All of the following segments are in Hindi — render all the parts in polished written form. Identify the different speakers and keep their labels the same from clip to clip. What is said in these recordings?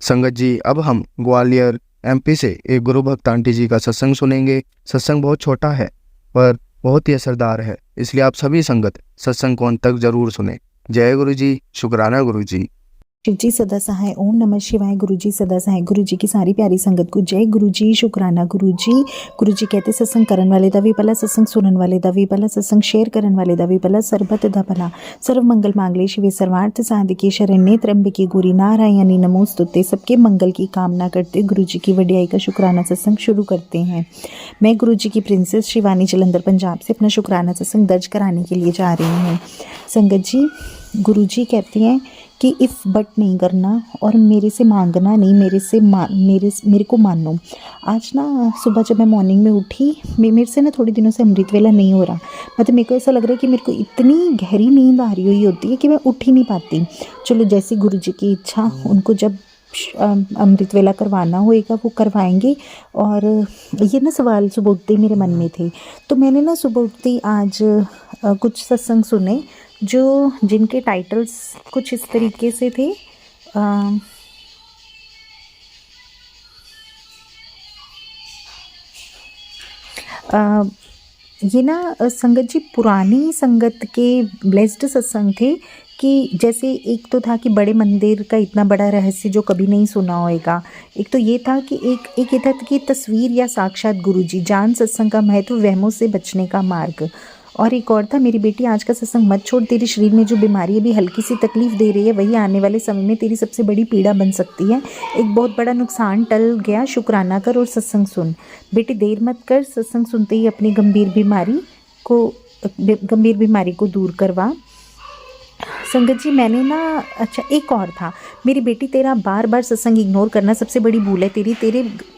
Speaker 1: संगत जी, अब हम ग्वालियर एमपी से एक गुरु भक्त आंटी जी का सत्संग सुनेंगे। सत्संग बहुत छोटा है पर बहुत ही असरदार है, इसलिए आप सभी संगत सत्संग को अंत तक जरूर सुने। जय गुरु जी, शुक्राना गुरु जी।
Speaker 2: शिव जी सदा सहाय। ओम नमः शिवाय। गुरु जी सदा सहाय। गुरु जी की सारी प्यारी संगत को जय गुरु जी, शुक्राना गुरु जी। गुरु जी कहते सत्संग करन वाले दा भी भला, सत्संग सुनन वाले दा भी भला, सत्संग शेयर करन वाले दा भी भला, सरबत दा भला। सर्व मंगल मांगले शिवे सर्वार्थ साधिके, शरण्ये त्र्यंबके गौरी नारायणी नमोस्तुते। सबके मंगल की कामना करते गुरु जी की वडियाई का शुक्राना सत्संग शुरू करते हैं। मैं गुरु जी की प्रिंसेस शिवानी जलंधर पंजाब से अपना शुक्राना सत्संग दर्ज कराने के लिए जा रही हूँ। संगत जी, गुरु जी कहती हैं कि इफ़ बट नहीं करना और मेरे से मांगना नहीं, मेरे को मानो। आज ना सुबह जब मैं मॉर्निंग में उठी, मेरे से ना थोड़े दिनों से अमृत वेला नहीं हो रहा। मतलब मेरे को ऐसा लग रहा है कि मेरे को इतनी गहरी नींद आ रही हुई होती है कि मैं उठ ही नहीं पाती। चलो जैसी गुरु जी की इच्छा, उनको जब अमृत वेला करवाना होएगा वो करवाएंगे। और ये ना सवाल सुबह उठते ही मेरे मन में थे, तो मैंने ना सुबह उठते ही आज कुछ सत्संग सुने जिनके टाइटल्स कुछ इस तरीके से थे। ये ना संगत जी पुरानी संगत के ब्लेस्ड सत्संग थे। कि जैसे एक तो था कि बड़े मंदिर का इतना बड़ा रहस्य जो कभी नहीं सुना होएगा। एक तो ये था कि एक ये था कि तस्वीर या साक्षात गुरुजी, जान सत्संग का महत्व, वहमों से बचने का मार्ग। और एक और था, मेरी बेटी आज का सत्संग मत छोड़, तेरे शरीर में जो बीमारी अभी हल्की सी तकलीफ दे रही है वही आने वाले समय में तेरी सबसे बड़ी पीड़ा बन सकती है। एक बहुत बड़ा नुकसान टल गया, शुक्राना कर और सत्संग सुन। बेटी देर मत कर, सत्संग सुनते ही अपनी गंभीर बीमारी को दूर करवा। संगत जी मैंने ना, अच्छा एक और था, मेरी बेटी तेरा बार बार सत्संग इग्नोर करना सबसे बड़ी भूल है तेरी।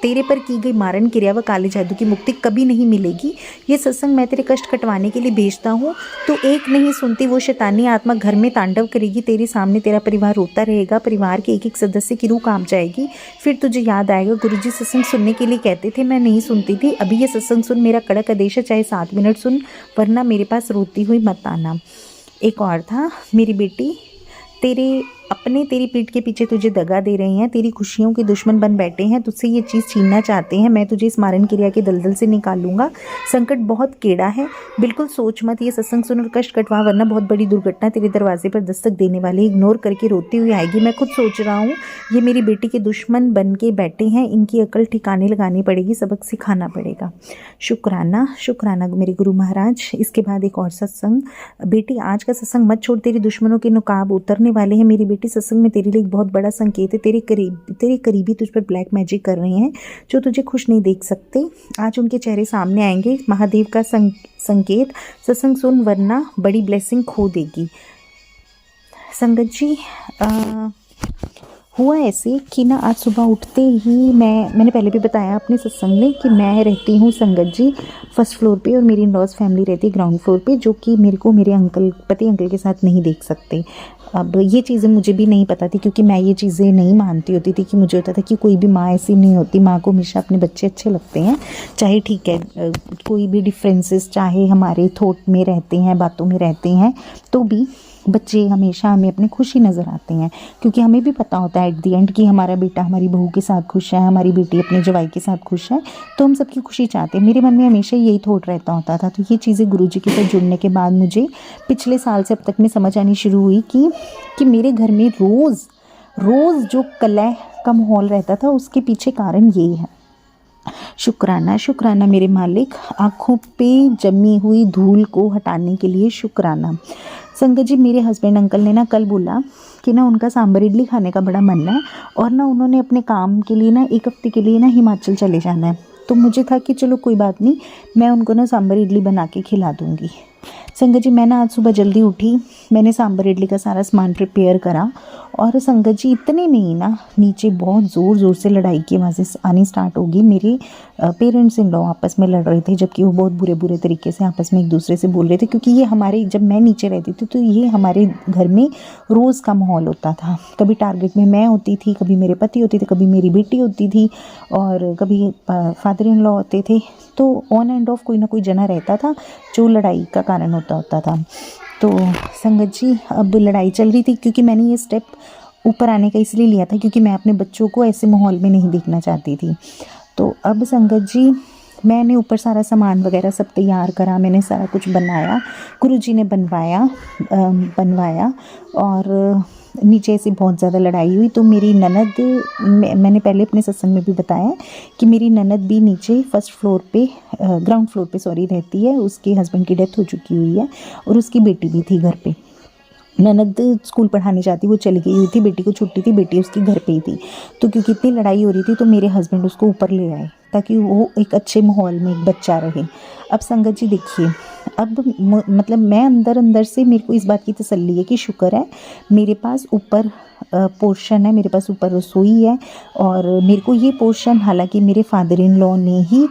Speaker 2: तेरे पर की गई मारण क्रिया व काले जादू की मुक्ति कभी नहीं मिलेगी। ये सत्संग मैं तेरे कष्ट कटवाने के लिए भेजता हूँ। तो एक नहीं सुनती वो शैतानी आत्मा घर में तांडव करेगी, तेरे सामने तेरा परिवार रोता रहेगा, परिवार के एक एक सदस्य की रूह कांप जाएगी। फिर तुझे याद आएगा गुरुजी सत्संग सुनने के लिए कहते थे, मैं नहीं सुनती थी। अभी ये सत्संग सुन, मेरा कड़क आदेश है, चाहे 7 मिनट सुन, वरना मेरे पास रोती हुई मत आना। एक और था, मेरी बेटी तेरी पीठ के पीछे तुझे दगा दे रहे हैं, तेरी खुशियों के दुश्मन बन बैठे हैं, तुझसे ये चीज़ छीनना चाहते हैं। मैं तुझे इस मारण क्रिया के दलदल से निकालूंगा। संकट बहुत केड़ा है, बिल्कुल सोच मत, ये सत्संग सुन और कष्ट कटवा, वरना बहुत बड़ी दुर्घटना तेरे दरवाजे पर दस्तक देने वाली, इग्नोर करके रोती हुई आएगी। मैं खुद सोच रहा हूँ, ये मेरी बेटी के दुश्मन बन के बैठे हैं, इनकी अकल ठिकाने लगानी पड़ेगी, सबक सिखाना पड़ेगा। शुक्राना शुक्राना मेरे गुरु महाराज। इसके बाद एक और सत्संग, बेटी आज का सत्संग मत छोड़, तेरे दुश्मनों के नकाब उतरने वाले हैं। मेरी बेटी सत्संग में तेरे लिए एक बहुत बड़ा संकेत है, तेरे करीबी तुझ पर ब्लैक मैजिक कर रहे हैं जो तुझे खुश नहीं देख सकते। आज उनके चेहरे सामने आएंगे, महादेव का संकेत। सत्संग सुन वरना बड़ी ब्लेसिंग खो देगी। संगत जी हुआ ऐसे कि ना आज सुबह उठते ही मैंने पहले भी बताया अपने सत्संग में कि मैं रहती हूँ संगत जी फर्स्ट फ्लोर पे और मेरी इन-लॉज फैमिली रहती है ग्राउंड फ्लोर पे, जो कि मेरे को मेरे पति अंकल के साथ नहीं देख सकते। अब ये चीज़ें मुझे भी नहीं पता थी, क्योंकि मैं ये चीज़ें नहीं मानती होती थी। कि मुझे होता था कि कोई भी माँ ऐसी नहीं होती, माँ को हमेशा अपने बच्चे अच्छे लगते हैं, चाहे ठीक है कोई भी डिफरेंसेस चाहे हमारे थॉट में रहते हैं, बातों में रहते हैं, तो भी बच्चे हमेशा हमें अपने खुशी नज़र आते हैं। क्योंकि हमें भी पता होता है एट दी एंड कि हमारा बेटा हमारी बहू के साथ खुश है, हमारी बेटी अपने जवाई के साथ खुश है, तो हम सबकी खुशी चाहते हैं। मेरे मन में हमेशा यही थॉट रहता होता था। तो ये चीज़ें गुरुजी के साथ जुड़ने के बाद मुझे पिछले साल से अब तक में समझ आनी शुरू हुई कि मेरे घर में रोज़ जो कलह का माहौल रहता था उसके पीछे कारण यही है। शुक्राना शुक्राना मेरे मालिक, आँखों पे जमी हुई धूल को हटाने के लिए शुक्राना। संगत जी मेरे हस्बैंड अंकल ने ना कल बोला कि ना उनका सांभर इडली खाने का बड़ा मन है, और ना उन्होंने अपने काम के लिए ना 1 हफ्ते के लिए ना हिमाचल चले जाना है। तो मुझे था कि चलो कोई बात नहीं, मैं उनको ना सांभर इडली बना के खिला दूँगी। संगत जी मैं ना आज सुबह जल्दी उठी, मैंने सांभर इडली का सारा सामान प्रिपेयर करा, और संगत जी इतने में ही ना नीचे बहुत ज़ोर से लड़ाई की आवाज़ें आनी स्टार्ट होगी। मेरे पेरेंट्स इन लॉ आपस में लड़ रहे थे, जबकि वो बहुत बुरे तरीके से आपस में एक दूसरे से बोल रहे थे। क्योंकि ये हमारे, जब मैं नीचे रहती थी तो ये हमारे घर में रोज़ का माहौल होता था। कभी टारगेट में मैं होती थी, कभी मेरे पति होते थे, कभी मेरी बेटी होती थी, और कभी फादर इन लॉ होते थे। तो ऑन एंड ऑफ कोई ना कोई जना रहता था जो लड़ाई का कारण होता था। तो संगत जी अब लड़ाई चल रही थी, क्योंकि मैंने ये स्टेप ऊपर आने का इसलिए लिया था क्योंकि मैं अपने बच्चों को ऐसे माहौल में नहीं देखना चाहती थी। तो अब संगत जी मैंने ऊपर सारा सामान वगैरह सब तैयार करा, मैंने सारा कुछ बनाया, गुरुजी ने बनवाया और नीचे से बहुत ज़्यादा लड़ाई हुई। तो मेरी ननद, मैंने पहले अपने सत्संग में भी बताया कि मेरी ननद भी नीचे ग्राउंड फ्लोर पे रहती है। उसके हस्बैंड की डेथ हो चुकी हुई है और उसकी बेटी भी थी घर पे। ननद स्कूल पढ़ाने जाती, वो चली गई हुई थी, बेटी को छुट्टी थी, बेटी उसकी घर पे ही थी। तो क्योंकि इतनी लड़ाई हो रही थी तो मेरे हस्बैंड उसको ऊपर ले आए ताकि वो एक अच्छे माहौल में एक बच्चा रहे। अब संगत जी देखिए, अब मतलब मैं अंदर से मेरे को इस बात की तसल्ली है कि शुक्र है मेरे पास ऊपर पोर्शन है, मेरे पास ऊपर रसोई है। और मेरे को ये पोर्शन, हालांकि मेरे फादर इन लॉ ने ही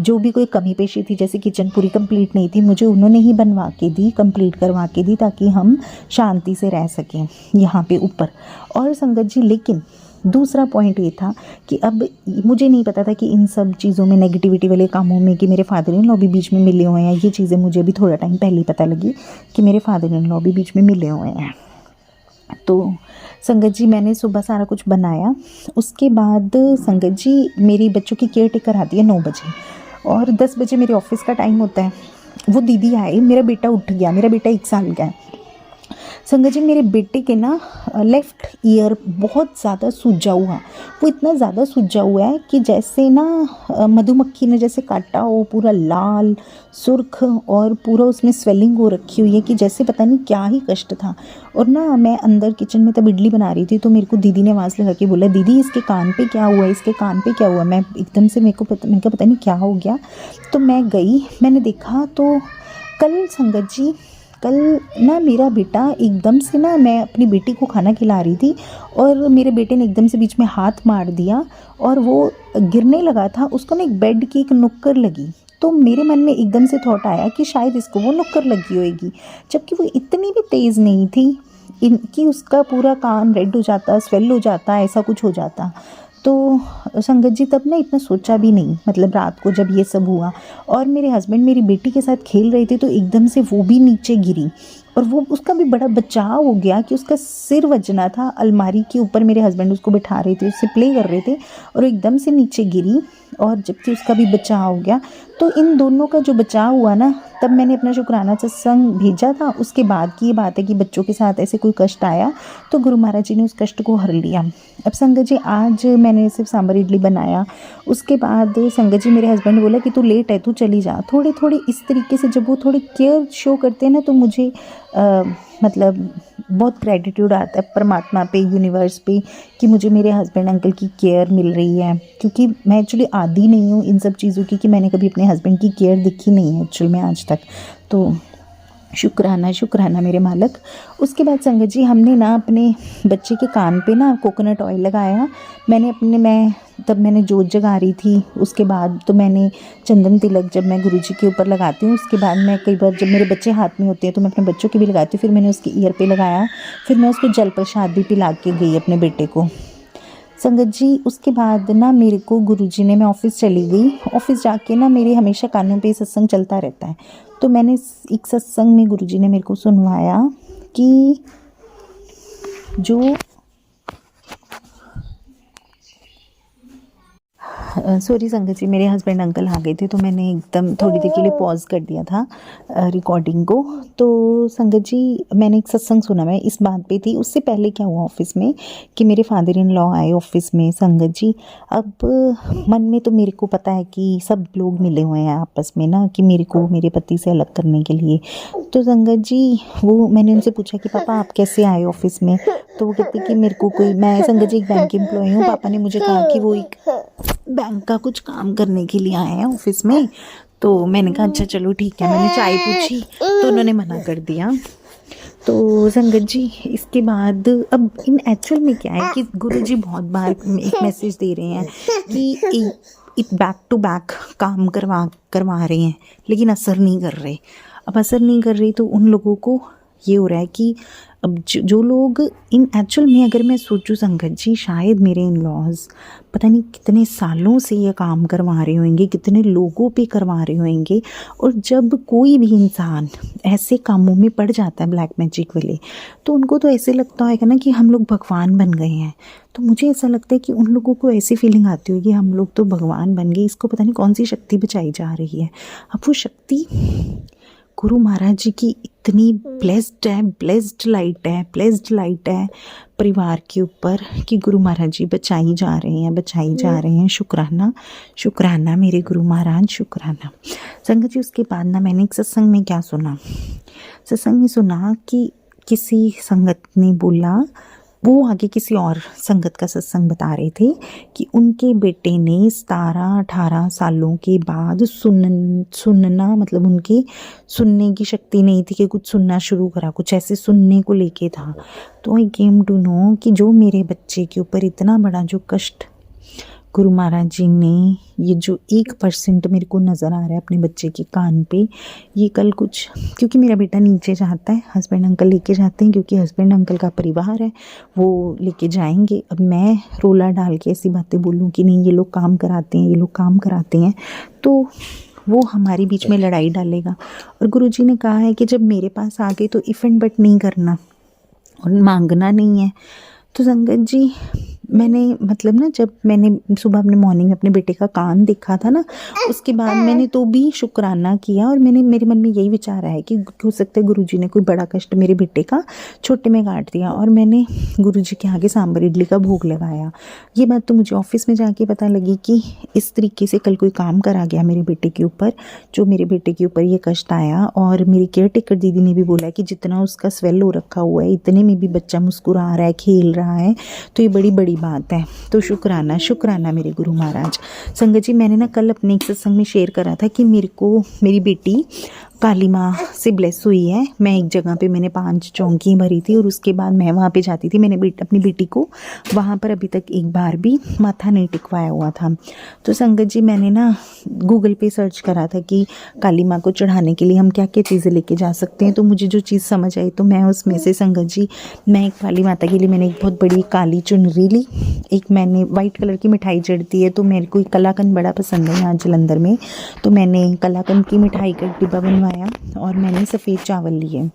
Speaker 2: जो भी कोई कमी पेशी थी, जैसे किचन पूरी कंप्लीट नहीं थी, मुझे उन्होंने ही बनवा के दी, कंप्लीट करवा के दी, ताकि हम शांति से रह सकें यहाँ पे ऊपर। और संगत जी लेकिन दूसरा पॉइंट ये था कि अब मुझे नहीं पता था कि इन सब चीज़ों में, नेगेटिविटी वाले कामों में, कि मेरे फादर इन लॉ भी बीच में मिले हुए हैं। ये चीज़ें मुझे अभी थोड़ा टाइम पहले ही पता लगी कि मेरे फादर इन लॉ भी बीच में मिले हुए हैं। तो संगत जी मैंने सुबह सारा कुछ बनाया। उसके बाद संगत जी मेरी बच्चों की केयर टेकर आती है 9 बजे और 10 बजे मेरे ऑफिस का टाइम होता है। वो दीदी आई, मेरा बेटा उठ गया, मेरा बेटा 1 साल का है। संगत जी मेरे बेटे के ना लेफ़्ट ईयर बहुत ज़्यादा सूजा हुआ, वो इतना ज़्यादा सूजा हुआ है कि जैसे ना मधुमक्खी ने जैसे काटा हो, पूरा लाल सुर्ख और पूरा उसमें स्वेलिंग हो रखी हुई है कि जैसे पता नहीं क्या ही कष्ट था। और ना मैं अंदर किचन में तब इडली बना रही थी तो मेरे को दीदी ने आवाज़ लगा के बोला, दीदी इसके कान पे क्या हुआ है, इसके कान पे क्या हुआ। मैं एकदम से मैंने कहा पता नहीं क्या हो गया। तो मैं गई, मैंने देखा तो कल ना मेरा बेटा एकदम से ना, मैं अपनी बेटी को खाना खिला रही थी और मेरे बेटे ने एकदम से बीच में हाथ मार दिया और वो गिरने लगा था। उसको ना एक बेड की एक नुक्कड़ लगी। तो मेरे मन में एकदम से थॉट आया कि शायद इसको वो नुक्कड़ लगी होगी, जबकि वो इतनी भी तेज़ नहीं थी कि उसका पूरा कान रेड हो जाता, स्वेल हो जाता, ऐसा कुछ हो जाता। तो संगत जी तब ना इतना सोचा भी नहीं, मतलब रात को जब ये सब हुआ और मेरे हस्बैंड मेरी बेटी के साथ खेल रहे थे तो एकदम से वो भी नीचे गिरी और वो उसका भी बड़ा बचाव हो गया कि उसका सिर वजना था अलमारी के ऊपर। मेरे हस्बैंड उसको बिठा रहे थे, उससे प्ले कर रहे थे और एकदम से नीचे गिरी और जबकि उसका भी बचाव हो गया। तो इन दोनों का जो बचाव हुआ ना, तब मैंने अपना शुक्राना सत्संग भेजा था। उसके बाद की ये बात है कि बच्चों के साथ ऐसे कोई कष्ट आया तो गुरु महाराज जी ने उस कष्ट को हर लिया। अब संगत जी आज मैंने सिर्फ सांभर इडली बनाया। उसके बाद संगत जी मेरे हस्बैंड ने बोला कि तू लेट है, तू चली जा। थोड़ी थोड़ी इस तरीके से जब वो थोड़ी केयर शो करते हैं ना तो मुझे मतलब बहुत ग्रेटिट्यूड आता है परमात्मा पे, यूनिवर्स पे, कि मुझे मेरे हस्बैंड अंकल की केयर मिल रही है। क्योंकि मैं एक्चुअली आदी नहीं हूँ इन सब चीज़ों की, कि मैंने कभी अपने हस्बैंड की केयर दिखी नहीं है एक्चुअल में आज तक। तो शुक्राना मेरे मालिक। उसके बाद संगत जी हमने ना अपने बच्चे के कान पे ना कोकोनट ऑयल लगाया। मैंने जोत जगा रही थी। उसके बाद तो मैंने चंदन तिलक जब मैं गुरुजी के ऊपर लगाती हूँ, उसके बाद मैं कई बार जब मेरे बच्चे हाथ में होते हैं तो मैं अपने बच्चों के भी लगाती हूँ। फिर मैंने उसके ईयर पे लगाया, फिर मैं उसको जल प्रसाद भी पिला के गई अपने बेटे को। संगत जी उसके बाद ना मेरे को गुरुजी ने, मैं ऑफ़िस चली गई। ऑफ़िस जाके ना मेरे हमेशा कानों पे सत्संग चलता रहता है। तो मैंने एक सत्संग में गुरुजी ने मेरे को सुनवाया कि जो सॉरी संगत जी, मेरे हस्बैंड अंकल आ गए थे तो मैंने एकदम थोड़ी देर के लिए पॉज कर दिया था रिकॉर्डिंग को। तो संगत जी मैंने एक सत्संग सुना, मैं इस बात पे थी। उससे पहले क्या हुआ ऑफिस में कि मेरे फादर इन लॉ आए ऑफिस में। संगत जी अब मन में तो मेरे को पता है कि सब लोग मिले हुए हैं आपस में ना, कि मेरे को मेरे पति से अलग करने के लिए। तो संगत जी वो मैंने उनसे पूछा कि पापा आप कैसे आए ऑफिस में। तो वो कहते कि मेरे को कोई, मैं संगत जी एक बैंक एम्प्लॉय हूँ, पापा ने मुझे कहा कि वो एक बैंक का कुछ काम करने के लिए आए हैं ऑफिस में। तो मैंने कहा अच्छा चलो ठीक है। मैंने चाय पूछी तो उन्होंने मना कर दिया। तो संगत जी इसके बाद अब इन एक्चुअल में क्या है कि गुरुजी बहुत बार एक मैसेज दे रहे हैं कि बैक टू बैक काम करवा रहे हैं लेकिन असर नहीं कर रहे। अब असर नहीं कर रही तो उन लोगों को ये हो रहा है कि अब जो लोग इन एक्चुअल में, अगर मैं सोचूं संगत जी, शायद मेरे इन लॉज पता नहीं कितने सालों से ये काम करवा रहे होंगे, कितने लोगों पे करवा रहे होंगे। और जब कोई भी इंसान ऐसे कामों में पड़ जाता है ब्लैक मैजिक वाले, तो उनको तो ऐसे लगता होगा ना कि हम लोग भगवान बन गए हैं। तो मुझे ऐसा लगता है कि उन लोगों को ऐसी फीलिंग आती होगी हम लोग तो भगवान बन गए, इसको पता नहीं कौन सी शक्ति बचाई जा रही है। अब वो शक्ति गुरु महाराज जी की इतनी ब्लेस्ड है, ब्लेस्ड लाइट है परिवार के ऊपर कि गुरु महाराज जी बचाई जा रहे हैं। शुक्राना, शुक्राना मेरे गुरु महाराज, शुक्राना। संगत जी, उसके बाद ना मैंने एक सत्संग में क्या सुना, सत्संग में सुना कि किसी संगत ने बोला, वो आगे किसी और संगत का सत्संग बता रहे थे कि उनके बेटे ने 17-18 सालों के बाद सुनना, मतलब उनकी सुनने की शक्ति नहीं थी कि कुछ सुनना शुरू करा, कुछ ऐसे सुनने को लेके था। तो आई केम टू नो कि जो मेरे बच्चे के ऊपर इतना बड़ा जो कष्ट गुरु महाराज जी ने, ये जो 1% मेरे को नज़र आ रहा है अपने बच्चे के कान पे, ये कल कुछ, क्योंकि मेरा बेटा नीचे जाता है, हस्बैंड अंकल लेके जाते हैं, क्योंकि हस्बैंड अंकल का परिवार है, वो लेके जाएंगे। अब मैं रोला डाल के ऐसी बातें बोलूँ कि नहीं ये लोग काम कराते हैं, तो वो हमारे बीच में लड़ाई डालेगा। और गुरुजी ने कहा है कि जब मेरे पास आ गए तो इफ़ एंड बट नहीं करना और मांगना नहीं है। तो संगत जी, मैंने मतलब ना, जब मैंने सुबह अपने मॉर्निंग में अपने बेटे का कान देखा था ना, उसके बाद मैंने तो भी शुक्राना किया। और मेरे मन में यही विचार आया कि हो सकता है गुरुजी ने कोई बड़ा कष्ट मेरे बेटे का छोटे में काट दिया, और मैंने गुरुजी के आगे सांभर इडली का भोग लगाया। ये बात तो मुझे ऑफिस में जाके पता लगी कि इस तरीके से कल कोई काम करा गया मेरे बेटे के ऊपर, जो मेरे बेटे के ऊपर ये कष्ट आया। और मेरी केयर टेकर दीदी ने भी बोला कि जितना उसका स्वेल हो रखा हुआ है, इतने में भी बच्चा मुस्कुरा रहा है, खेल रहा है, तो ये बड़ी बात है। तो शुक्राना मेरे गुरु महाराज। संगत जी, मैंने ना कल अपने एक सत्संग में शेयर करा था कि मेरी बेटी काली माँ से ब्लेस हुई है। मैं एक जगह पे मैंने 5 चौंकी भरी थी और उसके बाद मैं वहाँ पे जाती थी। मैंने अपनी बेटी को वहाँ पर अभी तक एक बार भी माथा नहीं टिकवाया हुआ था। तो संगत जी, मैंने ना गूगल पे सर्च करा था कि काली माँ को चढ़ाने के लिए हम क्या क्या चीज़ें लेके जा सकते हैं। तो मुझे जो चीज़ समझ आई तो मैं उसमें से, संगत जी, मैं एक काली माता के लिए मैंने एक बहुत बड़ी काली चुनरी ली। एक मैंने वाइट कलर की मिठाई चढ़ती है, तो मेरे को कलाकंद बड़ा पसंद है यहाँ जलंधर में, तो मैंने कलाकंद की मिठाई का डिब्बा बनवाया और मैंने सफ़ेद चावल लिए।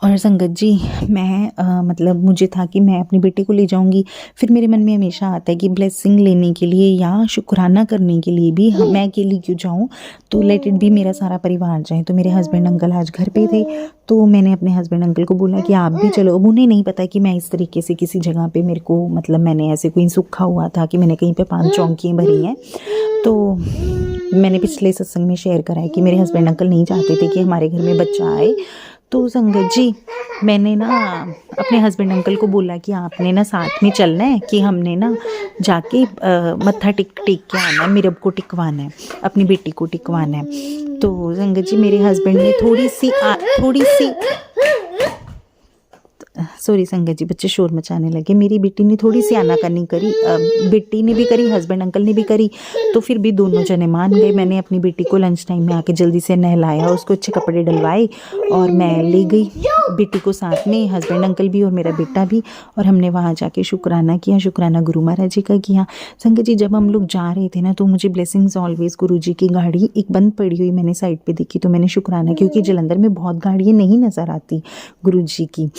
Speaker 2: और संगत जी, मैं मतलब मुझे था कि मैं अपने बेटे को ले जाऊंगी। फिर मेरे मन में हमेशा आता है कि ब्लेसिंग लेने के लिए या शुक्राना करने के लिए भी मैं अकेली क्यों जाऊं, तो लेट इट बी मेरा सारा परिवार जाए। तो मेरे हस्बैंड अंकल आज घर पे थे, तो मैंने अपने हस्बैंड अंकल को बोला कि आप भी चलो। अब उन्हें नहीं पता कि मैं इस तरीके से किसी जगह पे, मेरे को मतलब मैंने ऐसे कोई सूखा हुआ था कि मैंने कहीं पे 5 चौंकियाँ भरी हैं। तो मैंने पिछले सत्संग में शेयर करा है कि मेरे हस्बैंड अंकल नहीं चाहते थे कि हमारे घर में बच्चा आए। तो संगत जी, मैंने ना अपने हस्बैंड अंकल को बोला कि आपने ना साथ में चलना है, कि हमने ना जाके मत्था टेक के आना है, मिरब को टिकवाना है, अपनी बेटी को टिकवाना है। तो संगत जी, मेरे हस्बैंड ने थोड़ी सी सॉरी संगत जी, बच्चे शोर मचाने लगे। मेरी बेटी ने थोड़ी सी आनाकानी करी, बेटी ने भी करी, हस्बैंड अंकल ने भी करी, तो फिर भी दोनों जने मान गए। मैंने अपनी बेटी को लंच टाइम में आके जल्दी से नहलाया, उसको अच्छे कपड़े डलवाए और मैं ले गई बेटी को साथ में, हस्बैंड अंकल भी और मेरा बेटा भी। और हमने वहाँ जाके शुक्राना किया, शुक्राना गुरु महाराज जी का किया। संगत जी, जब हम लोग जा रहे थे ना, तो मुझे ब्लेसिंग्स ऑलवेज गुरु जी की गाड़ी एक बंद पड़ी हुई मैंने साइड पे देखी, तो मैंने शुक्राना, क्योंकि जलंधर में बहुत गाड़ियाँ नहीं नज़र आती गुरु जी की,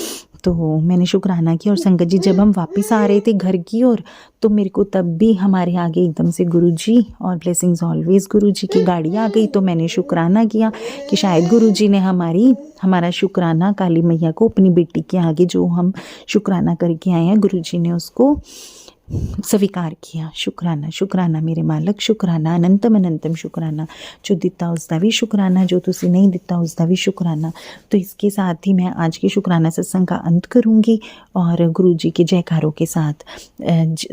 Speaker 2: तो मैंने शुक्राना किया। और संगत जी, जब हम वापस आ रहे थे घर की ओर, तो मेरे को तब भी हमारे आगे एकदम से गुरुजी और ब्लेसिंग्स ऑलवेज गुरुजी की गाड़ी आ गई। तो मैंने शुक्राना किया कि शायद गुरुजी ने हमारा शुक्राना काली मैया को अपनी बेटी के आगे जो हम शुक्राना करके आए हैं, गुरुजी ने उसको स्वीकार किया। शुक्राना मेरे मालक, शुक्राना अनंतम अनंतम शुक्राना, जो दिता उसका भी शुक्राना, जो तुसी नहीं दिता उसका भी शुक्राना। तो इसके साथ ही मैं आज के शुक्राना सत्संग का अंत करूँगी और गुरुजी के जयकारों के साथ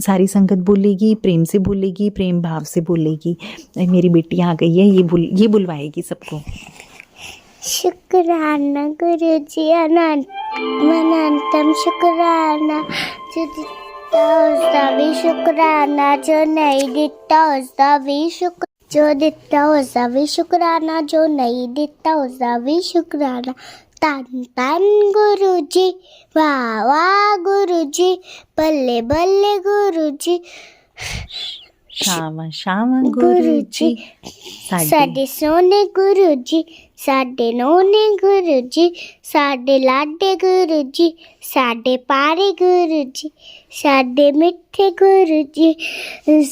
Speaker 2: सारी संगत बोलेगी, प्रेम से बोलेगी, प्रेम भाव से बोलेगी। मेरी बेटी आ गई है, ये बुलवाएगी सबको।
Speaker 3: शुक्राना गुरुजी अनंतम शुक्राना, जो उसका भी शुक्राना, जो नहीं देता उसका भी जो देता उसका भी शुक्राना, जो नहीं देता उसका भी शुक्राना, धन धन गुरु जी, वाह वाह गुरु जी, बल्ले बल्ले गुरु जी,
Speaker 2: ਸ਼ਾਮ ਸ਼ਾਮ
Speaker 3: गुरु
Speaker 2: ਗੁਰੂ
Speaker 3: जी,
Speaker 2: ਜੀ ਸਾਡੇ
Speaker 3: साडे सोने गुरु जी, साडे नोने गुरु जी, साडे लाडे गुरु जी, साडे पारे गुरु जी, साडे मिठे गुरु जी,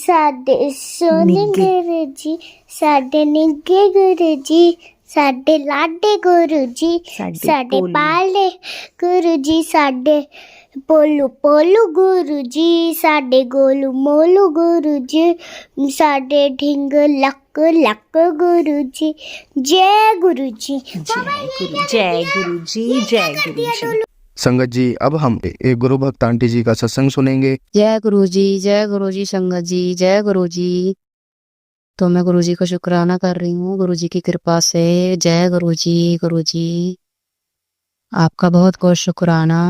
Speaker 3: साडे सोने
Speaker 2: निग्गे।
Speaker 3: गुरु जी, साडे निग्गे गुरु जी, साडे लाडे गुरु जी,
Speaker 2: ਸਾਡੇ
Speaker 3: साडे
Speaker 2: ਭੋਲੇ।
Speaker 3: पाले गुरु जी, साडे पोलू पोलू गुरु जी, साडे गोलू मोलू गुरु जी, साडे ढिंग लक लक गुरु जी, जय गुरु जी।
Speaker 2: जय गुरु जी जय गुरु जी।
Speaker 1: संगत जी, अब हम एक गुरु भक्त आंटी जी का सत्संग सुनेंगे।
Speaker 4: जय गुरु जी संगत जी, जय गुरु जी। तो मैं गुरु जी का शुक्राना कर रही हूँ, गुरु जी की कृपा से। जय गुरु जी आपका बहुत बहुत शुक्राना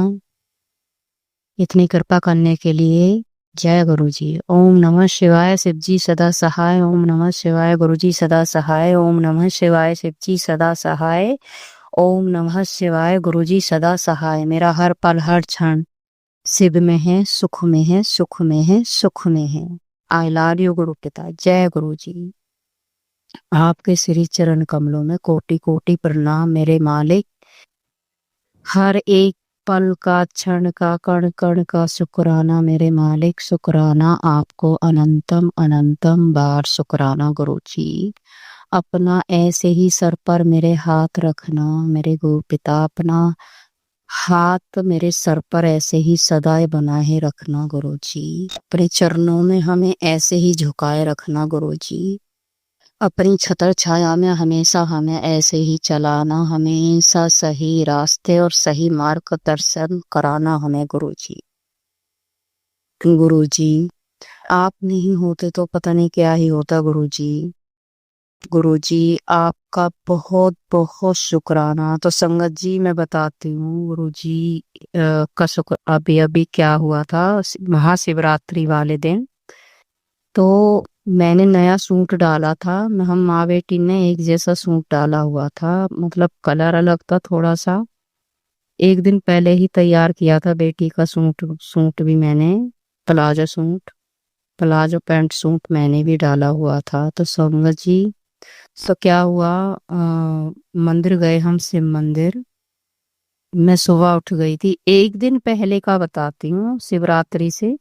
Speaker 4: इतनी कृपा करने के लिए। जय गुरु जी। ओम नमः शिवाय, शिव जी सदा सहाय। ओम नमः शिवाय, गुरु जी सदा सहाय। ओम नमः शिवाय, शिव जी सदा सहाय। ओम नमः शिवाय, गुरु जी सदा सहाय। मेरा हर पल हर क्षण शिव में है, सुख में है, सुख में है, सुख में है। आई लव यू गुरु पिता। जय गुरु जी। आपके श्री चरण कमलों में कोटि कोटि प्रणाम मेरे मालिक। हर एक पल का, क्षण का, कण कण का शुक्राना मेरे मालिक, शुक्राना आपको अनंतम अनंतम बार शुक्राना गुरु जी। अपना ऐसे ही सर पर मेरे हाथ रखना मेरे गुरु पिता, अपना हाथ मेरे सर पर ऐसे ही सदाए बनाए रखना गुरु जी। अपने चरणों में हमें ऐसे ही झुकाए रखना गुरु जी। अपनी छतर छाया में हमेशा हमें ऐसे ही चलाना, हमेशा सही रास्ते और सही मार्ग दर्शन कराना हमें गुरु जी। गुरु जी आप नहीं होते तो पता नहीं क्या ही होता गुरु जी। गुरु जी आपका बहुत बहुत शुक्राना। तो संगत जी मैं बताती हूँ गुरु जी का शुक्र। अभी अभी क्या हुआ था, महाशिवरात्रि वाले दिन तो मैंने नया सूट डाला था। हम माँ बेटी ने एक जैसा सूट डाला हुआ था, मतलब कलर अलग था थोड़ा सा। एक दिन पहले ही तैयार किया था बेटी का सूट भी मैंने, प्लाजो पैंट सूट मैंने भी डाला हुआ था। तो संगत जी तो क्या हुआ, मंदिर गए हम, शिव मंदिर। मैं सुबह उठ गई थी, एक दिन पहले का बताती हूँ, शिवरात्रि से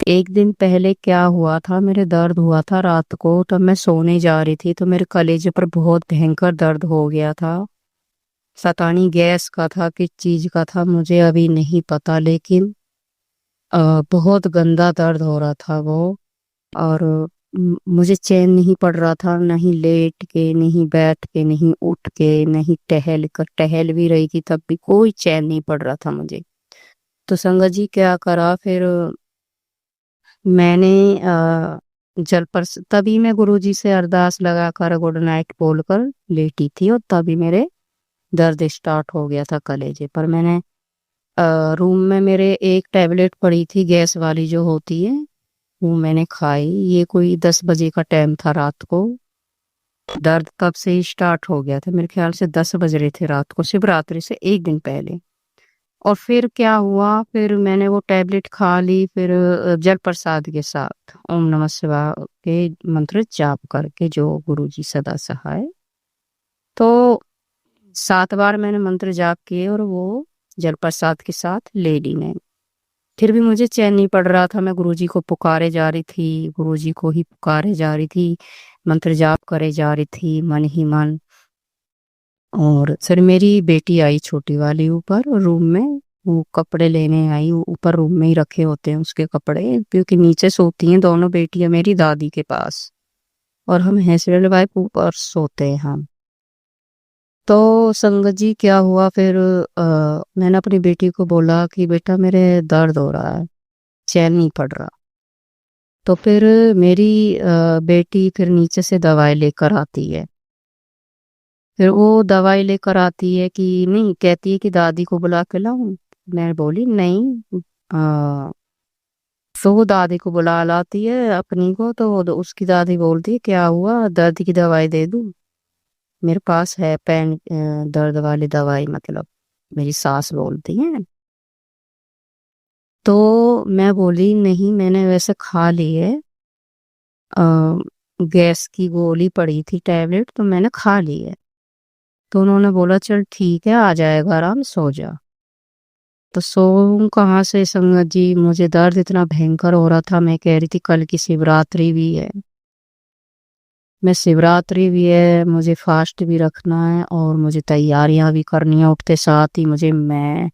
Speaker 4: एक दिन पहले क्या हुआ था, मेरे दर्द हुआ था रात को। तब मैं सोने जा रही थी तो मेरे कलेजे पर बहुत भयंकर दर्द हो गया था। पता नहीं गैस का था, किस चीज का था, मुझे अभी नहीं पता, लेकिन बहुत गंदा दर्द हो रहा था वो। और मुझे चैन नहीं पड़ रहा था, नहीं लेट के, नहीं बैठ के, नहीं उठ के, नहीं टहल भी रही थी तब भी कोई चैन नहीं पड़ रहा था मुझे। तो संगत जी क्या करा फिर, मैंने जल पर तभी मैं गुरुजी से अरदास लगाकर गुड नाइट बोलकर लेटी थी और तभी मेरे दर्द स्टार्ट हो गया था कलेजे पर। मैंने रूम में मेरे एक टैबलेट पड़ी थी गैस वाली जो होती है, वो मैंने खाई। ये कोई 10 बजे का टाइम था रात को। दर्द तब से ही स्टार्ट हो गया था, मेरे ख्याल से 10 बज रहे थे रात को, शिवरात्रि से एक दिन पहले। और फिर क्या हुआ, फिर मैंने वो टैबलेट खा ली। फिर जल प्रसाद के साथ ओम नमः शिवाय के मंत्र जाप करके, जो गुरु जी सदा सहाय, तो 7 बार मैंने मंत्र जाप किए और वो जल प्रसाद के साथ ले ली मैंने। फिर भी मुझे चैन नहीं पड़ रहा था, मैं गुरुजी को पुकारे जा रही थी, गुरुजी को ही पुकारे जा रही थी, मंत्र जाप करे जा रही थी मन ही मन। और फिर मेरी बेटी आई छोटी वाली ऊपर रूम में, वो कपड़े लेने आई। ऊपर रूम में ही रखे होते हैं उसके कपड़े, क्योंकि नीचे सोती हैं दोनों बेटियां मेरी दादी के पास और हम हस्बैंड वाइफ ऊपर सोते हैं हम। तो संगत जी क्या हुआ फिर, मैंने अपनी बेटी को बोला कि बेटा मेरे दर्द हो रहा है, चैन नहीं पड़ रहा। तो फिर मेरी बेटी फिर नीचे से दवाई लेकर आती है। फिर वो दवाई लेकर आती है कि नहीं, कहती है कि दादी को बुला के लाऊं। मैं बोली नहीं। तो वो दादी को बुला लाती है अपनी को। तो उसकी दादी बोलती है क्या हुआ, दर्द की दवाई दे दूं? मेरे पास है पेन दर्द वाली दवाई, मतलब मेरी सास बोलती हैं। तो मैं बोली नहीं, मैंने वैसे खा ली है, अ, गैस की गोली पड़ी थी टैबलेट, तो मैंने खा ली है। तो उन्होंने बोला चल ठीक है, आ जाएगा आराम, सो जा। तो सोऊं कहाँ से संगत जी, मुझे दर्द इतना भयंकर हो रहा था। मैं कह रही थी कल की शिवरात्रि भी है, मैं शिवरात्रि भी है, मुझे फास्ट भी रखना है और मुझे तैयारियां भी करनी है। उठते साथ ही मुझे मैं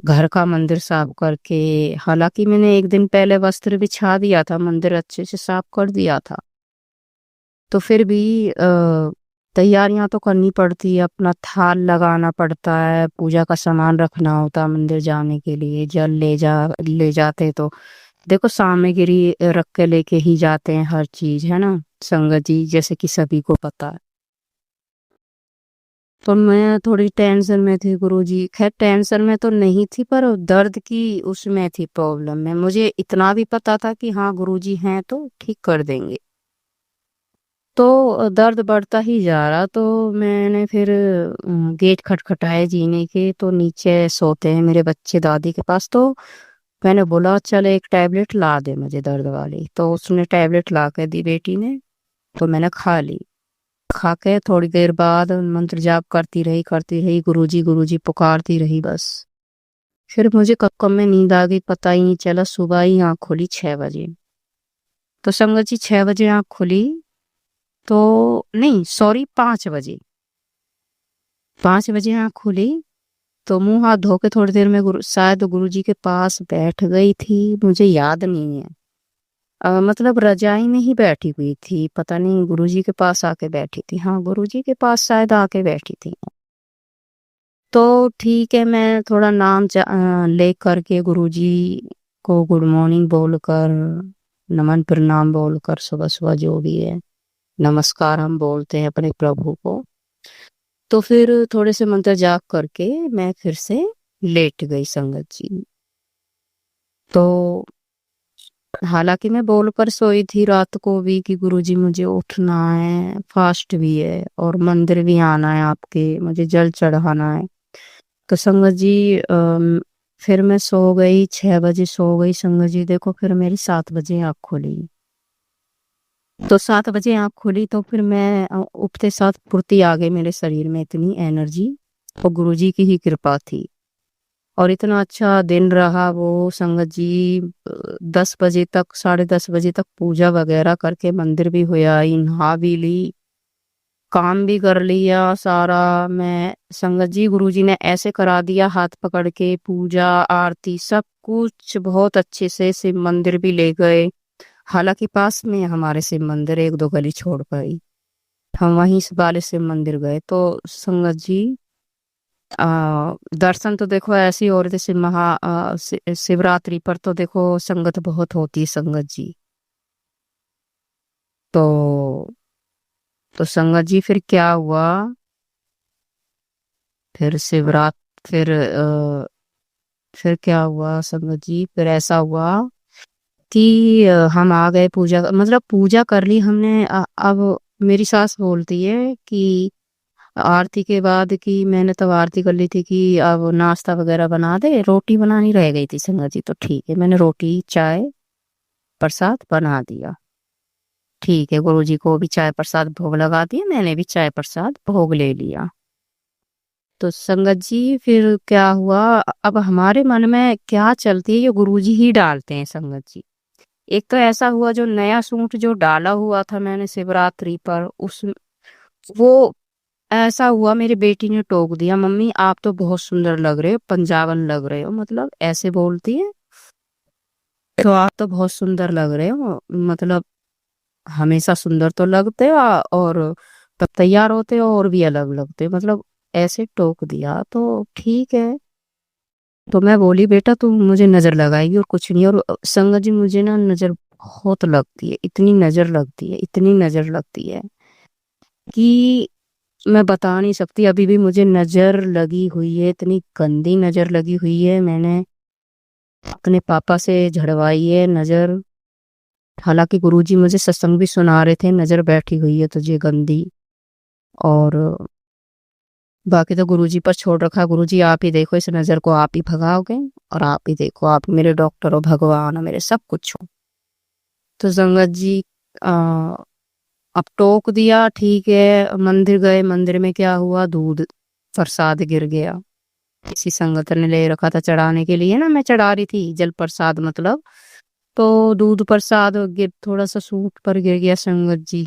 Speaker 4: घर का मंदिर साफ करके, हालांकि मैंने एक दिन पहले वस्त्र बिछा दिया था, मंदिर अच्छे से साफ कर दिया था, तो फिर भी तैयारियां तो करनी पड़ती है। अपना थाल लगाना पड़ता है, पूजा का सामान रखना होता है मंदिर जाने के लिए, जल ले जाते तो देखो सामग्री रख के लेके ही जाते हैं, हर चीज है ना संगत जी, जैसे कि सभी को पता है। तो मैं थोड़ी टेंशन में थी गुरुजी, खैर टेंशन में तो नहीं थी, पर दर्द की उसमें थी प्रॉब्लम में। मुझे इतना भी पता था कि हाँ गुरुजी हैं तो ठीक कर देंगे। तो दर्द बढ़ता ही जा रहा, तो मैंने फिर गेट खटखटाए जीने के, तो नीचे सोते हैं मेरे बच्चे दादी के पास। तो मैंने बोला चल एक टैबलेट ला दे मुझे दर्द वाली, तो उसने टैबलेट ला के दी बेटी ने, तो मैंने खा ली। खा के थोड़ी देर बाद मंत्र जाप करती रही, गुरुजी पुकारती रही बस। फिर मुझे कब कब में नींद आ गई पता ही नहीं चला, सुबह ही आँख खुली 6 बजे। तो संगत जी 6 बजे आँख खुली, तो नहीं सॉरी 5 बजे, 5 बजे आँख खुली, तो मुंह हाथ धो के थोड़ी देर में शायद गुरुजी के पास बैठ गई थी, मुझे याद नहीं है। मतलब रजाई में ही बैठी हुई थी, पता नहीं गुरुजी के पास आके बैठी थी, हाँ गुरुजी के पास शायद आके बैठी थी। तो ठीक है, मैं थोड़ा नाम ले करके गुरुजी को गुड मॉर्निंग बोलकर, नमन प्रणाम बोलकर, सुबह सुबह जो भी है नमस्कार हम बोलते हैं अपने प्रभु को। तो फिर थोड़े से मंत्र जाप करके मैं फिर से लेट गई संगत जी। तो हालांकि मैं बोल कर सोई थी रात को भी कि गुरुजी मुझे उठना है, फास्ट भी है और मंदिर भी आना है आपके, मुझे जल चढ़ाना है। तो संगत जी फिर मैं सो गई, 6 बजे सो गई संगत जी। देखो फिर मेरी 7 बजे आँख खुली, तो 7 बजे आँख खुली तो फिर मैं उठते साथ फुर्ती आ गई मेरे शरीर में, इतनी एनर्जी, और गुरुजी की ही कृपा थी। और इतना अच्छा दिन रहा वो संगत जी। 10 बजे तक, 10:30 बजे तक पूजा वगैरह करके मंदिर भी हुआ, नहा भी ली, काम भी कर लिया सारा। मैं संगत जी गुरुजी ने ऐसे करा दिया, हाथ पकड़ के पूजा आरती सब कुछ बहुत अच्छे से, शिव मंदिर भी ले गए। हालांकि पास में हमारे शिव मंदिर, 1-2 गली छोड़ कर ही हम वहीं से वाले शिव मंदिर गए। तो संगत जी दर्शन तो देखो ऐसे ही हो रहे थे, शिवरात्रि पर तो देखो संगत बहुत होती है संगत जी। तो संगत जी फिर क्या हुआ, फिर शिवरात फिर क्या हुआ संगत जी, फिर ऐसा हुआ कि हम आ गए पूजा, मतलब पूजा कर ली हमने। अब मेरी सास बोलती है कि आरती के बाद, कि मैंने तब आरती कर ली थी, कि अब नाश्ता वगैरह बना दे, रोटी बनानी रह गई थी संगत जी। तो ठीक है, मैंने रोटी चाय प्रसाद बना दिया। ठीक है, गुरुजी को भी चाय प्रसाद भोग लगा दिया, मैंने भी चाय प्रसाद भोग ले लिया। तो संगत जी फिर क्या हुआ, अब हमारे मन में क्या चलती है ये गुरुजी ही डालते हैं संगत जी। एक तो ऐसा हुआ, जो नया सूट जो डाला हुआ था मैंने शिवरात्रि पर, उस वो ऐसा हुआ, मेरी बेटी ने टोक दिया, मम्मी आप तो बहुत सुंदर लग रहे हो, पंजाबन लग रहे हो, मतलब ऐसे बोलती है। तो आप तो बहुत सुंदर लग रहे हो, मतलब हमेशा सुंदर तो लगते हो, और तब तैयार होते हो और भी अलग लगते हो, मतलब ऐसे टोक दिया। तो ठीक है, तो मैं बोली बेटा तुम मुझे नजर लगाएगी और कुछ नहीं। और संगत जी मुझे ना नजर बहुत लगती है, इतनी नजर लगती है, इतनी नजर लगती है कि मैं बता नहीं सकती। अभी भी मुझे नजर लगी हुई है, इतनी गंदी नजर लगी हुई है, मैंने अपने पापा से झड़वाई है नजर। हालांकि गुरुजी मुझे सत्संग भी सुना रहे थे, नजर बैठी हुई है तुझे गंदी, और बाकी तो गुरुजी पर छोड़ रखा। गुरुजी आप ही देखो, इस नजर को आप ही भगाओगे, और आप ही देखो, आप मेरे डॉक्टर हो, भगवान हो, मेरे सब कुछ हो। तो संगत जी आ, अब टोक दिया, ठीक है, मंदिर गए। मंदिर में क्या हुआ, दूध प्रसाद गिर गया। किसी संगत ने ले रखा था चढ़ाने के लिए ना, मैं चढ़ा रही थी जल प्रसाद मतलब। तो दूध प्रसाद गिर, थोड़ा सा सूट पर गिर गया संगत जी।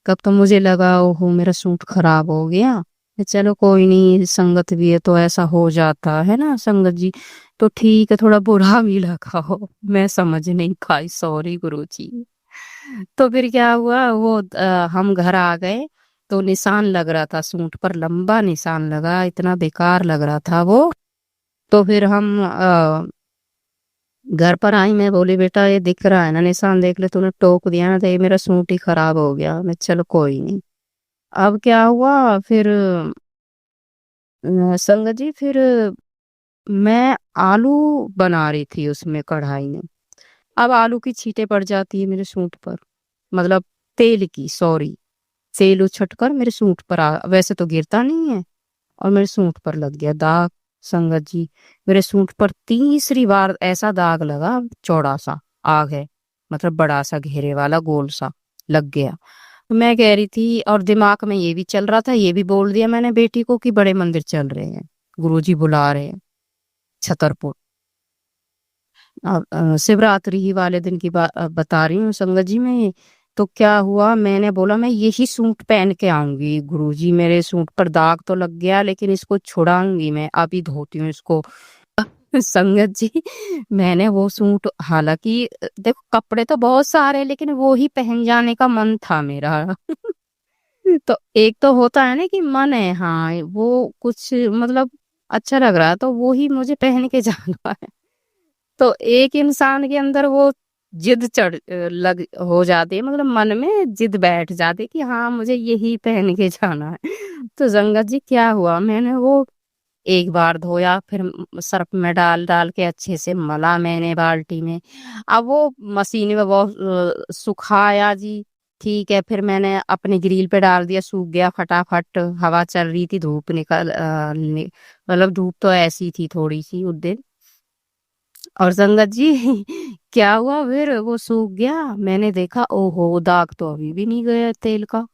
Speaker 4: कब तो मुझे लगा ओहो मेरा सूट खराब हो गया। चलो कोई नहीं, संगत भी है तो ऐसा हो जाता है ना संगत जी। तो ठीक है, थोड़ा बुरा भी लगा हो, मैं समझ नहीं पाई, सॉरी गुरु जी। तो फिर क्या हुआ, वो हम घर आ गए। तो निशान लग रहा था सूट पर, लंबा निशान लगा, इतना बेकार लग रहा था वो। तो फिर हम घर पर आई, मैं बोली बेटा ये दिख रहा है ना निशान, देख ले, तूने टोक दिया ना तो ये मेरा सूट ही खराब हो गया। मैं चलो कोई नहीं। अब क्या हुआ फिर संगत जी, फिर मैं आलू बना रही थी उसमें कढ़ाई में। अब आलू की छींटे पड़ जाती है मेरे सूट पर, मतलब तेल की, सॉरी, तेल उछट कर मेरे सूट पर वैसे तो गिरता नहीं है, और मेरे सूट पर लग गया दाग। संगत जी मेरे सूट पर तीसरी बार ऐसा दाग लगा, चौड़ा सा आग है, मतलब बड़ा सा घेरे वाला गोल सा लग गया। तो मैं कह रही थी, और दिमाग में ये भी चल रहा था, ये भी बोल दिया मैंने बेटी को कि बड़े मंदिर चल रहे हैं, गुरुजी बुला रहे हैं छतरपुर। अब शिवरात्रि ही वाले दिन की बात बता रही हूँ संगत जी मैं। तो क्या हुआ, मैंने बोला मैं यही सूट पहन के आऊंगी गुरुजी, मेरे सूट पर दाग तो लग गया लेकिन इसको छुड़ाऊंगी मैं, अभी धोती हूँ इसको। संगत जी मैंने वो सूट, हालांकि देखो कपड़े तो बहुत सारे, लेकिन वो ही पहन जाने का मन था मेरा। तो एक तो होता है ना कि मन है, हाँ वो कुछ मतलब अच्छा लग रहा है तो वो ही मुझे पहन के जाना है। तो एक इंसान के अंदर वो जिद लग हो जाती है, मतलब मन में जिद बैठ जाती है कि हाँ मुझे यही पहन के जाना है। तो संगत जी क्या हुआ, मैंने वो एक बार धोया, फिर सर्फ में डाल डाल के अच्छे से मला मैंने बाल्टी में। अब वो मशीन में बहुत सुखाया जी, ठीक है, फिर मैंने अपने ग्रिल पे डाल दिया, सूख गया फटाफट। हवा चल रही थी, धूप मतलब धूप तो ऐसी थी थोड़ी सी उस दिन। और संगत जी क्या हुआ, फिर वो सूख गया, मैंने देखा ओहो दाग तो अभी भी नहीं गया तेल का।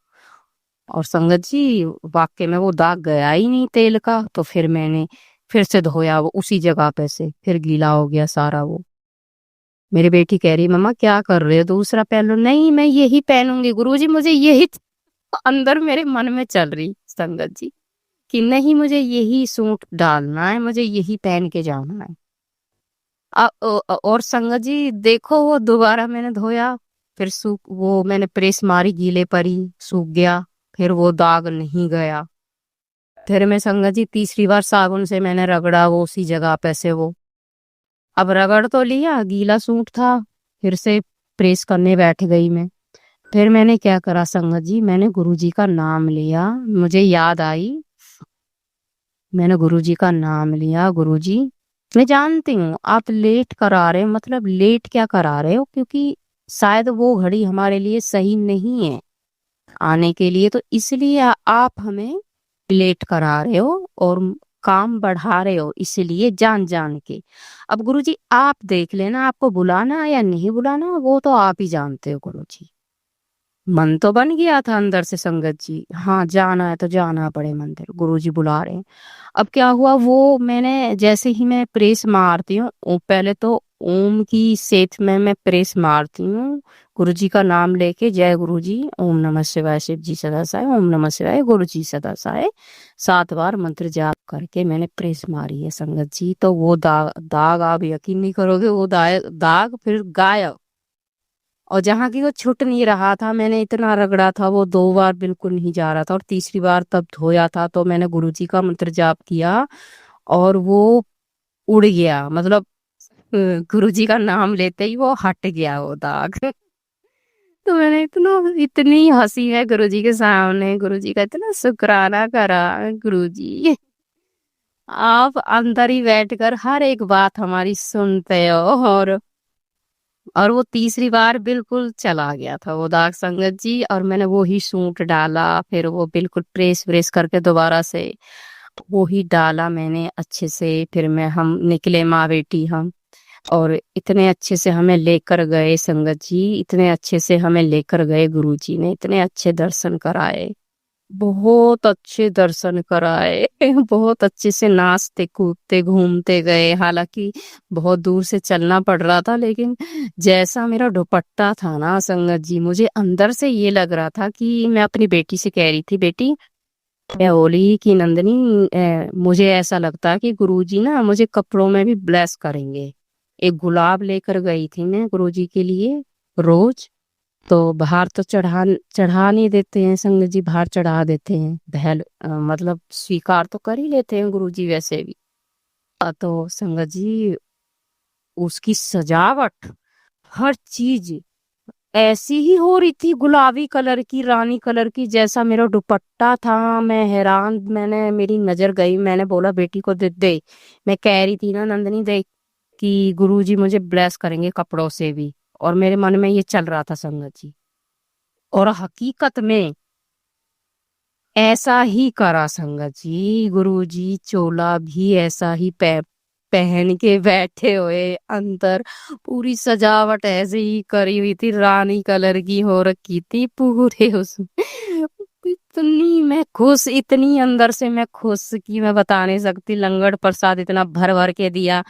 Speaker 4: और संगत जी वाकई में वो दाग गया ही नहीं तेल का। तो फिर मैंने फिर से धोया वो उसी जगह पे से, फिर गीला हो गया सारा वो। मेरी बेटी कह रही मम्मा क्या कर रहे हो, दूसरा पहन लो। नहीं मैं यही पहनूंगी गुरुजी, मुझे यही अंदर मेरे मन में चल रही संगत जी कि नहीं मुझे यही सूट डालना है, मुझे यही पहन के जाना है। और संगत जी देखो वो दोबारा मैंने धोया, फिर सूख, वो मैंने प्रेस मारी गीले पर ही सूख गया, फिर वो दाग नहीं गया। फिर मैं संगत जी तीसरी बार साबुन से मैंने रगड़ा वो उसी जगह पे से वो। अब रगड़ तो लिया, गीला सूट था, फिर से प्रेस करने बैठ गई मैं। फिर मैंने क्या करा संगत जी, मैंने गुरुजी का नाम लिया, मुझे याद आई, मैंने गुरुजी का नाम लिया। गुरुजी मैं जानती हूँ आप लेट करा रहे हो, मतलब लेट क्या करा रहे हो, क्योंकि शायद वो घड़ी हमारे लिए सही नहीं है आने के लिए, तो इसलिए आप हमें लेट करा रहे हो और काम बढ़ा रहे हो, इसलिए जान जान के। अब गुरुजी आप देख लेना, आपको बुलाना है या नहीं बुलाना वो तो आप ही जानते हो गुरुजी। मन तो बन गया था अंदर से संगत जी, हाँ जाना है तो जाना पड़े मंदिर, गुरुजी बुला रहे हैं। अब क्या हुआ, वो मैंने जैसे ही मैं प्रेस मारती हूँ, पहले तो ओम की सेथ में मैं प्रेस मारती हूँ, गुरुजी का नाम लेके, जय गुरुजी, ओम नमः शिवाय, शिव जी सदा साय, ओम नमः शिवाय, गुरुजी सदा साय, 7 बार मंत्र जाप करके मैंने प्रेस मारी है संगत जी। तो वो दाग आप यकीन नहीं करोगे, वो दाग फिर गायब। और जहाँ की वो छूट नहीं रहा था, मैंने इतना रगड़ा था, वो 2 बार बिल्कुल नहीं जा रहा था, और तीसरी बार तब धोया था तो मैंने गुरुजी का मंत्र जाप किया और वो उड़ गया, मतलब गुरुजी का नाम लेते ही वो हट गया वो दाग। तो मैंने इतनी हंसी है गुरुजी के सामने, गुरुजी का इतना शुक्राना करा। गुरुजी आप अंदर ही बैठकर हर एक बात हमारी सुनते हो। और वो तीसरी बार बिल्कुल चला गया था वो दाग संगत जी, और मैंने वो ही सूट डाला, फिर वो बिल्कुल प्रेस व्रेस करके दोबारा से वो ही डाला मैंने अच्छे से। फिर हम निकले माँ बेटी हम, और इतने अच्छे से हमें लेकर गए संगत जी, इतने अच्छे से हमें लेकर गए गुरुजी ने, इतने अच्छे दर्शन कराए, बहुत अच्छे दर्शन कराए। बहुत अच्छे से नाचते कूदते घूमते गए। हालांकि बहुत दूर से चलना पड़ रहा था, लेकिन जैसा मेरा दुपट्टा था ना संगत जी, मुझे अंदर से ये लग रहा था कि मैं अपनी बेटी से कह रही थी, बेटी मैं बोली कि नंदनी, मुझे ऐसा लगता है कि गुरुजी ना मुझे कपड़ों में भी ब्लेस करेंगे। एक गुलाब लेकर गई थी मैं गुरुजी के लिए रोज। तो बाहर तो चढ़ा चढ़ा नहीं देते हैं संगत जी, बाहर चढ़ा देते हैं मतलब स्वीकार तो कर ही लेते हैं गुरुजी वैसे भी। तो संगत जी उसकी सजावट हर चीज ऐसी ही हो रही थी, गुलाबी कलर की, रानी कलर की, जैसा मेरा दुपट्टा था। मैं हैरान, मेरी नजर गई, मैंने बोला बेटी को दे दे। मैं कह रही थी ना नंदनी देख कि गुरुजी मुझे ब्लेस करेंगे कपड़ों से भी, और मेरे मन में ये चल रहा था संगत जी। और हकीकत में ऐसा ही करा संगत जी, गुरुजी चोला भी ऐसा ही पहन के बैठे हुए अंदर। पूरी सजावट ऐसे ही करी हुई थी, रानी कलर की हो रखी थी पूरे उसमें। इतनी मैं खुश, इतनी अंदर से मैं खुश कि मैं बता नहीं सकती। लंगड़ प्रसाद इतना भर भर के दिया,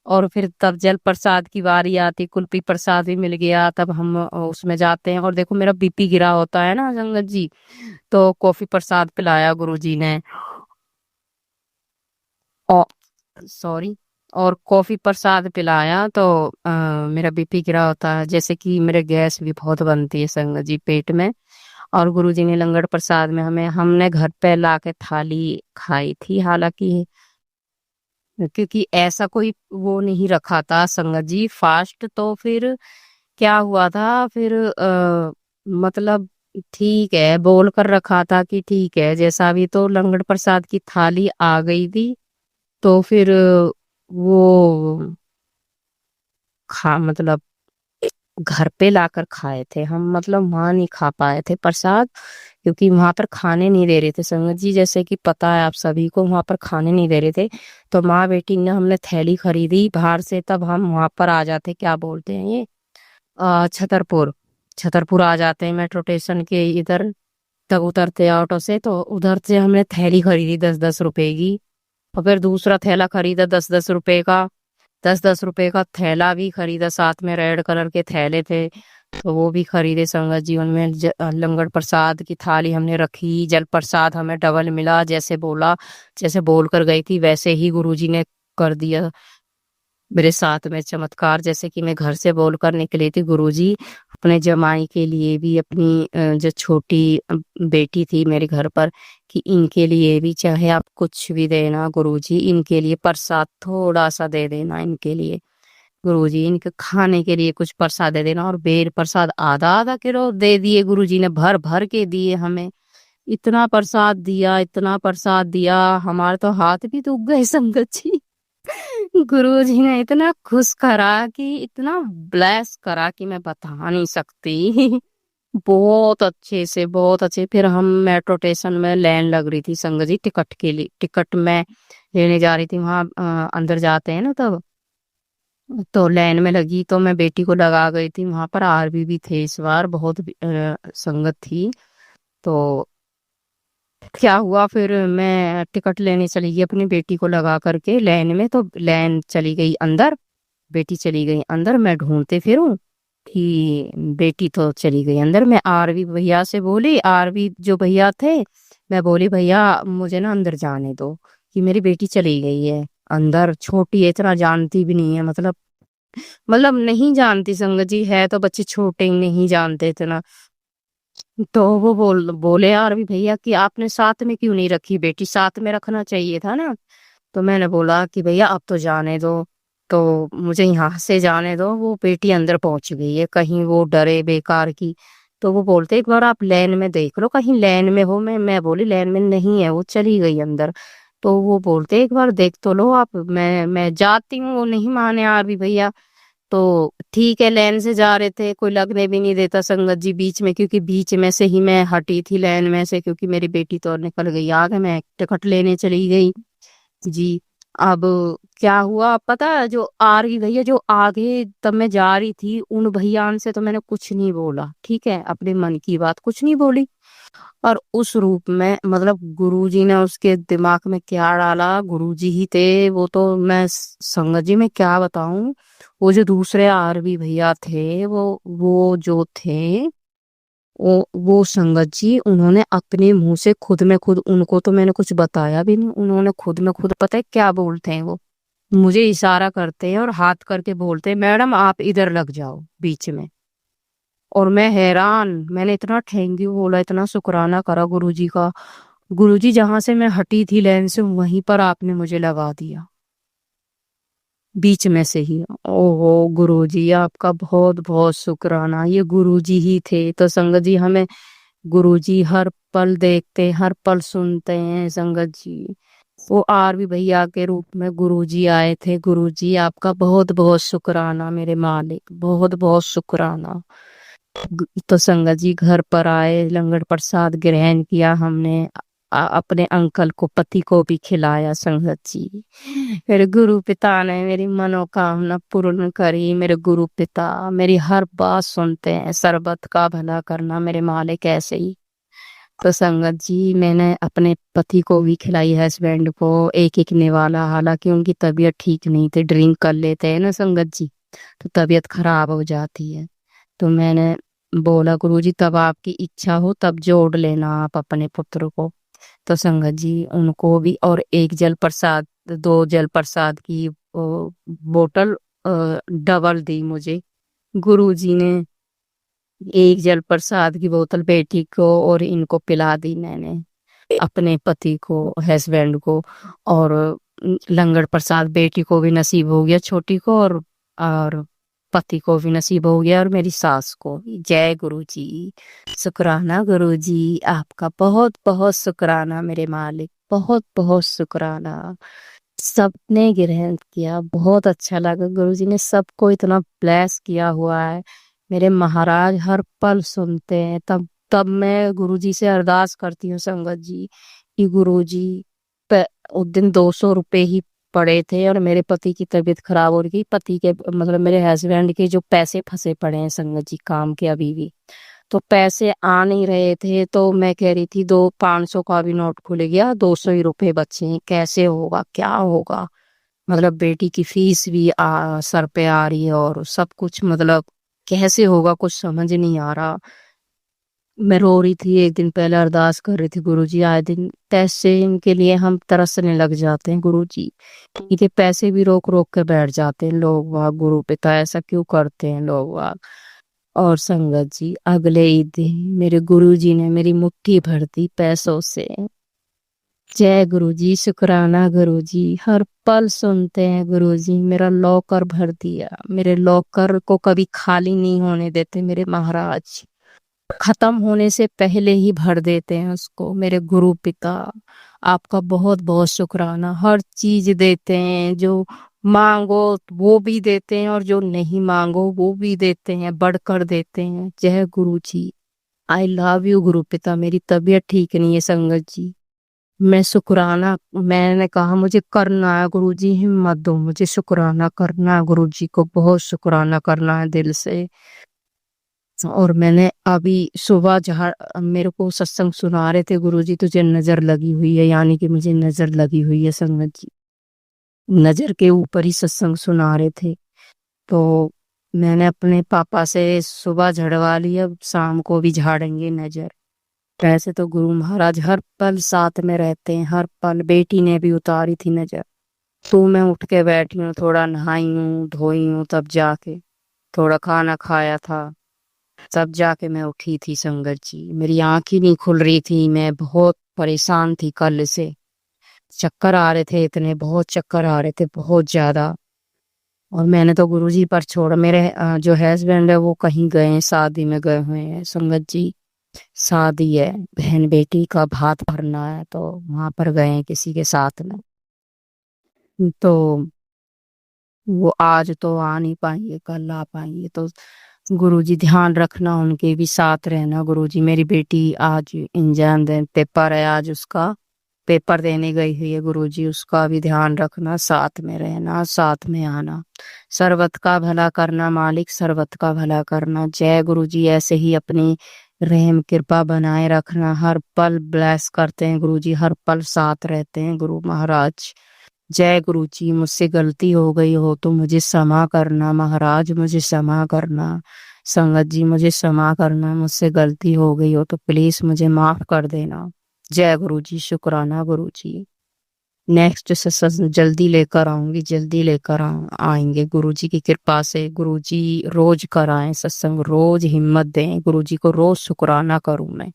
Speaker 4: और फिर तब जल प्रसाद की बारी आती, कुल्फी प्रसाद भी मिल गया। तब हम उसमें जाते हैं, और देखो मेरा बीपी गिरा होता है ना संगत जी, तो कॉफी प्रसाद पिलाया गुरुजी ने, और सॉरी, और कॉफी प्रसाद पिलाया। तो मेरा बीपी गिरा होता है, जैसे कि मेरे गैस भी बहुत बनती है संगत जी पेट में। और गुरुजी ने लंगड़ प्रसाद में हमने घर पे लाके थाली खाई थी। हालांकि क्योंकि ऐसा कोई वो नहीं रखा था संगत जी फास्ट, तो फिर क्या हुआ था फिर मतलब ठीक है बोल कर रखा था कि ठीक है जैसा भी, तो लंगड़ प्रसाद की थाली आ गई थी। तो फिर वो खा मतलब घर पे लाकर खाए थे हम, मतलब वहां नहीं खा पाए थे प्रसाद, क्योंकि वहां पर खाने नहीं दे रहे थे संगत जी। जैसे कि पता है आप सभी को, वहां पर खाने नहीं दे रहे थे। तो माँ बेटी ने हमने थैली खरीदी बाहर से, तब हम वहां पर आ जाते, क्या बोलते हैं ये, छतरपुर। छतरपुर आ जाते हैं मेट्रो स्टेशन के इधर, तब उतरते हैं ऑटो से। तो उधर से हमने थैली खरीदी 10-10 रुपए की, और फिर दूसरा थैला खरीदा 10-10 रुपए का। 10-10 रुपए का थैला भी खरीदा, साथ में रेड कलर के थैले थे, तो वो भी खरीदे संगत जी। उनमें लंगड़ प्रसाद की थाली हमने रखी, जल प्रसाद हमें डबल मिला, जैसे बोला, जैसे बोल कर गई थी वैसे ही गुरुजी ने कर दिया मेरे साथ में चमत्कार। जैसे कि मैं घर से बोलकर निकली थी, गुरुजी अपने जमाई के लिए भी, अपनी जो छोटी बेटी थी मेरे घर पर, कि इनके लिए भी चाहे आप कुछ भी देना गुरुजी, इनके लिए प्रसाद थोड़ा सा दे देना, इनके लिए गुरुजी इनके खाने के लिए कुछ प्रसाद दे देना। और बेर प्रसाद आधा आधा किलो दे दिए गुरुजी ने, भर भर के दिए हमें। इतना प्रसाद दिया, इतना प्रसाद दिया, हमारे तो हाथ भी दुख गए संगत जी। गुरुजी ने इतना खुश करा, कि इतना ब्लेस करा कि मैं बता नहीं सकती। बहुत अच्छे से, बहुत अच्छे। फिर हम मेट्रो स्टेशन में लाइन लग रही थी संगत जी टिकट के लिए, टिकट में लेने जा रही थी वहां, अंदर जाते हैं ना तब, तो लाइन में लगी, तो मैं बेटी को लगा गई थी। वहां पर आरबी भी थे इस बार, बहुत संगत थी। तो क्या हुआ फिर, मैं टिकट लेने चली गई अपनी बेटी को लगा करके लाइन में, तो लाइन चली गई अंदर, बेटी चली गई अंदर। मैं ढूंढते फिरूं कि बेटी तो चली गई अंदर। मैं आरवी भैया से बोली, आरवी जो भैया थे, मैं बोली भैया मुझे ना अंदर जाने दो, कि मेरी बेटी चली गई है अंदर। छोटी है, इतना जानती भी नहीं है, मतलब नहीं जानती संगत जी, है तो बच्चे छोटे ही, नहीं जानते इतना। तो वो बोले यार भी भैया कि आपने साथ में क्यों नहीं रखी बेटी, साथ में रखना चाहिए था ना। तो मैंने बोला कि भैया अब तो जाने दो, तो मुझे यहाँ से जाने दो, वो बेटी अंदर पहुंच गई है, कहीं वो डरे बेकार की। तो वो बोलते एक बार आप लाइन में देख लो, कहीं लाइन में हो। मैं बोली लाइन में नहीं है, वो चली गई अंदर। तो वो बोलते एक बार देख तो लो आप, मैं जाती हूँ। वो नहीं माने यार भी भैया, तो ठीक है, लेन से जा रहे थे, कोई लगने भी नहीं देता संगत जी बीच में, क्योंकि बीच में से ही मैं हटी थी लेन में से, क्योंकि मेरी बेटी तो निकल गई आगे, मैं टिकट लेने चली गई जी। अब क्या हुआ पता है, जो आ रही भैया जो आगे तब मैं जा रही थी, उन भैयान से तो मैंने कुछ नहीं बोला, ठीक है, अपने मन की बात कुछ नहीं बोली। और उस रूप में मतलब गुरुजी ने उसके दिमाग में क्या डाला, गुरुजी ही थे वो तो, मैं संगत जी में क्या बताऊं। वो जो दूसरे आरवी भैया थे, वो जो थे, वो संगत जी उन्होंने अपने मुंह से खुद में खुद, उनको तो मैंने कुछ बताया भी नहीं, उन्होंने खुद में खुद, पता है क्या बोलते हैं वो, मुझे इशारा करते हैं और हाथ करके बोलते हैं, मैडम आप इधर लग जाओ बीच में। और मैं हैरान, मैंने इतना थैंक यू बोला, इतना शुक्राना करा गुरुजी का। गुरुजी जहां से मैं हटी थी लेन से, वहीं पर आपने मुझे लगा दिया बीच में से ही। ओहो गुरुजी, आपका बहुत बहुत शुक्राना, ये गुरुजी ही थे। तो संगत जी, हमें गुरुजी हर पल देखते, हर पल सुनते हैं संगत जी। वो आरवी भैया के रूप में गुरुजी आए थे। गुरुजी आपका बहुत बहुत शुक्राना मेरे मालिक, बहुत बहुत शुक्राना। तो संगत जी घर पर आए, लंगर प्रसाद ग्रहण किया हमने, अपने अंकल को, पति को भी खिलाया संगत जी। मेरे गुरु पिता ने मेरी मनोकामना पूर्ण करी। मेरे गुरु पिता मेरी हर बात सुनते हैं, सरबत का भला करना मेरे मालिक ऐसे ही। तो संगत जी मैंने अपने पति को भी खिलाई, हस्बैंड को एक एक निवाला, हालांकि उनकी तबीयत ठीक नहीं थी, ड्रिंक कर लेते हैं ना संगत जी, तो तबीयत खराब हो जाती है। तो मैंने बोला गुरुजी तब आपकी इच्छा हो तब जोड़ लेना आप अपने पुत्र को। तो संगत जी उनको भी, और एक जल प्रसाद, दो जल प्रसाद की बोतल डबल दी मुझे गुरुजी ने। एक जल प्रसाद की बोतल बेटी को और इनको पिला दी मैंने, अपने पति को, हस्बैंड को। और लंगर प्रसाद बेटी को भी नसीब हो गया, छोटी को, और पति को भी नसीब हो गया, और मेरी सास को भी। जय गुरु जी, शुक्राना गुरु जी, आपका बहुत बहुत शुक्राना मेरे मालिक, बहुत बहुत शुक्राना। सबने ग्रहण किया, बहुत अच्छा लगा, गुरुजी ने सबको इतना ब्लेस किया हुआ है। मेरे महाराज हर पल सुनते हैं। तब तब मैं गुरुजी से अरदास करती हूँ संगत जी कि गुरुजी, उस दिन 200 रुपए ही पड़े थे, और मेरे पति की तबीयत खराब हो रही थी, पति के मतलब मेरे हस्बैंड के जो पैसे फंसे पड़े हैं संगत जी काम के अभी भी, तो पैसे आ नहीं रहे थे। तो मैं कह रही थी, 500 का भी नोट खुल गया, 200 ही रुपए बचे हैं, कैसे होगा क्या होगा। मतलब बेटी की फीस भी सर पे आ रही है, और सब कुछ, मतलब कैसे होगा कुछ समझ नहीं आ रहा। मैं रो रही थी, एक दिन पहले अरदास कर रही थी, गुरुजी आए दिन पैसे इनके लिए हम तरसने लग जाते हैं गुरुजी, इनके पैसे भी रोक रोक के बैठ जाते हैं लोग वाग, गुरु पिता ऐसा क्यों करते हैं लोग वाग। और संगत जी अगले ही दिन मेरे गुरुजी ने मेरी मुट्ठी भर दी पैसों से। जय गुरुजी, शुक्राना गुरुजी, हर पल सुनते हैं गुरुजी। मेरा लॉकर भर दिया, मेरे लॉकर को कभी खाली नहीं होने देते मेरे महाराज, खत्म होने से पहले ही भर देते हैं उसको मेरे गुरु पिता। आपका बहुत बहुत शुक्राना, हर चीज देते हैं, जो मांगो वो भी देते हैं, और जो नहीं मांगो वो भी देते हैं, बढ़कर देते हैं। जय गुरु जी, आई लव यू गुरु पिता। मेरी तबीयत ठीक नहीं है संगत जी, मैं शुक्राना, मैंने कहा मुझे करना है गुरु जी, हिम्मत दो मुझे, शुक्राना करना है गुरु जी को, बहुत शुक्राना करना है दिल से। और मैंने अभी सुबह जहाँ मेरे को सत्संग सुना रहे थे गुरुजी, तुझे नजर लगी हुई है, यानी कि मुझे नजर लगी हुई है संगत जी, नजर के ऊपर ही सत्संग सुना रहे थे। तो मैंने अपने पापा से सुबह झड़वा लिया, अब शाम को भी झाड़ेंगे नजर। वैसे तो गुरु महाराज हर पल साथ में रहते हैं, हर पल। बेटी ने भी उतारी थी नजर, तो मैं उठ के बैठी हूँ, थोड़ा नहाई हूँ धोई हूँ, तब जाके थोड़ा खाना खाया था, तब जाके मैं उठी थी संगत जी। मेरी आंख ही नहीं खुल रही थी, मैं बहुत परेशान थी कल से, चक्कर आ रहे थे इतने, बहुत चक्कर आ रहे थे बहुत ज्यादा। और मैंने तो गुरुजी पर छोड़ा, मेरे जो हस्बैंड है वो कहीं गए हैं, शादी में गए हुए हैं संगत जी, शादी है, बहन बेटी का भात भरना है, तो वहां पर गए हैं किसी के साथ में। तो वो आज तो आ नहीं पाएंगे, कल आ पाएंगे। तो गुरुजी ध्यान रखना, उनके भी साथ रहना। गुरुजी, मेरी बेटी आज एग्जाम दे, पेपर है आज उसका, पेपर देने गई हुई है गुरुजी, उसका भी ध्यान रखना, साथ में रहना, साथ में आना। सर्वत का भला करना मालिक, सर्वत का भला करना। जय गुरुजी। ऐसे ही अपनी रहम कृपा बनाए रखना, हर पल ब्लेस करते हैं गुरुजी, हर पल साथ रहते हैं गुरु महाराज। जय गुरु जी। मुझसे गलती हो गई हो तो मुझे क्षमा करना महाराज, मुझे क्षमा करना। संगत जी, मुझे क्षमा करना, मुझसे गलती हो गई हो तो प्लीज मुझे माफ कर देना। जय गुरु जी। शुक्राना गुरु जी। नेक्स्ट सेशन जल्दी लेकर आऊंगी, जल्दी लेकर आएंगे गुरु जी की कृपा से। गुरु जी रोज कराएं सत्संग, रोज हिम्मत दें गुरु जी को, रोज शुक्राना करूं मैं।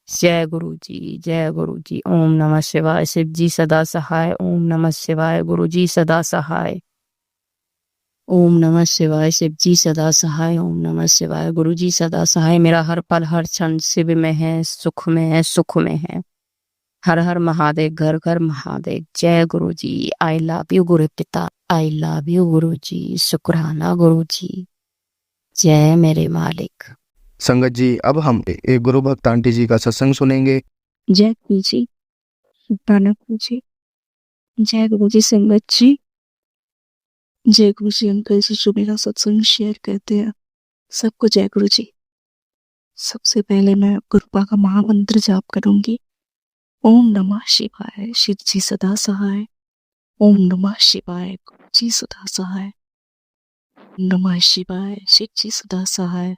Speaker 4: जय गुरु जी, जय गुरु जी। ओम नमः शिवाय। शिव जी सदा सहाय। ओम नमः शिवाय। गुरु जी सदा सहाय। ओम नमः शिवाय। शिव जी सदा सहाय। ओम नमः शिवाय। गुरु जी सदा सहाय। मेरा हर पल हर क्षण शिव में है, सुख में है, सुख में है। हर हर महादेव, घर घर महादेव। जय गुरु जी। आई लव यू गुरु पिता, आई लव यू गुरु जी। शुक्राना गुरु जी। जय मेरे मालिक।
Speaker 1: संगत जी, अब हम एक गुरु भक्त आंटी जी का सत्संग सुनेंगे।
Speaker 5: जय गुरु जी, शुक्राना गुरु जी। जय गुरु जी संगत जी। जय गुरु जी अंकल जी जो मेरा सत्संग शेयर करते हैं, सबको जय गुरु जी। सबसे पहले मैं गुरुपा का महामंत्र जाप करूंगी। ओम नमः शिवाय, शिव जी सदा सहाय। ओम नमः शिवाय, गुरु जी सदा सहाय। ओम नमः शिवाय, शिव जी सदा सहाय।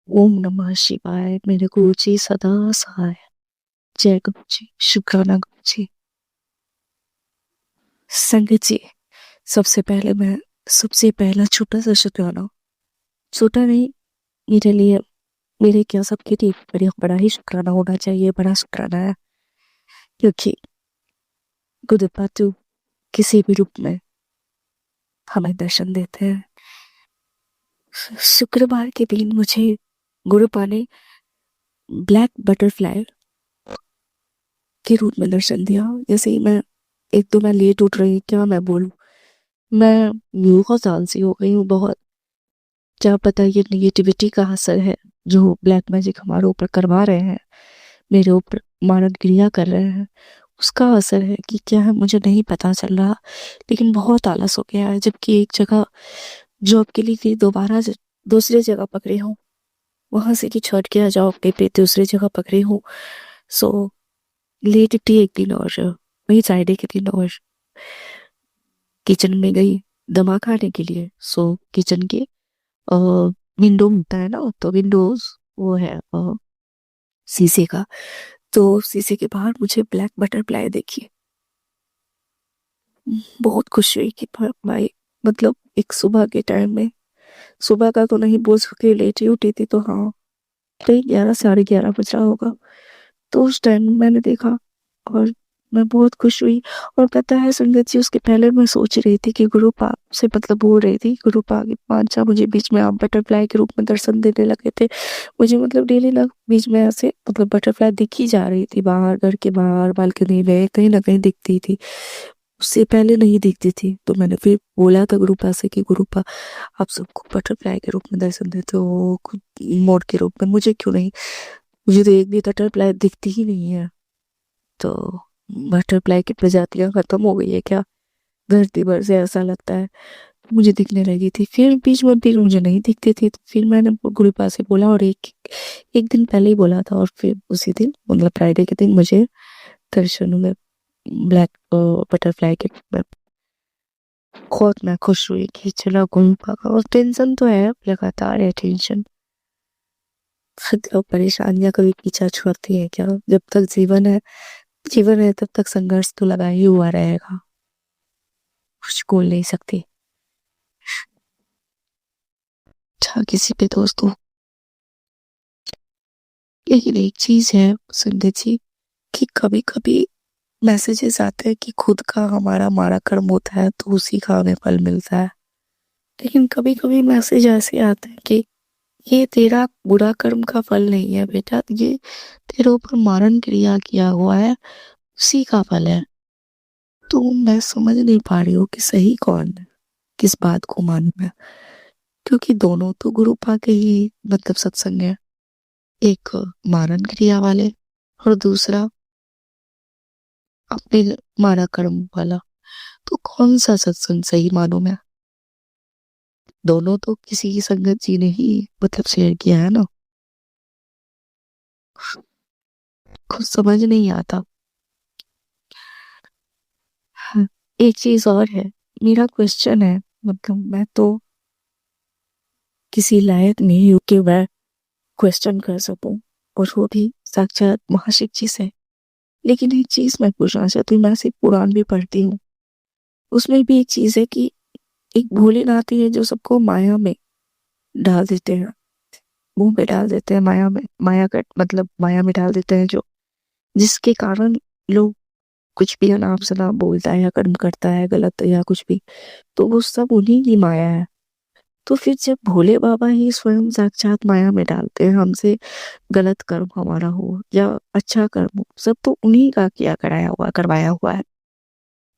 Speaker 5: ओम नमः शिवाय, मेरे गुरु जी सदा सहाय। जय गुरु जी। शुक्राना गुरु जी। संगत जी, सबसे पहला छोटा सा शुक्राना, छोटा नहीं, मेरे लिए, मेरे क्या सबके लिए बड़ा ही शुक्राना होना चाहिए, बड़ा शुक्राना है, क्योंकि गुरुपा तो किसी भी रूप में हमें दर्शन देते हैं। शुक्रवार के दिन मुझे गुरुपा ने ब्लैक बटरफ्लाई के रूप में दर्शन दिया। जैसे ही मैं लेट उठ रही, क्या मैं बोलूं, मैं बहुत आलसी हो गई हूँ बहुत। क्या पता ये निगेटिविटी का असर है जो ब्लैक मैजिक हमारे ऊपर करवा रहे हैं, मेरे ऊपर मानव क्रिया कर रहे हैं, उसका असर है कि क्या है मुझे नहीं पता चल रहा। लेकिन बहुत आलस हो गया है, जबकि एक जगह जॉब के लिए थी, दोबारा दूसरी जगह पकड़ी हूँ, वहां से कि छोड़ के आ जाओ पे दूसरी जगह पकड़ी हूँ। सो लेट थी एक दिन, और वही फ्राइडे के दिन, और किचन में गई दमा खाने के लिए। सो किचन के विंडो होता है ना, तो विंडोज वो है शीशे का, तो शीशे के बाहर मुझे ब्लैक बटरफ्लाई देखी। बहुत खुशी हुई कि भाई, मतलब एक सुबह के टाइम में, सुबह का तो नहीं बोल सकते, लेट ही उठी थी, तो हाँ, कहीं 11 साढ़े 11 बज रहा होगा, तो उस टाइम मैंने देखा और मैं बहुत खुश हुई। और पता है संगत जी, उसके पहले मैं सोच रही थी कि गुरुपा से, मतलब बोल रही थी गुरुपा के पांचा मुझे बीच में आप बटरफ्लाई के रूप में दर्शन देने लगे थे। मुझे मतलब डेली लग बीच में ऐसे मतलब बटरफ्लाई दिखी जा रही थी, बाहर घर के बाहर बालकनी में कहीं ना कहीं दिखती थी, उससे पहले नहीं दिखती थी। तो मैंने फिर बोला था गुरुपा से कि गुरुपा, आप सबको बटरफ्लाई के रूप में दर्शन देते हो, खुद मोर के रूप में मुझे क्यों नहीं? मुझे तो एक भी बटरफ्लाई दिखती ही नहीं है। तो बटरफ्लाई की प्रजातियां खत्म हो गई है क्या धरती पर से, ऐसा लगता है। मुझे दिखने लगी थी, फिर बीच में फिर मुझे नहीं दिखती थी, तो फिर मैंने गुरुपा से बोला, और एक दिन पहले ही बोला था, और फिर उसी दिन मतलब फ्राइडे के दिन मुझे दर्शन में ब्लैक बटरफ्लाई के रूप में। बहुत मैं खुश हुई कि चलो गुरुपा का, और टेंशन तो है, लगातार है टेंशन। मतलब परेशानियां कभी पीछा छोड़ती है क्या? जब तक जीवन है तब तक संघर्ष तो लगा ही हुआ रहेगा, कुछ बोल नहीं सकती। अच्छा किसी पे दोस्तों, लेकिन एक चीज है संगत जी, कि कभी कभी मैसेजेस आते हैं कि खुद का हमारा कर्म होता है तो उसी का हमें फल मिलता है। लेकिन कभी कभी मैसेज ऐसे आते हैं कि ये तेरा बुरा कर्म का फल नहीं है बेटा, ये तेरे ऊपर मारण क्रिया किया हुआ है, उसी का फल है। तो मैं समझ नहीं पा रही हूँ कि सही कौन है, किस बात को मानूं मैं, क्योंकि दोनों तो गुरु पा के ही मतलब सत्संग है। एक मारन क्रिया वाले और दूसरा अपने मारा कर्म वाला। तो कौन सा सत्संग सही मानूं मैं? दोनों तो किसी की संगत जी ने ही मतलब शेयर किया है ना। कुछ समझ नहीं आता। हाँ, एक चीज और है, मेरा क्वेश्चन है, मतलब मैं तो किसी लायक नहीं हूँ कि मैं क्वेश्चन कर सकूं, और वो भी साक्षात महाशिव जी से। लेकिन एक चीज मैं पूछना चाहती हूँ, मैं सिर्फ पुराण भी पढ़ती हूँ, उसमें भी एक चीज है कि एक भोलेनाथ ही है जो सबको माया में डाल देते हैं, मुंह में डाल देते हैं, माया में, माया का मतलब माया में डाल देते हैं, जो जिसके कारण लोग कुछ भी अनाप शनाप बोलता है या कर्म करता है गलत या कुछ भी, तो वो सब उन्हीं की माया है। तो फिर जब भोले बाबा ही स्वयं साक्षात माया में डालते हैं हमसे, गलत कर्म हमारा हो या अच्छा कर्म हो, सब तो उन्हीं का किया कराया हुआ करवाया हुआ है।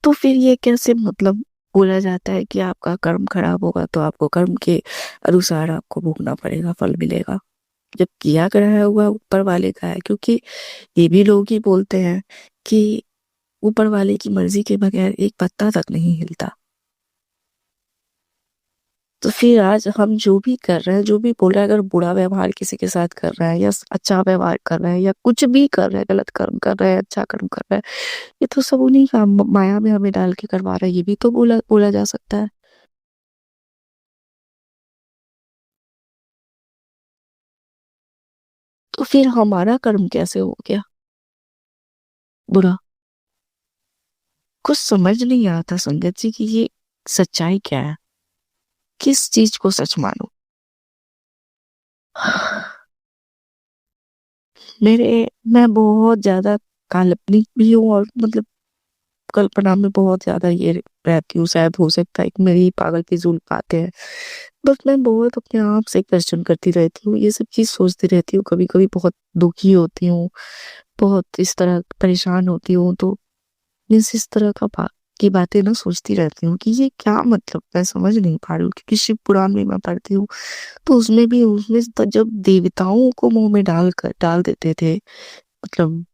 Speaker 5: तो फिर ये कैसे मतलब बोला जाता है कि आपका कर्म खराब होगा तो आपको कर्म के अनुसार आपको भोगना पड़ेगा, फल मिलेगा, जब किया कराया हुआ ऊपर वाले का है। क्योंकि ये भी लोग ही बोलते हैं कि ऊपर वाले की मर्जी के बगैर एक पत्ता तक नहीं हिलता। तो फिर आज हम जो भी कर रहे हैं, जो भी बोल रहे हैं, अगर बुरा व्यवहार किसी के साथ कर रहे हैं या अच्छा व्यवहार कर रहे हैं या कुछ भी कर रहे हैं, गलत कर्म कर रहे हैं, अच्छा कर्म कर रहे हैं, ये तो सब उन्हीं का माया में हमें डाल के करवा रहा है, ये भी तो बोला बोला जा सकता है। तो फिर हमारा कर्म कैसे हो गया बुरा? कुछ समझ नहीं आता संगत जी कि ये सच्चाई क्या है, किस चीज को सच मानो। मेरे मैं बहुत ज्यादा काल्पनिक भी हूँ, और मतलब कल्पना में बहुत ज्यादा ये रहती हूँ, शायद हो सकता है कि मेरी पागल फिजूल बातें हैं, बस मैं बहुत अपने आप से क्वेश्चन करती रहती हूँ, ये सब चीज सोचती रहती हूँ, कभी कभी बहुत दुखी होती हूँ, बहुत इस तरह परेशान होती हूँ। तो इस तरह की बातें ना सोचती रहती हूँ कि ये क्या मतलब, मैं समझ नहीं पा रही हूँ। क्योंकि शिव पुराण में मैं पढ़ती हूँ, तो उसमें तो जब देवताओं को मुंह में डाल देते थे, मतलब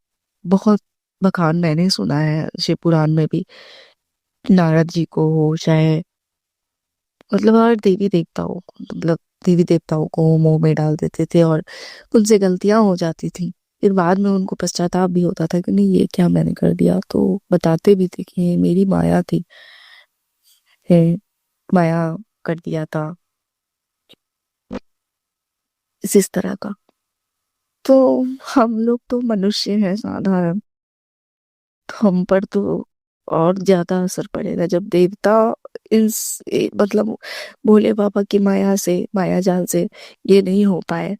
Speaker 5: बहुत बखान मैंने सुना है शिव पुराण में भी, नारद जी को हो चाहे मतलब हर देवी देवताओं को, मतलब देवी देवताओं को मुंह में डाल देते थे और उनसे गलतियां हो जाती थी। फिर बाद में उनको पश्चाताप भी होता था कि नहीं ये क्या मैंने कर दिया, तो बताते भी थे कि ये मेरी माया थी, है माया कर दिया था, इस तरह का। तो हम लोग तो मनुष्य हैं साधारण, तो हम पर तो और ज्यादा असर पड़ेगा जब देवता मतलब भोले बाबा की माया से, माया जाल से ये नहीं हो पाए,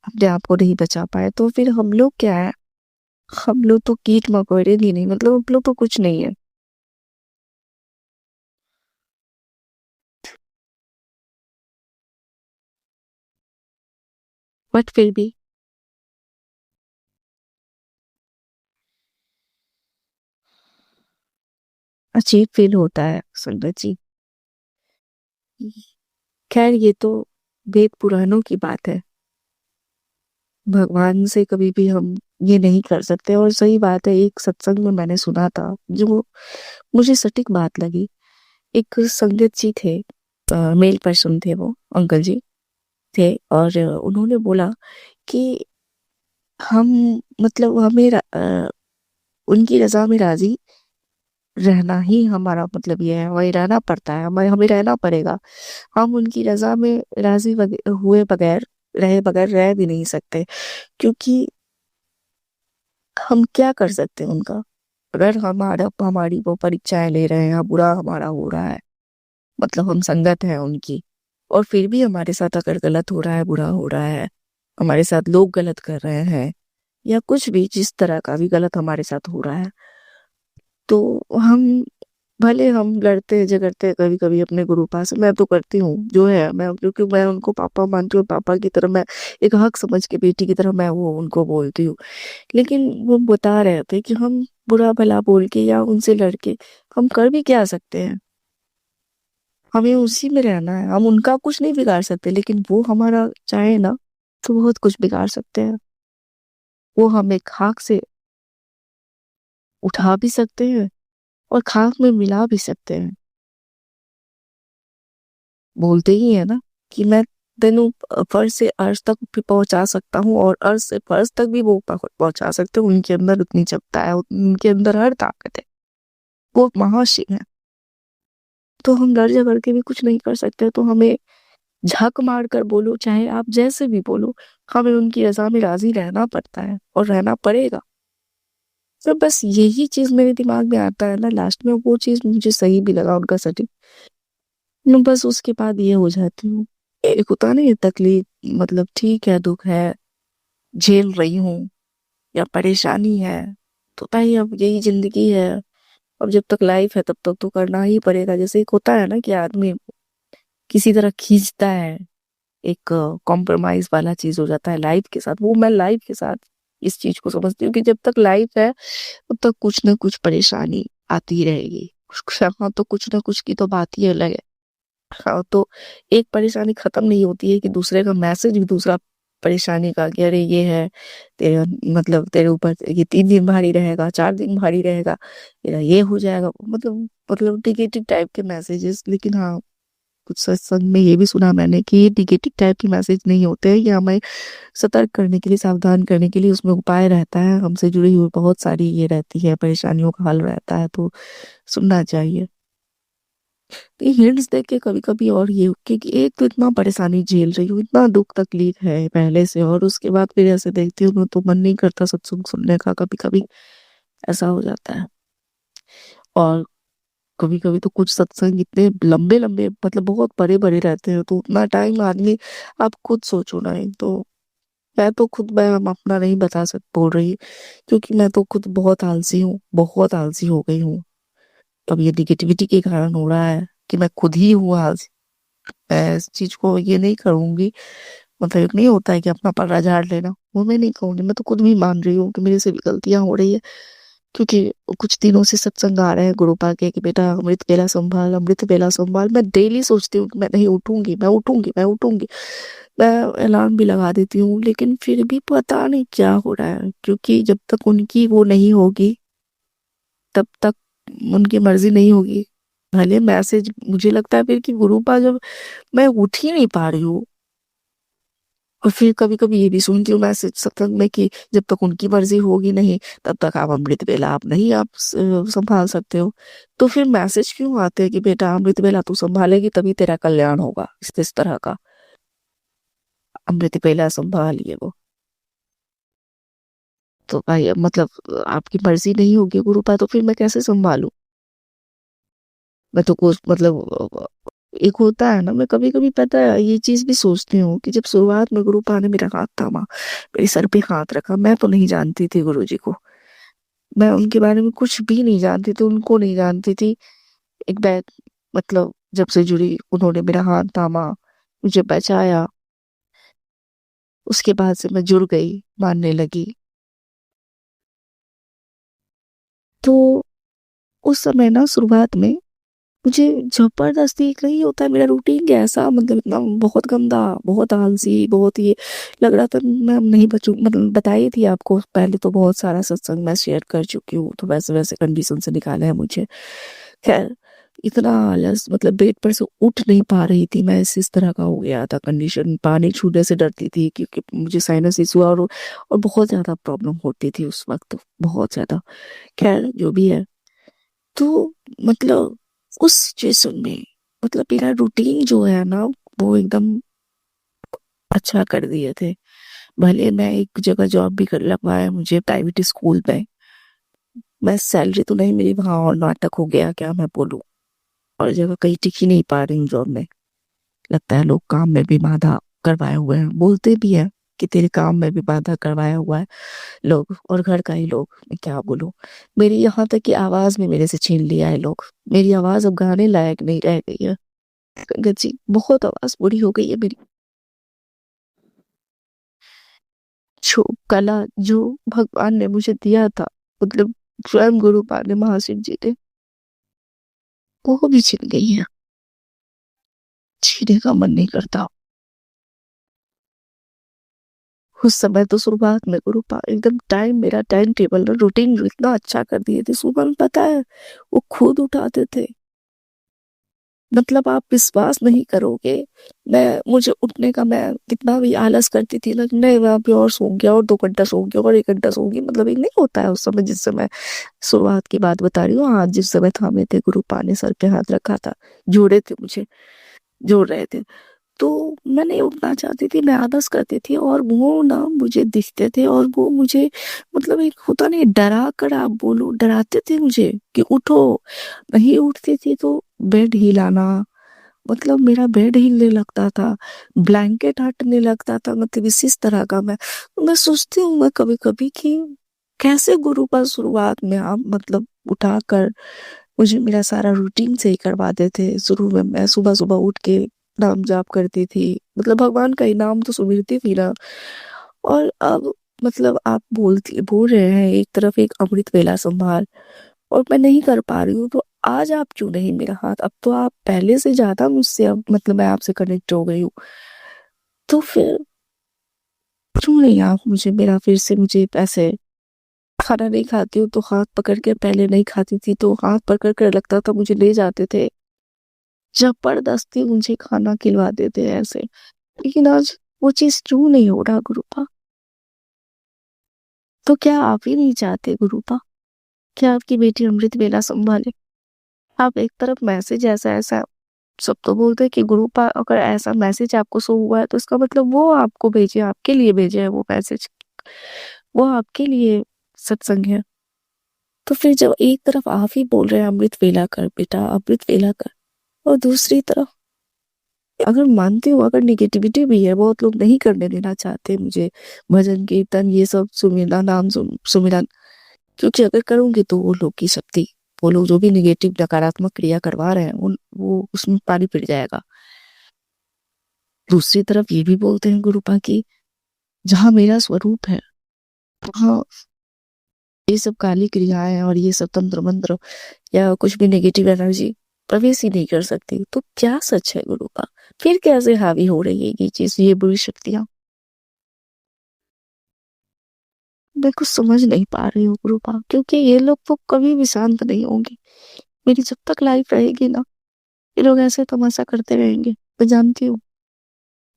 Speaker 5: अपने आप को नहीं बचा पाए, तो फिर हम लोग क्या है? हम लोग तो कीट मकोड़े भी नहीं, मतलब हम लोग तो कुछ नहीं है। बट फिर भी अजीब फील होता है संगत जी। खैर ये तो वेद पुराणों की बात है, भगवान से कभी भी हम ये नहीं कर सकते। और सही बात है, एक सत्संग में मैंने सुना था जो मुझे सटीक बात लगी। एक संगत जी थे, मेल पर्सन थे, वो अंकल जी थे, और उन्होंने बोला कि हम मतलब उनकी रजा में राजी रहना ही हमारा मतलब ये है, वही रहना पड़ता है, हमें हमें रहना पड़ेगा। हम उनकी रजा में राजी हुए बगैर, रहे बगैर रह भी नहीं सकते। क्योंकि हम क्या कर सकते हैं उनका, अगर हमारी वो परीक्षाएं ले रहे हैं या बुरा हमारा हो रहा है, मतलब हम संगत हैं उनकी, और फिर भी हमारे साथ अगर गलत हो रहा है, बुरा हो रहा है, हमारे साथ लोग गलत कर रहे हैं या कुछ भी जिस तरह का भी गलत हमारे साथ हो रहा है, तो हम भले हम लड़ते झगड़ते कभी कभी अपने गुरु पास, मैं तो करती हूँ जो है, मैं क्योंकि मैं उनको पापा मानती हूँ, पापा की तरह मैं एक हक समझ के बेटी की तरह मैं वो उनको बोलती हूँ। लेकिन वो बता रहे थे कि हम बुरा भला बोल के या उनसे लड़के हम कर भी क्या सकते हैं? हमें उसी में रहना है। हम उनका कुछ नहीं बिगाड़ सकते, लेकिन वो हमारा चाहे ना तो बहुत कुछ बिगाड़ सकते हैं। वो हमें खाक से उठा भी सकते हैं और खाक में मिला भी सकते हैं। बोलते ही है ना कि मैं तेनू फर्श से अर्श तक भी पहुंचा सकता हूँ और अर्श से फर्श तक भी वो पहुंचा सकते हैं। उनके अंदर उतनी क्षमता है, उनके अंदर हर ताकत है, वो महाशिव है। तो हम डर जा करके भी कुछ नहीं कर सकते। तो हमें झक मार कर बोलो, चाहे आप जैसे भी बोलो, हमें उनकी रजा में राजी रहना पड़ता है और रहना पड़ेगा। तो बस यही चीज मेरे दिमाग में आता है ना, लास्ट में वो चीज मुझे सही भी लगा उनका सेटिंग। मैं बस उसके बाद ये हो जाती हूँ, एक होता नहीं है तकलीफ, मतलब ठीक है, दुख है, झेल रही हूँ या परेशानी है, तो भाई अब यही जिंदगी है। अब जब तक लाइफ है तब तक तो करना ही पड़ेगा। जैसे एक होता है ना कि आदमी किसी तरह खींचता है, एक कॉम्प्रोमाइज वाला चीज हो जाता है लाइफ के साथ। वो मैं लाइफ के साथ इस चीज को समझती हूँ कि जब तक लाइफ है तब तक कुछ ना कुछ परेशानी आती रहेगी। हाँ, तो कुछ ना कुछ की तो बात ही अलग है। हाँ, तो एक परेशानी खत्म नहीं होती है कि दूसरे का मैसेज भी दूसरा परेशानी का कि अरे ये है तेरे, मतलब तेरे ऊपर ये 3 दिन भारी रहेगा, 4 दिन भारी रहेगा, तेरा ये हो जाएगा, मतलब निगेटिव टाइप के मैसेजेस। लेकिन हाँ, कुछ सत्संग में ये भी सुना मैंने कि ये निगेटिव टाइप के मैसेज नहीं होते हैं, ये हमें सतर्क करने के लिए, सावधान करने के लिए उसमें उपाय रहता है। हमसे जुड़ी हुई बहुत सारी ये रहती है, परेशानियों का हल रहता है, तो सुनना चाहिए। तो ये हिंट्स देख के कभी कभी और ये, क्योंकि एक तो इतना परेशानी झेल रही हूँ, इतना दुख तकलीफ है पहले से, और उसके बाद फिर ऐसे देखती हूँ तो मन नहीं करता सत्संग सुनने का। कभी कभी ऐसा हो जाता है। और कभी कभी तो कुछ सत्संग इतने लंबे लंबे, मतलब बहुत बड़े बड़े रहते हैं, तो उतना टाइम आदमी, आप खुद सोचो ना। एक तो मैं तो खुद, मैं अपना नहीं बता सक बोल रही, क्योंकि मैं तो खुद बहुत आलसी हूँ, बहुत आलसी हो गई हूँ। अब ये निगेटिविटी के कारण हो रहा है कि मैं खुद ही हूँ आलसी। मैं इस चीज को ये नहीं करूंगी, मतलब एक नहीं होता है कि अपना पल्ला झाड़ लेना, वो मैं नहीं कहूंगी। मैं तो खुद भी मान रही हूँ कि मेरे से भी गलतियां हो रही है, क्योंकि कुछ दिनों से सत्संग आ रहे हैं गुरुपा के कि बेटा अमृत बेला संभाल, अमृत बेला संभाल। मैं डेली सोचती हूँ कि मैं नहीं उठूंगी, मैं उठूंगी, मैं उठूंगी, मैं अलार्म भी लगा देती हूँ, लेकिन फिर भी पता नहीं क्या हो रहा है। क्योंकि जब तक उनकी वो नहीं होगी तब तक उनकी मर्जी नहीं होगी। भले मैसेज, मुझे लगता है फिर कि गुरुपा, जब मैं उठ ही नहीं पा रही हूँ, और फिर कभी कभी ये भी सुनती हूँ मैसेज सत्संग में कि जब तक उनकी मर्जी होगी नहीं तब तक आप अमृत बेला आप नहीं, आप संभाल सकते हो। तो फिर मैसेज क्यों आते हैं कि बेटा अमृत बेला तू संभालेगी तभी तेरा कल्याण होगा, इस तरह का। अमृत बेला संभालिए वो, तो भाई अब मतलब आपकी मर्जी नहीं होगी गुरुपा, तो फिर मैं कैसे संभालूं। मैं तो कुछ मतलब, एक होता है ना, मैं कभी कभी पता है ये चीज भी सोचती हूँ कि जब शुरुआत में गुरुपा ने मेरा हाथ थामा, मेरे सर पे हाथ रखा, मैं तो नहीं जानती थी गुरुजी को, मैं उनके बारे में कुछ भी नहीं जानती थी, उनको नहीं जानती थी। एक बैग, मतलब जब से जुड़ी उन्होंने मेरा हाथ थामा, मुझे बचाया, उसके बाद से मैं जुड़ गई, मानने लगी। तो उस समय ना शुरुआत में मुझे जबरदस्ती कहीं होता है, मेरा रूटीन कैसा, मतलब इतना बहुत गंदा, बहुत आलसी, बहुत ये लग रहा था मैं नहीं बचूं। मतलब बताई थी आपको पहले, तो बहुत सारा सत्संग मैं शेयर कर चुकी हूँ, तो वैसे वैसे कंडीशन से निकाला है मुझे। खैर, इतना आलस, मतलब बेड पर से उठ नहीं पा रही थी मैं, इस तरह का हो गया था कंडीशन। पानी छूने से डरती थी क्योंकि मुझे साइनस इशू, और बहुत ज्यादा प्रॉब्लम होती थी उस वक्त, बहुत ज्यादा। खैर जो भी है, तो मतलब उस सिचुएशन में, मतलब मेरा रूटीन जो है ना वो एकदम अच्छा कर दिए थे। भले मैं एक जगह जॉब भी कर लगवाया मुझे प्राइवेट स्कूल में, मैं सैलरी तो नहीं मिली वहां, और नाटक हो गया, क्या मैं बोलूं। और जगह कहीं टिक ही नहीं पा रही हूँ जॉब में। लगता है लोग काम में भी बाधा करवाए हुए हैं, बोलते भी है कि तेरे काम में भी बाधा करवाया हुआ है लोग, और घर का ही लोग, मैं क्या बोलूं। मेरी यहाँ तक कि आवाज में मेरे से छीन लिया है लोग, मेरी आवाज अब गाने लायक नहीं रह गई है। गंगा जी, बहुत आवाज बुरी हो गई है मेरी। जो कला जो भगवान ने मुझे दिया था, मतलब स्वयं गुरु पाद महाशिव जी ने, वो भी छिन गई है। जीने का मन नहीं करता। उस समय तो शुरुआत में गुरुपा एकदम मेरा टाइम टेबल रूटीन इतना अच्छा कर दिए थे। सुबह में पता है वो खुद उठाते थे। मतलब आप विश्वास नहीं करोगे, मुझे उठने का, मैं कितना भी आलस करती थी ना, नहीं मैं अभी और सोऊंगी और 2 घंटा सोऊंगी और 1 घंटा सोऊंगी, मतलब एक नहीं होता है उस समय, जिस समय शुरुआत की बात बता रही हूँ। हाथ जिस समय थामे थे, गुरुपा ने सर पे हाथ रखा था, जोड़े थे मुझे, जोड़ रहे थे, तो मैं नहीं उठना चाहती थी, मैं आलस करती थी और वो ना मुझे दिखते थे और वो मुझे, मतलब एक होता नहीं, डरा कर आप बोलो, डराते थे मुझे कि उठो। नहीं उठती थी तो बेड हिलाना, मतलब मेरा बेड हिलने लगता था, ब्लैंकेट हटने लगता था, मतलब इस तरह का। मैं सोचती हूँ मैं कभी कभी कि कैसे गुरु का शुरुआत में आप मतलब उठाकर मुझे मेरा सारा रूटीन सही करवा देते। शुरू में मैं सुबह सुबह उठ के नाम जाप करती थी, मतलब भगवान का ही नाम तो सुमिरती थी ना। और अब मतलब आप बोल रहे हैं एक तरफ एक अमृत वेला संभाल, और मैं नहीं कर पा रही हूँ, तो आज आप क्यों नहीं मेरा हाथ, अब तो आप पहले से ज्यादा मुझसे, अब मतलब मैं आपसे कनेक्ट हो गई हूँ, तो फिर क्यों नहीं आप मुझे मेरा फिर से, मुझे ऐसे खाना नहीं खाती हूँ तो हाथ पकड़ के, पहले नहीं खाती थी तो हाथ पकड़ कर लगता था मुझे ले जाते थे, जबरदस्ती मुझे खाना खिलवा देते हैं ऐसे। लेकिन आज वो चीज क्यों नहीं हो रहा गुरुपा? तो क्या आप ही नहीं चाहते गुरुपा, क्या आपकी बेटी अमृत वेला संभाले? आप एक तरफ मैसेज ऐसा ऐसा, सब तो बोलते हैं कि गुरुपा अगर ऐसा मैसेज आपको शो हुआ है तो इसका मतलब वो आपको भेजे, आपके लिए भेजे है वो मैसेज, वो आपके लिए सत्संग है। तो फिर जब एक तरफ आप ही बोल रहे हैं अमृत वेला कर बेटा, अमृत वेला कर, और दूसरी तरफ अगर मानती हूँ अगर निगेटिविटी भी है, बहुत लोग नहीं करने देना चाहते मुझे भजन कीर्तन ये सब सुमिरना, सुमिरन, क्योंकि अगर करूंगी तो वो लोग की शक्ति, वो लोग जो भी निगेटिव नकारात्मक क्रिया करवा रहे हैं वो उसमें पानी फिर जाएगा। दूसरी तरफ ये भी बोलते हैं गुरुपा की जहाँ मेरा स्वरूप है वहाँ ये सब काली क्रियाएं और ये सब तंत्र मंत्र या कुछ भी नेगेटिव एनर्जी प्रवेश ही नहीं कर सकती। तो क्या सच है गुरुपा, फिर कैसे हावी हो रही है ये चीज, ये बुरी शक्तियां? मैं कुछ समझ नहीं पा रही हूँ गुरुपा, क्योंकि ये लोग तो कभी भी शांत नहीं होंगे। मेरी जब तक लाइफ रहेगी ना, ये लोग ऐसे तमाशा करते रहेंगे। मैं जानती हूँ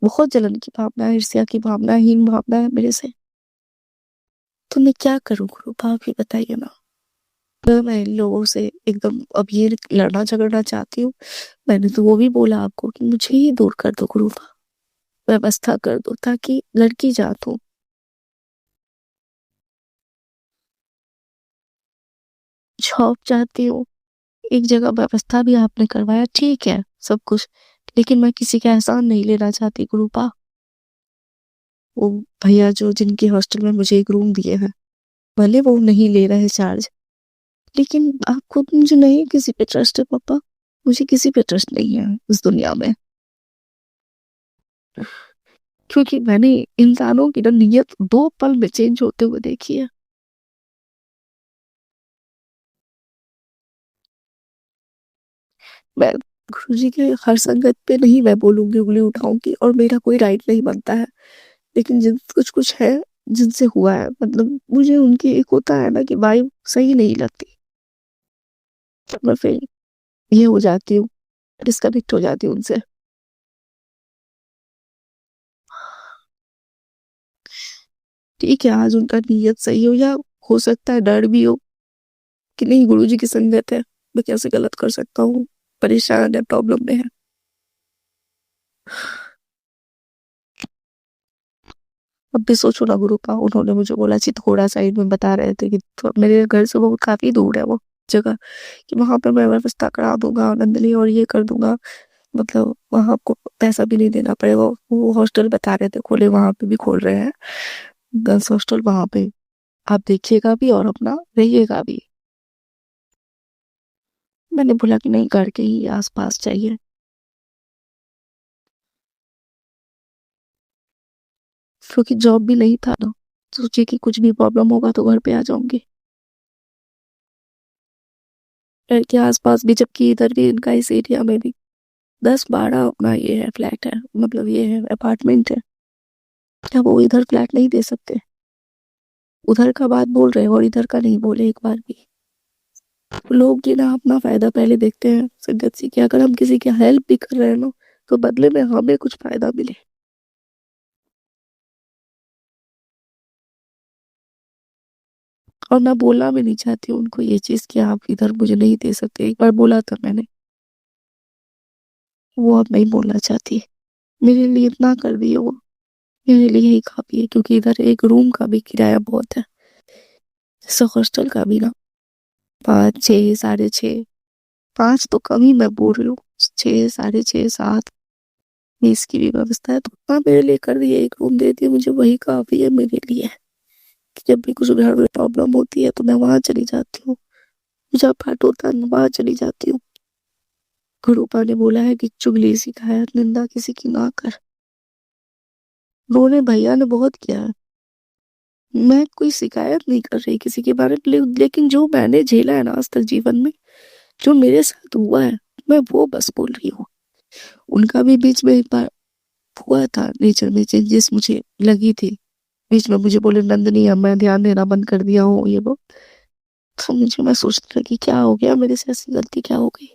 Speaker 5: बहुत जलन की भावना है, ईर्ष्या की भावना है, हीन भावना है मेरे से। तो मैं क्या करूँ गुरुपा, आप ही बताइए ना। मैं इन लोगों से एकदम अब ये लड़ना झगड़ना चाहती हूँ। मैंने तो वो भी बोला आपको कि मुझे ही दूर कर दो गुरुपा, व्यवस्था कर दो ताकि लड़की जात हो। जॉब चाहती हूँ, एक जगह व्यवस्था भी आपने करवाया, ठीक है सब कुछ, लेकिन मैं किसी का एहसान नहीं लेना चाहती गुरुपा। वो भैया जो जिनके हॉस्टल में मुझे एक रूम दिए हैं, भले वो नहीं ले रहे चार्ज, लेकिन आपको मुझे नहीं किसी पे ट्रस्ट है पापा, मुझे किसी पे ट्रस्ट नहीं है इस दुनिया में। क्योंकि मैंने इंसानों की ना नीयत 2 पल में चेंज होते हुए देखी है। मैं गुरुजी के हर संगत पे नहीं मैं बोलूंगी, उंगली उठाऊंगी, और मेरा कोई राइट नहीं बनता है, लेकिन जिन कुछ कुछ है जिनसे हुआ है, मतलब मुझे उनकी एक होता है ना कि वाइब सही नहीं लगती, तो मैं फिर ये हो जाती हूँ, डिस्कनेक्ट हो जाती हूँ उनसे। ठीक है आज उनका नीयत सही हो, या हो सकता है डर भी हो कि नहीं गुरुजी की संगत है, मैं कैसे गलत कर सकता हूँ, परेशान है, प्रॉब्लम में है। अब भी सोचो ना गुरुपा, उन्होंने मुझे बोला चितकोड़ा साइड में बता रहे थे कि तो मेरे घर से बहुत काफी दूर है वो जगह, कि वहां पे मैं व्यवस्था करा दूंगा नंदनी और ये कर दूंगा, मतलब वहां आपको पैसा भी नहीं देना पड़ेगा। वो हॉस्टल बता रहे थे खोले, वहां पे भी खोल रहे हैं गर्ल्स हॉस्टल, वहां पे आप देखिएगा भी और अपना रहिएगा भी। मैंने बोला कि नहीं, घर के ही आसपास चाहिए। क्योंकि जॉब भी नहीं था ना, सोचिए कि कुछ भी प्रॉब्लम होगा तो घर पे आ जाऊंगी। घर के आसपास भी, जबकि इधर भी इनका इस एरिया में भी 10-12 अपना ये है, फ्लैट है, मतलब ये है, अपार्टमेंट है। क्या वो इधर फ्लैट नहीं दे सकते? उधर का बात बोल रहे हैं और इधर का नहीं बोले एक बार भी। लोग ये ना अपना फायदा पहले देखते हैं संगत जी, कि अगर हम किसी की हेल्प भी कर रहे हैं ना, तो बदले में हमें कुछ फायदा मिले। और मैं बोलना भी नहीं चाहती हूँ उनको ये चीज कि आप इधर मुझे नहीं दे सकते। एक बार बोला था मैंने, वो अब नहीं बोलना चाहती। मेरे लिए इतना कर दिए वो, मेरे लिए ही काफी है, क्योंकि इधर एक रूम का भी किराया बहुत है, जैसे हॉस्टल का भी ना, 5, 6, 6:30, 5 तो कम ही मैं बोल रही हूँ, 6, 6:30, 7 में इसकी भी व्यवस्था है। तो हाँ, मेरे लिए कर दिए, एक रूम दे दिए मुझे, वही काफी है मेरे लिए। कि जब भी कुछ घर में प्रॉब्लम होती है तो मैं वहां चली जाती हूँ, जब पाठ होता है वहां चली जाती हूँ। गुरुपा ने बोला है कि चुगली शिकायत निंदा किसी की ना कर। उन्होंने भैया ने बहुत किया है, मैं कोई शिकायत नहीं कर रही किसी के बारे में, लेकिन जो मैंने झेला है ना आज तक जीवन में, जो मेरे साथ हुआ है, मैं वो बस बोल रही हूँ। उनका भी बीच में एक बार हुआ था, नेचर में चेंजेस मुझे लगी थी। बीच में मुझे बोले नंदनी अब मैं ध्यान देना बंद कर दिया हूँ, ये वो। तो मुझे, मैं सोचने लगी क्या हो गया मेरे से, ऐसी गलती क्या हो गई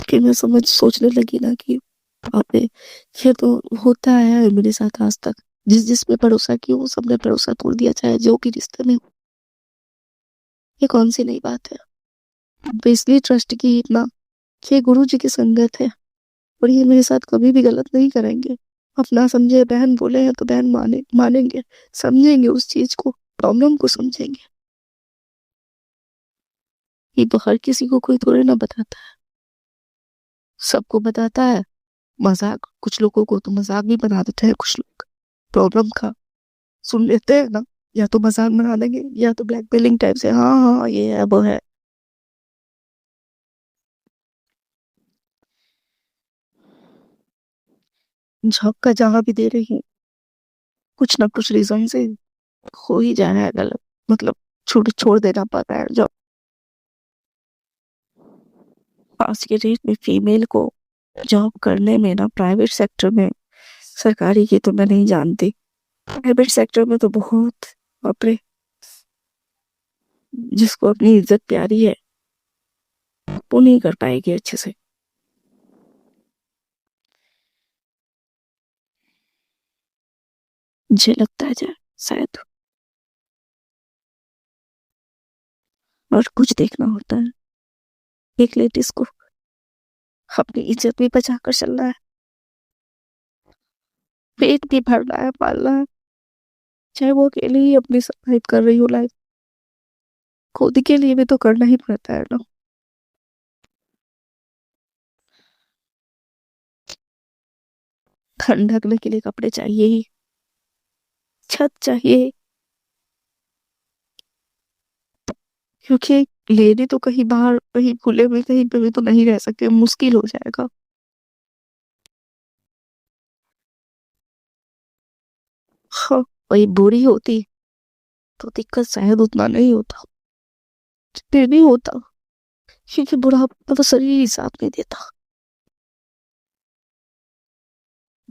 Speaker 5: कि मैं सोचने लगी ना कि आपने, ये तो होता है मेरे साथ आज तक। जिस जिस पे भरोसा किया वो सबने भरोसा तोड़ दिया, चाहे जो भी रिश्ते में हो। ये कौन सी नई बात है? तो इसलिए ट्रस्ट की इतना कि ये गुरु जी की संगत है, और ये मेरे साथ कभी भी गलत नहीं करेंगे। अपना समझे, बहन बोले हैं तो बहन मानेंगे, समझेंगे उस चीज को, प्रॉब्लम को समझेंगे। ये तो हर किसी को कोई थोड़े ना बताता है, सबको बताता है। मजाक, कुछ लोगों को तो मजाक भी बना देते हैं कुछ लोग, प्रॉब्लम का सुन लेते हैं ना, या तो मजाक बना देंगे या तो ब्लैकमेलिंग टाइप से, हाँ हाँ ये है वो है। जॉब का जहां भी दे रही हूँ, कुछ ना कुछ रीजन से हो ही जा रहा है गलत, मतलब छोड़ छोड़ देना पड़ रहा है जॉब। आज के डेट में फीमेल को जॉब करने में ना, प्राइवेट सेक्टर में, सरकारी की तो मैं नहीं जानती, प्राइवेट सेक्टर में तो बहुत, बाप रे, जिसको अपनी इज्जत प्यारी है वो नहीं कर पाएगी अच्छे से। मुझे लगता है शायद, और कुछ देखना होता है, एक लेडीज को अपनी इज्जत भी बचा कर चलना है, पेट भी भरना है, पालना है, चाहे वो अकेले ही अपनी सर्वाइव कर रही हो लाइफ, खुद के लिए भी तो करना ही पड़ता है ना। ठंड ढकने के लिए कपड़े चाहिए ही, छत चाहिए, क्योंकि लेडी तो कहीं बाहर, कहीं खुले में, कहीं पे भी तो नहीं रह सकते, मुश्किल हो जाएगा। हाँ, वही बुरी होती तो दिक्कत शायद उतना नहीं होता, फिर भी होता, क्योंकि बुढ़ापा तो शरीर ही साथ नहीं देता।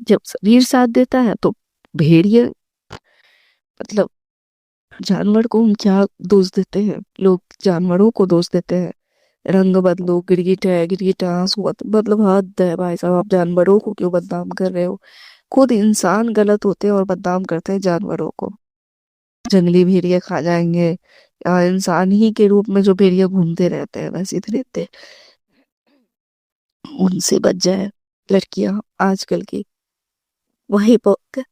Speaker 5: जब शरीर साथ देता है तो भेड़िए, मतलब जानवर को हम क्या दोष देते हैं, लोग जानवरों को दोष देते हैं, रंग बदलो, गिरगिट है, गिरगिट आंसू मतलब हद है भाई साहब, आप जानवरों को क्यों बदनाम कर रहे हो? खुद इंसान गलत होते हैं और बदनाम करते हैं जानवरों को। जंगली भेड़िया खा जाएंगे, या इंसान ही के रूप में जो भेड़िया घूमते रहते हैं वैसे ही रहते हैं। उनसे बच जाए लड़कियां आजकल की, वही बहुत है।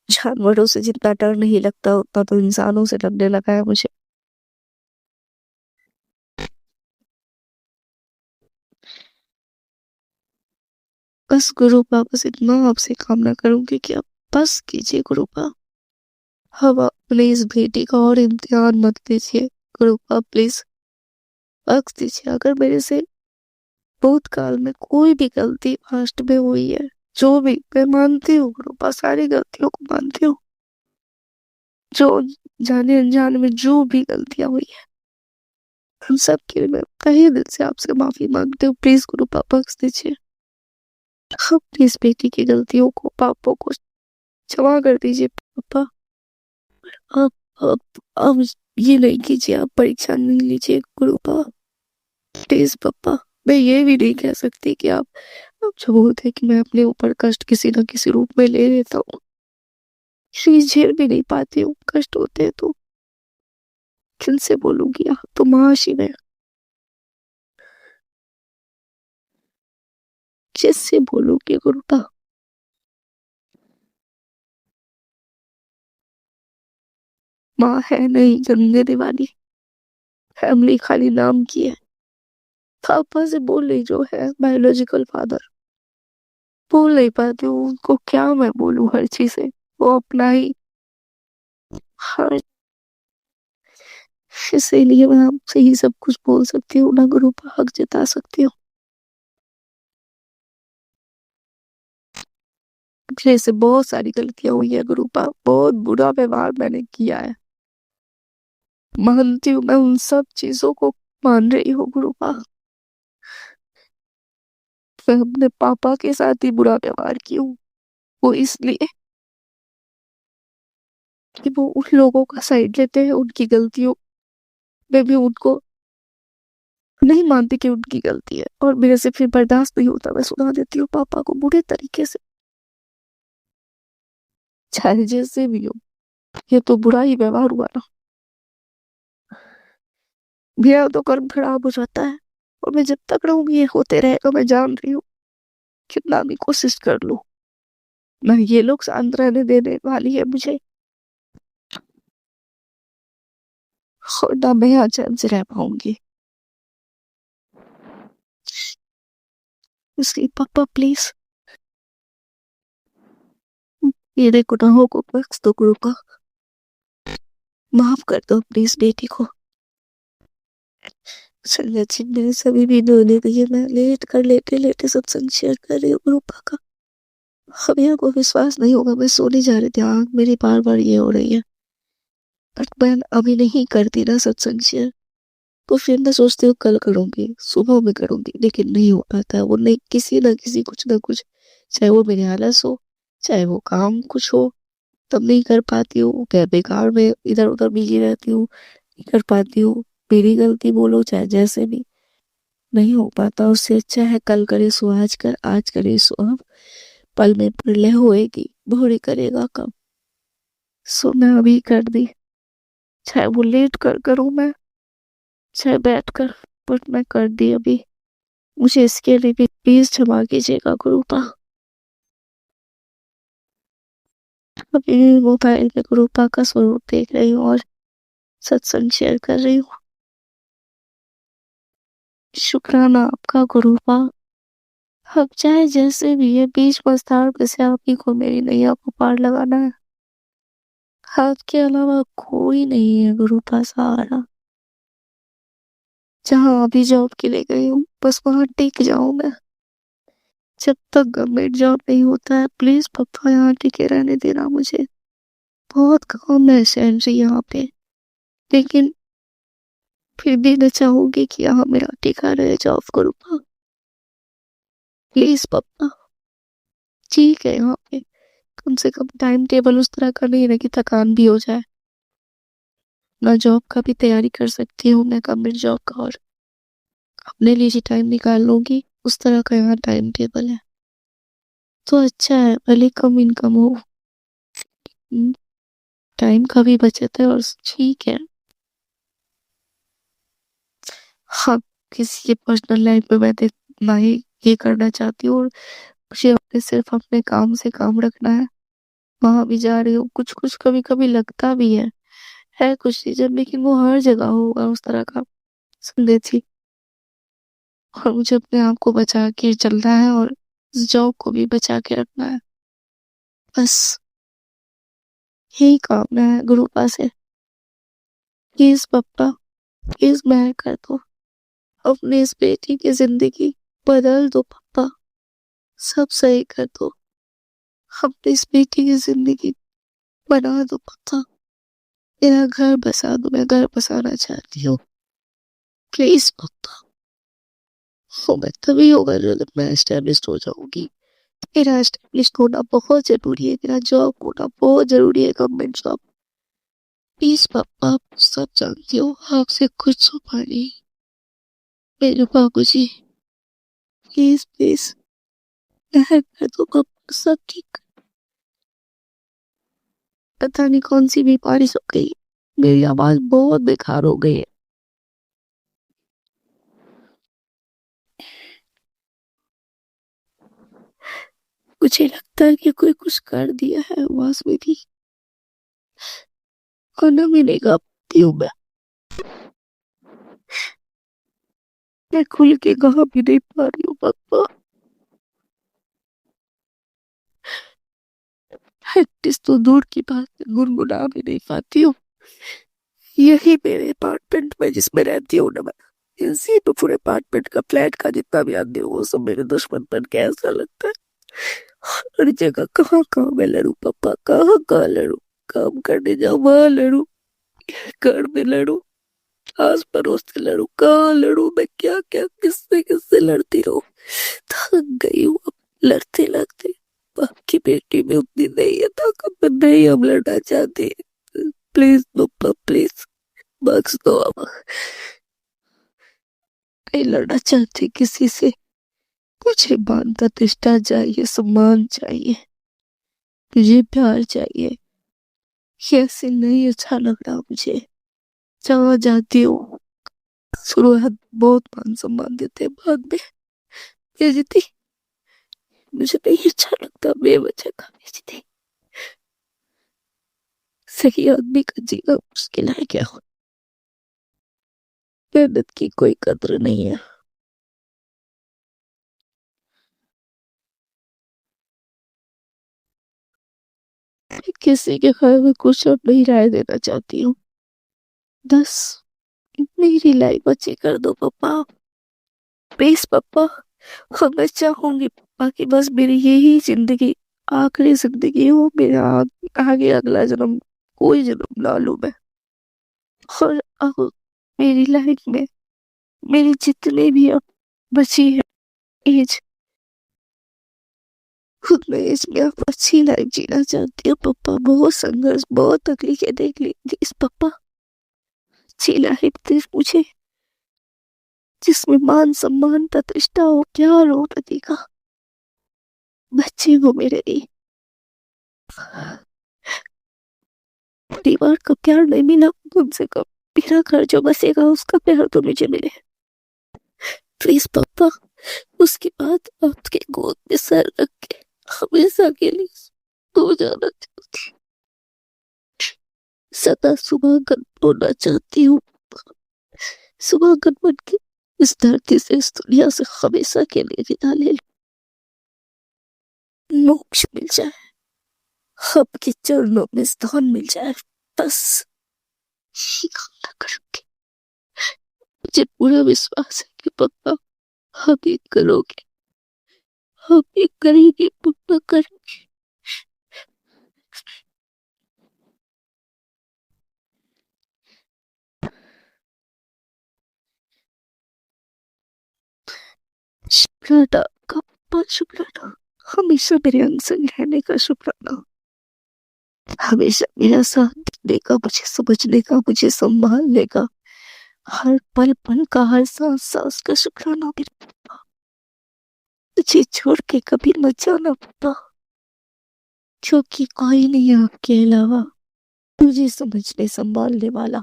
Speaker 5: जानवरों से जितना डर नहीं लगता उतना तो इंसानों से लगने लगा है मुझे। बस गुरुपा, बस इतना आपसे कामना करूंगी कि आप बस कीजिए गुरुपा, हम अपनी इस बेटी का और इम्तिहान मत लीजिए गुरुपा, प्लीज बख्श दीजिए। अगर मेरे से भूतकाल में कोई भी गलती पास्ट में हुई है, जो भी, मैं मानती हूँ गुरुपा, सारी गलतियों को मानती हूँ, जो जाने अनजाने में जो भी गलतियां हुई है, हम सब के लिए मैं तहे दिल से आपसे माफी मांगती हूँ। प्लीज गुरु पापा बख्श दीजिए। अपनी इस बेटी की गलतियों को, पापों को क्षमा कर दीजिए पापा। अब अब ये नहीं कीजिए, आप परीक्षा नहीं लीजिए गुरु पापा, प्लीज पापा। मैं ये भी नहीं कह सकती कि आप जो बोलते हैं कि मैं अपने ऊपर कष्ट किसी न किसी रूप में ले लेता हूँ, प्लीज झेल भी नहीं पाती हूँ, कष्ट होते हैं तो किनसे बोलूंगी, आप तो महाशिव है, किससे बोलूंगी गुरु पापा। माँ है नहीं गंदे दीवानी, फैमिली खाली नाम की है। पापा से बोल रही जो है बायोलॉजिकल फादर, बोल नहीं पाती हूँ उनको, क्या मैं बोलूँ हर चीज से, वो अपना ही हर, इसीलिए मैं आपसे ही सब कुछ बोल सकती हूँ ना गुरु पर हक जता सकती हूँ। पिछले से बहुत सारी गलतियां हुई है गुरु पर, बहुत बुरा व्यवहार मैंने किया है, मानती हूँ, मैं उन सब चीजों को मान रही हूँ गुरु पर। मैं अपने पापा के साथ ही बुरा व्यवहार की हूँ, वो इसलिए कि वो उन लोगों का साइड लेते हैं, उनकी गलतियों में भी उनको नहीं मानती कि उनकी गलती है, और मेरे से फिर बर्दाश्त नहीं होता, मैं सुना देती हूँ पापा को बुरे तरीके से, चाहे जैसे भी हो। ये तो बुरा ही व्यवहार हुआ ना, मेरा तो कर्म खराब हो जाता है, और मैं जब तक रहूंगी ये होते रहेगा। मैं जान रही हूँ कितना भी कोशिश कर लूं, ना ये लोग शांत रहने देने वाली है मुझे, और ना मैं यहाँ चैन से रह पाऊंगी। इसलिए पापा प्लीज मेरे गुनाहों को बख्श दो गुरु का, माफ कर दो प्लीज बेटी को। संजय जी मेरे सभी वीडियो ले रही है, मैं लेट कर लेटे लेटे सत्संग शेयर कर रही हूँ गुरु का। अभी आपको विश्वास नहीं होगा, मैं सोने जा रही थी, आँख मेरी बार बार ये हो रही है, बट मैं अभी नहीं करती ना सत्संग शेयर, तो फिर मैं सोचती हूँ कल करूंगी, सुबह में करूंगी, लेकिन नहीं हो पाता है। वो नहीं, किसी ना किसी कुछ ना कुछ, चाहे वो मेरे आलस हो, चाहे वो काम कुछ हो, तब नहीं कर पाती हूँ। क्या बेकार में इधर उधर बिजी रहती हूँ, नहीं कर पाती हूँ, मेरी गलती बोलो चाहे जैसे भी, नहीं हो पाता। उससे अच्छा है कल करे सो आज कर, आज करे सो अब, पल में प्रलय होएगी भोरे करेगा कब। सो मैं अभी कर दी, चाहे वो लेट कर करूं मैं, चाहे बैठ कर, बट मैं कर दी अभी। मुझे इसके लिए भी प्लीज क्षमा कीजिएगा गुरुपा। अभी मोबाइल पे गुरुपा का स्वरूप देख रही हूँ और सत्संग शेयर कर रही हूँ। शुक्राना आपका गुरुपा। अब चाहे जैसे भी है, बीच मझधार में से आप ही को मेरी नैया को पार लगाना है। आपके अलावा कोई नहीं है गुरुपा सहारा। जहाँ अभी जॉब के लिए गई हूँ बस वहां टिक जाऊं मैं, जब तक गवर्नमेंट जॉब नहीं होता है। प्लीज पापा यहाँ टिके रहने देना मुझे, बहुत कम है सैलरी यहाँ पे, लेकिन फिर भी मैं चाहूंगी कि यहाँ मेरा टिका रहे जॉब करूँगा। प्लीज पापा, ठीक है यहाँ पे कम से कम टाइम टेबल उस तरह का नहीं रहे कि थकान भी हो जाए, ना जॉब का भी तैयारी कर सकती हूँ मैं गवर्नमेंट जॉब का, और अपने लिए ही टाइम निकाल लूंगी, उस तरह का यहाँ टाइम टेबल है। तो अच्छा है, भले कम इनकम हो, टाइम का भी बचत है, और ठीक है। हाँ, किसी के पर्सनल लाइफ में मैं ना ही ये करना चाहती हूँ, और मुझे अपने सिर्फ अपने काम से काम रखना है। वहां भी जा रही हूँ, कुछ कुछ कभी कभी लगता भी है कुछ चीजें, लेकिन वो हर जगह होगा उस तरह का संदेश, और मुझे अपने आप को बचा के चलना है, और इस जॉब को भी बचा के रखना है। बस यही काम है गुरु पास है। प्लीज पापा, प्लीज मैं कर दो, अपनी इस बेटी की जिंदगी बदल दो पापा, सब सही कर दो, अपनी इस बेटी की जिंदगी बना दो पापा, मेरा घर बसा दो, मैं घर बसाना चाहती हूँ। प्लीज पक्का। हो मैं तभी होगा जब मैं एस्टेब्लिश हो जाऊंगी। मेरा एस्टेब्लिश होना बहुत जरूरी है, मेरा जॉब होना बहुत जरूरी है, गवर्नमेंट जॉब। प्लीज पापा, आप सब जानती हो, आपसे कुछ छुपा नहीं। मेरे बाबू जी, प्लीज प्लीज मैं कर दो पापा, सब ठीक। पता नहीं कौन सी बीमारी हो गई, मेरी आवाज बहुत बेकार हो गई है। मुझे लगता है कि कोई कुछ कर दिया है आवाज में भी। खाना भी नहीं खा पाती हूँ मैं खुल के कहा भी नहीं पा रही हूँ पापा। एटलीस्ट तो दूर की बात है, गुनगुना भी नहीं पाती हूँ। यही मेरे अपार्टमेंट में जिसमें रहती हूँ ना मैं, इसी तो पूरे अपार्टमेंट का, फ्लैट का जितना भी आदमी हो, वो सब मेरे दुश्मन बन के ऐसा लगता है। हर जगह कहाँ कहाँ मैं लड़ू पापा, कहाँ कहाँ लड़ू। काम करने जाऊँ वहां लड़ू, घर में लड़ू, आस पड़ोस से लड़ू, कहाँ लड़ू मैं, क्या क्या किससे किससे लड़ती रहूं। थक गई हूँ अब लड़ते लड़ते। बाप की बेटी में उतनी नहीं है ताकत, पर नहीं हम लड़ना चाहते। प्लीज पप्पा प्लीज, बख्श दो अब। नहीं लड़ना चाहते किसी से। मुझे मान प्रतिष्ठा चाहिए, सम्मान चाहिए, मुझे प्यार चाहिए। कैसे नहीं अच्छा लग रहा मुझे। जहाँ जाती हूँ शुरुआत बहुत मान सम्मान देते हैं, बाद में बेइज्जती। मुझे नहीं अच्छा लगता बेवजह का बेइज्जती। सही आदमी का जीना मुश्किल है क्या। मेहनत की कोई कद्र नहीं है। मैं किसी के बारे में कुछ और नहीं राय देना चाहती हूँ। बस मेरी लाइफ अच्छी कर दो पापा, प्लीज पापा। हाँ मैं चाहूंगी पापा कि बस मेरी यही जिंदगी आखिरी जिंदगी हो, मेरा आगे अगला जन्म कोई जन्म ना लूं मैं। और अब मेरी लाइफ में मेरी जितनी भी अब बची है एज, खुद में एज में अब अच्छी लाइफ जीना चाहती हूँ पापा। बहुत संघर्ष, बहुत तकलीफें देख ली, प्लीज पापा अच्छी लाइफ दे मुझे, जिसमें मान सम्मान प्रतिष्ठा हो, प्यार हो, पति का, बच्चे हो मेरे लिए। परिवार का प्यार नहीं मिला, कम से कम मेरा घर जो बसेगा उसका प्यार तो मुझे मिले। प्लीज पापा, उसके बाद आपके गोद में सर रख के हमेशा के लिए सो जाना चाहती हूँ। सदा सुहागन होना चाहती हूँ। सुहागन बन के इस धरती से, इस दुनिया से हमेशा के लिए विदा ले लूं। मोक्ष मिल जाए, आपके चरणों में स्थान मिल जाए, बस यही कामना करूंगी। मुझे पूरा विश्वास है कि पापा आप ये करोगे, आप ये करेंगे पापा, करेंगे। शुक्राना आपका पापा, शुक्राना। हमेशा मेरे अंग संग रहने का शुक्राना, हमेशा मेरा साथ देने का, मुझे समझने का, मुझे संभालने का, हर पल पल का, हर सांस सांस का शुक्राना मेरे पापा। मुझे छोड़ के कभी मत जाना पापा, क्योंकि कोई नहीं है आपके अलावा मुझे समझने संभालने वाला।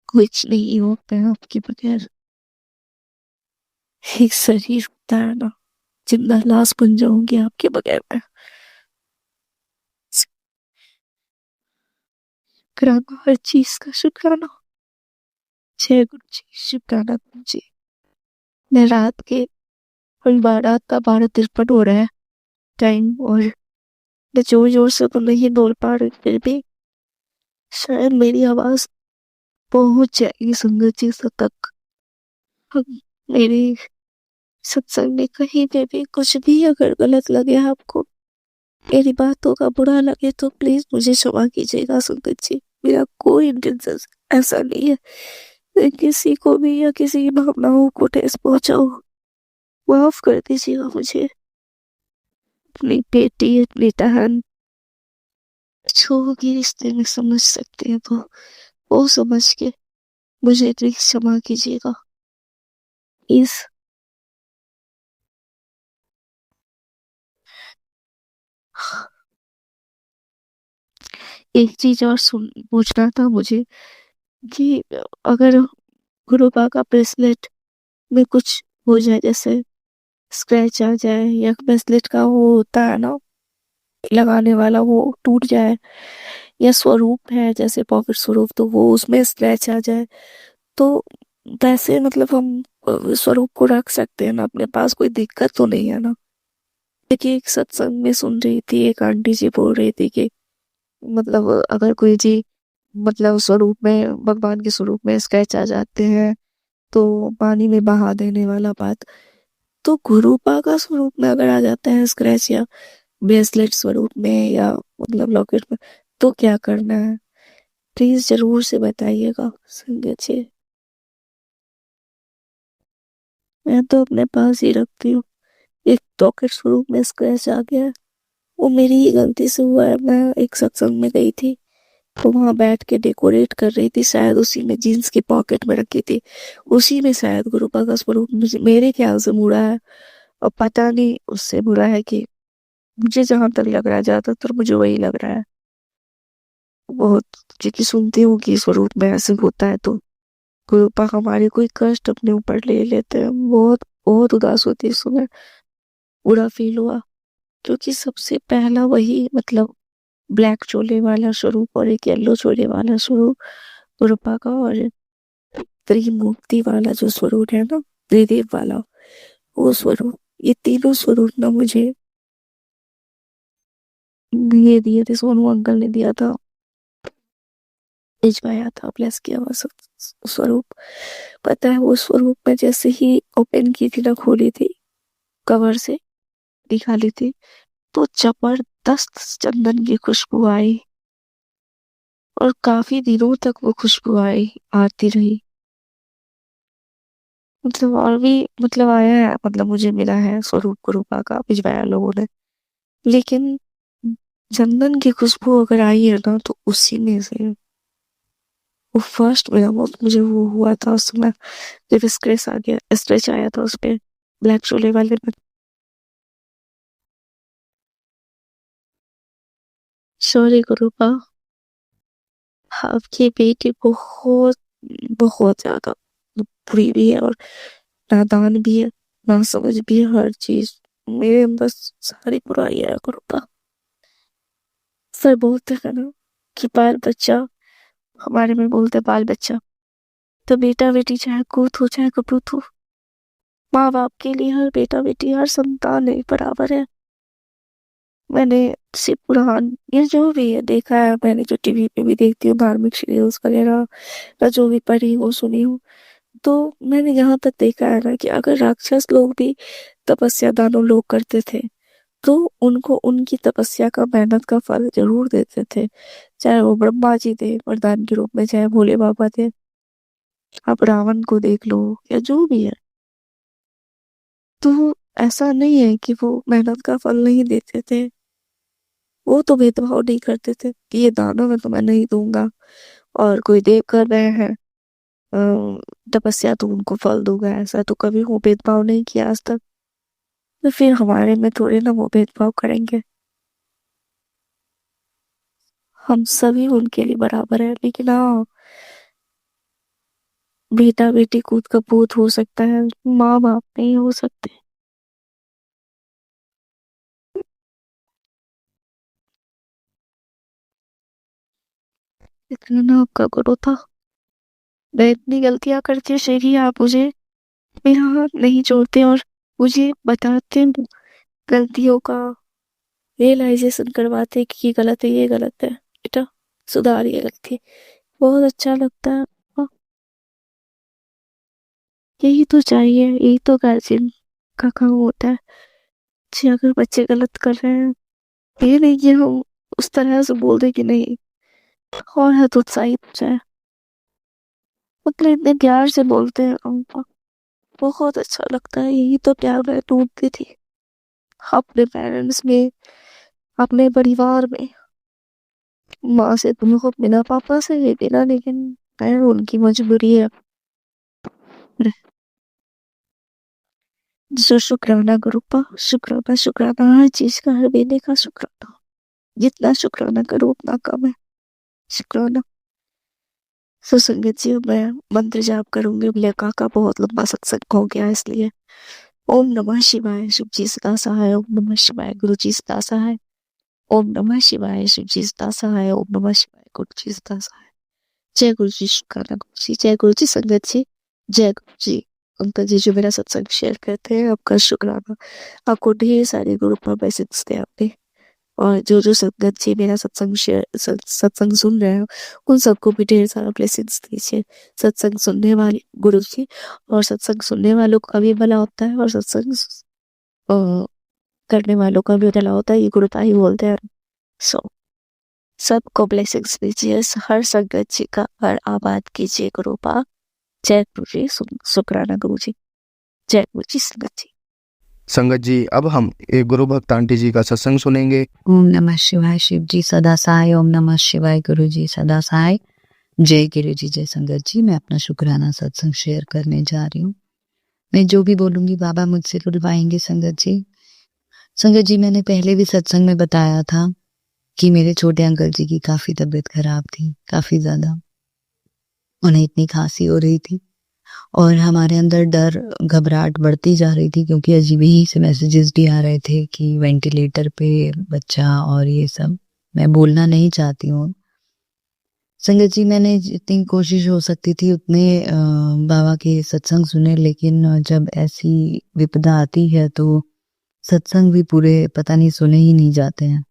Speaker 5: कुछ नहीं होता है आपके बगैर। एक शरीर होता है ना, जिंदा लाश बन जाऊंगी आपके बगैर मैं। शुक्राना हर चीज का, शुक्राना। जय गुरु जी, शुक्राना गुरु जी। मैं रात के 12:53 हो रहा है टाइम, और मैं जोर जोर से तो नहीं बोल पा रही, फिर भी शायद मेरी आवाज पहुंच जाएगी संगत जी सब तक। हम मेरी सत्संग में कहीं पे भी कुछ भी अगर गलत लगे आपको, मेरी बातों का बुरा लगे, तो प्लीज मुझे क्षमा कीजिएगा संगत जी। मेरा कोई इंटेंशन ऐसा नहीं है कि किसी को भी या किसी की भावनाओं को ठेस पहुंचाऊं। माफ कर दीजिएगा मुझे। अपनी बेटी, अपनी बहन जो भी रिश्ते में समझ सकते हैं तो वो समझ के मुझे इतनी क्षमा कीजिएगा प्लीज। एक चीज और सुन पूछना था मुझे कि अगर गुरुपा का ब्रेसलेट में कुछ हो जाए, जैसे स्क्रैच आ जाए या ब्रेसलेट का वो होता है ना लगाने वाला, वो टूट जाए, या स्वरूप है जैसे पॉकेट स्वरूप तो वो उसमें स्क्रैच आ जाए, तो वैसे मतलब हम स्वरूप को रख सकते हैं ना अपने पास, कोई दिक्कत तो नहीं है ना? देखिए एक सत्संग में सुन रही थी, एक आंटी जी बोल रही थी कि मतलब अगर कोई जी मतलब स्वरूप में, भगवान के स्वरूप में स्क्रैच आ जाते हैं तो पानी में बहा देने वाला बात, तो गुरुपा का स्वरूप में अगर आ जाता है स्क्रैच या ब्रेसलेट स्वरूप में या मतलब लॉकेट में, तो क्या करना है? प्लीज जरूर से बताइएगा संगत जी। मैं तो अपने पास ही रखती हूँ। एक लॉकेट स्वरूप में स्क्रैच आ गया है, वो मेरी ही गलती से हुआ है। मैं एक सत्संग में गई थी तो वहां बैठ के डेकोरेट कर रही थी, शायद उसी में जीन्स की पॉकेट में रखी थी, उसी में शायद गुरुपा का स्वरूप मेरे ख्याल से मुड़ा है। और पता नहीं उससे बुरा है कि मुझे जहां तक लग रहा है, ज्यादातर मुझे वही लग रहा है। बहुत क्योंकि सुनती हूँ कि स्वरूप में ऐसे होता है तो गुरुपा हमारे कोई कष्ट अपने ऊपर ले लेते हैं। बहुत बहुत उदास होती है, सुबह बुरा फील हुआ, क्योंकि सबसे पहला वही मतलब ब्लैक चोले वाला स्वरूप और एक येलो चोले वाला स्वरूप गुरुपा का, और त्रिमूर्ति वाला जो स्वरूप है ना, त्रिदेव वाला वो स्वरूप, ये तीनों स्वरूप ना मुझे ये दिए थे, सोनू अंकल ने दिया था, भिजवाया था, ब्लेस किया हुआ स्वरूप। पता है वो स्वरूप में जैसे ही ओपन की थी ना, खोली थी कवर से निकाली थी, तो जबरदस्त चंदन की खुशबू आई और काफी दिनों तक वो खुशबू आई आती रही। मतलब और भी मतलब आया है, मतलब मुझे मिला है स्वरूप गुरुपा का भिजवाया लोगों ने, लेकिन चंदन की खुशबू अगर आई है ना तो उसी में से वो फर्स्ट मेरा मुझे वो हुआ था उस समय जब स्क्रैच आ गया, स्क्रैच आया था उस पे ब्लैक चोले वाले में। सॉरी गुरुपा, आपकी बेटी बहुत बहुत ज्यादा बुरी भी है और नादान भी है, ना समझ भी है हर चीज, मेरे अंदर सारी बुराई है गुरुपा। सर बोलते हैं ना कि बाल बच्चा, हमारे में बोलते बाल बच्चा, तो बेटा बेटी चाहे कूत हो चाहे कपूत हो, माँ बाप के लिए हर बेटा बेटी हर संतान एक बराबर है। मैंने से पुराण ये जो भी है देखा है, मैंने जो टीवी पे भी देखती हूँ धार्मिक सीरियल्स वगैरह या जो भी पढ़ी हूँ सुनी हूँ, तो मैंने यहाँ तक देखा है ना कि अगर राक्षस लोग भी तपस्या दानव लोग करते थे तो उनको उनकी तपस्या का मेहनत का फल जरूर देते थे, चाहे वो ब्रह्मा जी थे वरदान के रूप में, चाहे भोले बाबा थे, आप रावण को देख लो या जो भी है, तो ऐसा नहीं है कि वो मेहनत का फल नहीं देते थे। वो तो भेदभाव नहीं करते थे कि ये दानव है तो मैं नहीं दूंगा, और कोई देव कर रहे हैं तपस्या तो उनको फल दूंगा, ऐसा तो कभी वो भेदभाव नहीं किया आज तक। तो फिर हमारे में थोड़े ना वो भेदभाव करेंगे, हम सभी उनके लिए बराबर है। लेकिन हाँ, बेटा बेटी कूद का पूत हो सकता है, माँ बाप नहीं हो सकते। इतना ना आपका गुरु था, मैं इतनी गलतियां करती फिर ही आप मुझे मेरा हाथ नहीं छोड़ते और मुझे बताते गलतियों का रियलाइजेशन करवाते कि ये गलत है, ये गलत है, बेटा सुधार ये गलती। बहुत अच्छा लगता है। हाँ, यही तो चाहिए, यही तो गार्जियन का काम होता है कि अगर बच्चे गलत कर रहे हैं, ये नहीं कि हम उस तरह से बोल दे कि नहीं और हतोत्साहित हो जाए, मतलब इतने प्यार से बोलते हैं उनको, बहुत अच्छा लगता है। यही तो प्यार मैं ढूंढती थी अपने पेरेंट्स में, अपने परिवार में। माँ से तुम को बिना, पापा से भी बिना, लेकिन है उनकी मजबूरी है। जो शुक्राना करो पा, शुक्राना शुक्राना, हर चीज का, हर महीने का शुक्राना। जितना शुक्राना करो उतना कम है। शुक्राना। सो संगत जी, मैं मंत्र जाप करूंगी। लेखा का बहुत लंबा सत्संग हो गया, इसलिए ओम नमः शिवाय, शिव जी सदा सहाय। ओम नमः शिवाय, गुरु जी सदा सहाय। ओम नमः शिवाय, शिव जी सदा सहाय। ओम नमः शिवाय, गुरु जी सदा सहाय। जय गुरु जी, शुक्राना गुरु जी, जय गुरु जी संगत जी, जय गुरु जी। अंकल जी जो मेरा सत्संग शेयर करते हैं, आपका शुक्राना। आपको ढेर सारे ग्रुप में मैसेज थे आपने, और जो जो संगत जी मेरा सत्संग सुन रहे हो, उन सबको भी ढेर सारा ब्लेसिंग्स दीजिए। सत्संग सुनने वाले गुरु जी, और सत्संग सुनने वालों का भी भला होता है, और सत्संग करने वालों का भी भला होता है, ये गुरुता ही बोलते हैं। सो सबको ब्लेसिंग्स दीजिए, हर संगत जी का हर आबाद कीजिए गुरुपा। जय गुरु जी, शुक्राना गुरु जी, जय गुरु जी संगत जी।
Speaker 1: संगत जी, अब हम एक गुरु भक्त आंटी जी का सत्संग सुनेंगे।
Speaker 4: ओम नमः शिवाय, शिव जी सदा सहाय। ओम नमः शिवाय, गुरु जी सदा सहाय। जय गुरु जी, जय संगत जी। मैं अपना शुक्राना सत्संग शेयर करने जा रही हूँ। मैं जो भी बोलूंगी बाबा मुझसे रुलवाएंगे संगत जी। संगत जी, मैंने पहले भी सत्संग में बताया था कि मेरे छोटे अंकल जी की काफी तबीयत खराब थी, काफी ज्यादा। उन्हें इतनी खांसी हो रही थी और हमारे अंदर डर, घबराहट बढ़ती जा रही थी, क्योंकि अजीब ही से मैसेजेस भी आ रहे थे कि वेंटिलेटर पे बच्चा और ये सब। मैं बोलना नहीं चाहती हूँ संगत जी। मैंने जितनी कोशिश हो सकती थी उतने बाबा के सत्संग सुने, लेकिन जब ऐसी विपदा आती है तो सत्संग भी पूरे पता नहीं सुने ही नहीं जाते हैं।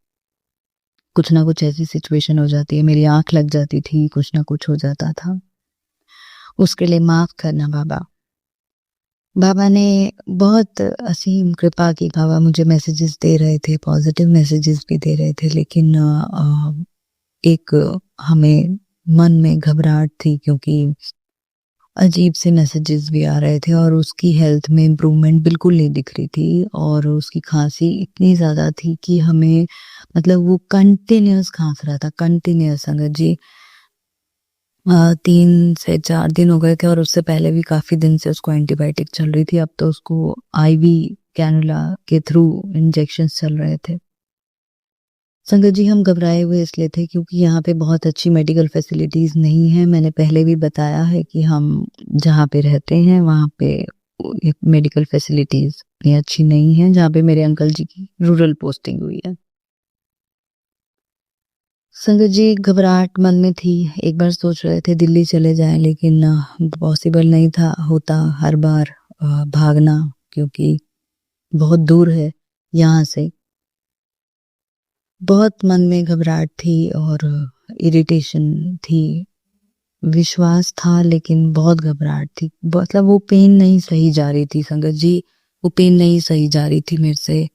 Speaker 4: कुछ ना कुछ ऐसी सिचुएशन हो जाती है, मेरी आंख लग जाती थी, कुछ ना कुछ हो जाता था। उसके लिए माफ करना बाबा। बाबा ने बहुत असीम कृपा की। बाबा मुझे मैसेजेस दे रहे थे, पॉजिटिव मैसेजेस भी दे रहे थे, लेकिन एक हमें मन में घबराहट थी, क्योंकि अजीब से मैसेजेस भी आ रहे थे और उसकी हेल्थ में इम्प्रूवमेंट बिल्कुल नहीं दिख रही थी, और उसकी खांसी इतनी ज़्यादा थी कि हमें, मतलब वो कंटिन्यूस खांस रहा था, कंटिन्यूस संगत जी। 3 से 4 दिन हो गए थे, और उससे पहले भी काफ़ी दिन से उसको एंटीबायोटिक चल रही थी। अब तो उसको आईवी कैनुला के थ्रू इंजेक्शंस चल रहे थे। संगत जी, हम घबराए हुए इसलिए थे क्योंकि यहाँ पे बहुत अच्छी मेडिकल फैसिलिटीज़ नहीं है। मैंने पहले भी बताया है कि हम जहाँ पे रहते हैं वहाँ पे मेडिकल फैसिलिटीज़ इतनी अच्छी नहीं है, जहाँ पे मेरे अंकल जी की रूरल पोस्टिंग हुई है। संगत जी, घबराहट मन में थी। एक बार सोच रहे थे दिल्ली चले जाएं, लेकिन पॉसिबल नहीं था, होता हर बार भागना, क्योंकि बहुत दूर है यहाँ से। बहुत मन में घबराहट थी और इरिटेशन थी, विश्वास था लेकिन बहुत घबराहट थी। मतलब वो पेन नहीं सही जा रही थी संगत जी, वो पेन नहीं सही जा रही थी मेरे से,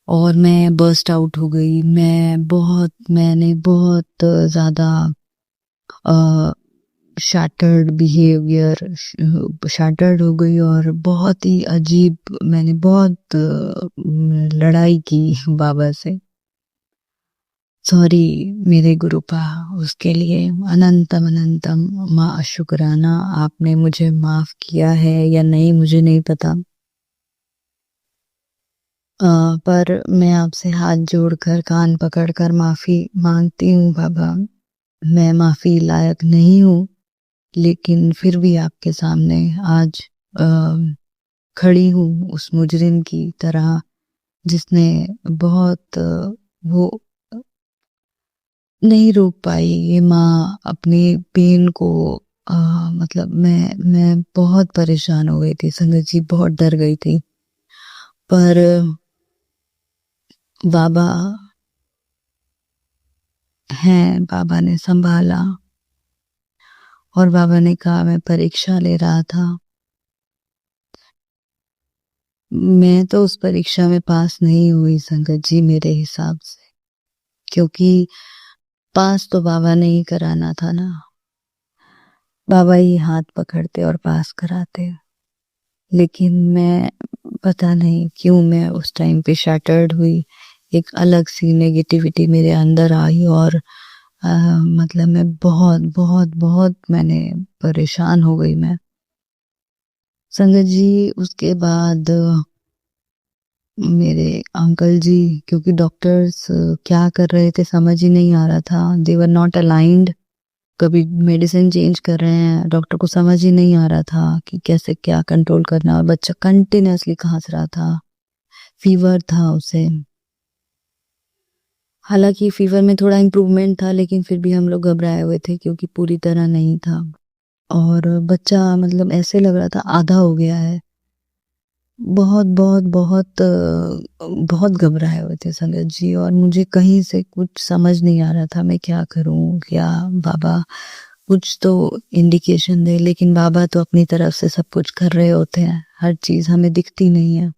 Speaker 4: और मैं बर्स्ट आउट हो गई। मैंने बहुत ज़्यादा शैटर्ड बिहेवियर, शैटर्ड हो गई, और बहुत ही अजीब, मैंने बहुत लड़ाई की बाबा से। सॉरी मेरे गुरुपा, उसके लिए अनंतम अनंतम माँ शुक्राना। आपने मुझे माफ किया है या नहीं मुझे नहीं पता, पर मैं आपसे हाथ जोड़कर, कान पकड़कर माफी मांगती हूँ बाबा। मैं माफी लायक नहीं हूँ, लेकिन फिर भी आपके सामने आज खड़ी हूँ उस मुजरिम की तरह, जिसने बहुत वो नहीं रोक पाई ये माँ अपनी पेन को। मतलब मैं बहुत परेशान हो गई थी संगत जी, बहुत डर गई थी, पर बाबा हैं, बाबा ने संभाला, और बाबा ने कहा मैं परीक्षा ले रहा था। मैं तो उस परीक्षा में पास नहीं हुई संगत जी मेरे हिसाब से, क्योंकि पास तो बाबा ने ही कराना था ना, बाबा ही हाथ पकड़ते और पास कराते। लेकिन मैं पता नहीं क्यों मैं उस टाइम पे शैटर्ड हुई, एक अलग सी नेगेटिविटी मेरे अंदर आई और मतलब मैं बहुत बहुत बहुत मैंने परेशान हो गई मैं। संगत जी उसके बाद मेरे अंकल जी, क्योंकि डॉक्टर्स क्या कर रहे थे समझ ही नहीं आ रहा था, दे वर नॉट अलाइंड। कभी मेडिसिन चेंज कर रहे हैं, डॉक्टर को समझ ही नहीं आ रहा था कि कैसे क्या कंट्रोल करना, और बच्चा कंटिन्यूअसली खांस रहा था, फीवर था उसे। हालांकि फीवर में थोड़ा इम्प्रूवमेंट था, लेकिन फिर भी हम लोग घबराए हुए थे क्योंकि पूरी तरह नहीं था। और बच्चा मतलब ऐसे लग रहा था आधा हो गया है। बहुत बहुत बहुत बहुत घबराए हुए थे संगत जी, और मुझे कहीं से कुछ समझ नहीं आ रहा था मैं क्या करूं, क्या बाबा कुछ तो इंडिकेशन दे। लेकिन बाबा तो अपनी तरफ से सब कुछ कर रहे होते हैं, हर चीज हमें दिखती नहीं है।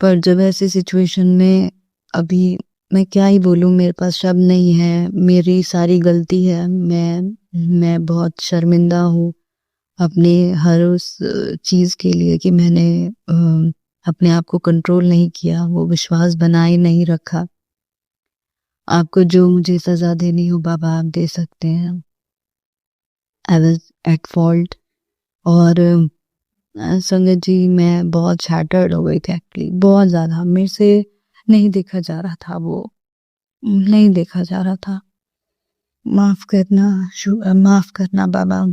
Speaker 4: पर जब ऐसी सिचुएशन में, अभी मैं क्या ही बोलूं, मेरे पास शब्द नहीं है, मेरी सारी गलती है, मैं बहुत शर्मिंदा हूँ अपने हर उस चीज के लिए कि मैंने अपने आप को कंट्रोल नहीं किया, वो विश्वास बनाए नहीं रखा। आपको जो मुझे सजा देनी हो बाबा आप दे सकते हैं। I was at fault. और संगत जी मैं बहुत शैटर्ड हो गई थी एक्चुअली, बहुत ज्यादा। मेरे से नहीं देखा जा रहा था, वो नहीं देखा जा रहा था। माफ करना, माफ करना बाबा।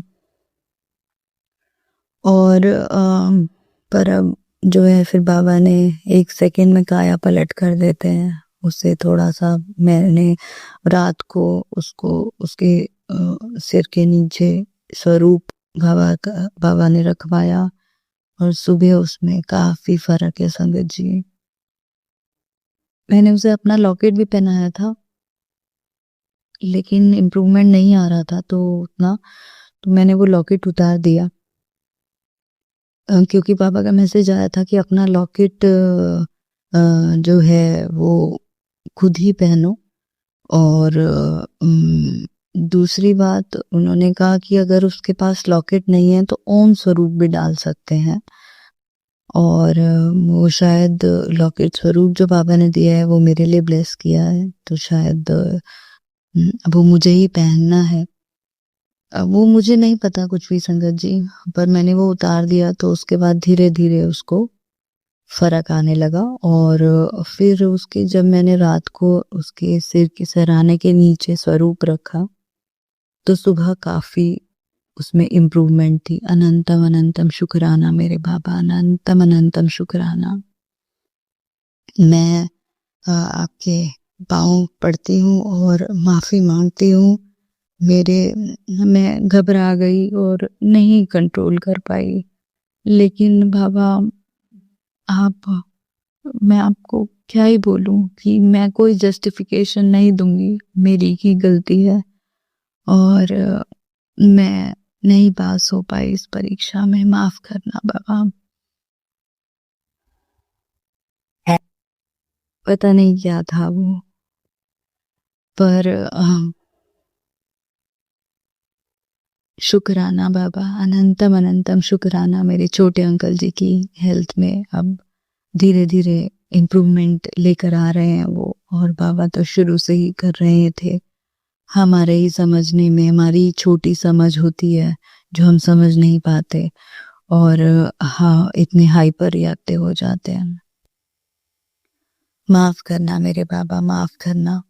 Speaker 4: और पर अब जो है फिर बाबा ने एक सेकंड में काया पलट कर देते हैं। उससे थोड़ा सा मैंने रात को उसको उसके सिर के नीचे स्वरूप बाबा ने रखवाया, और सुबह उसमें काफी फर्क है संगत जी। मैंने उसे अपना लॉकेट भी पहनाया था, लेकिन इम्प्रूवमेंट नहीं आ रहा था तो उतना, तो मैंने वो लॉकेट उतार दिया, क्योंकि पापा का मैसेज आया था कि अपना लॉकेट जो है वो खुद ही पहनो। और दूसरी बात उन्होंने कहा कि अगर उसके पास लॉकेट नहीं है तो ओम स्वरूप भी डाल सकते हैं। और वो शायद लॉकेट स्वरूप जो पापा ने दिया है वो मेरे लिए ब्लेस किया है, तो शायद वो मुझे ही पहनना है। वो मुझे नहीं पता कुछ भी संगत जी, पर मैंने वो उतार दिया तो उसके बाद धीरे धीरे उसको फर्क आने लगा। और फिर उसके जब मैंने रात को उसके सिर के सराहने के नीचे स्वरूप रखा तो सुबह काफी उसमें इम्प्रूवमेंट थी। अनंतम अनंतम शुक्राना मेरे बाबा, अनंतम अनंतम शुक्राना। मैं आपके पाँव पड़ती हूँ और माफी मांगती हूँ। मैं घबरा गई और नहीं कंट्रोल कर पाई। लेकिन बाबा आप, मैं आपको क्या ही बोलूं कि मैं कोई जस्टिफिकेशन नहीं दूंगी, मेरी ही गलती है। और मैं नहीं पास हो पाई इस परीक्षा में, माफ करना बाबा। पता नहीं क्या था वो, पर शुक्राना बाबा, अनंतम अनंतम शुक्राना मेरे छोटे अंकल जी की हेल्थ में अब धीरे धीरे इम्प्रूवमेंट लेकर आ रहे हैं वो। और बाबा तो शुरू से ही कर रहे थे। हमारे ही समझने में हमारी छोटी समझ होती है जो हम समझ नहीं पाते, और हाँ इतने हाइपर रिएक्टिव हो जाते हैं। माफ करना मेरे बाबा, माफ करना।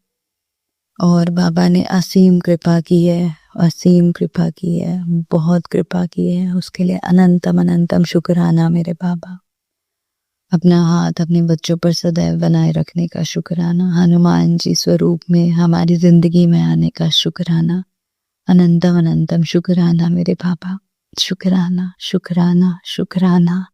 Speaker 4: और बाबा ने असीम कृपा की है, असीम कृपा की है, बहुत कृपा की है, उसके लिए अनंतम अनंतम शुक्राना मेरे बाबा। अपना हाथ अपने बच्चों पर सदैव बनाए रखने का शुक्राना, हनुमान जी स्वरूप में हमारी जिंदगी में आने का शुक्राना, अनंतम अनंतम शुक्राना मेरे बाबा। शुक्राना शुक्राना शुक्राना,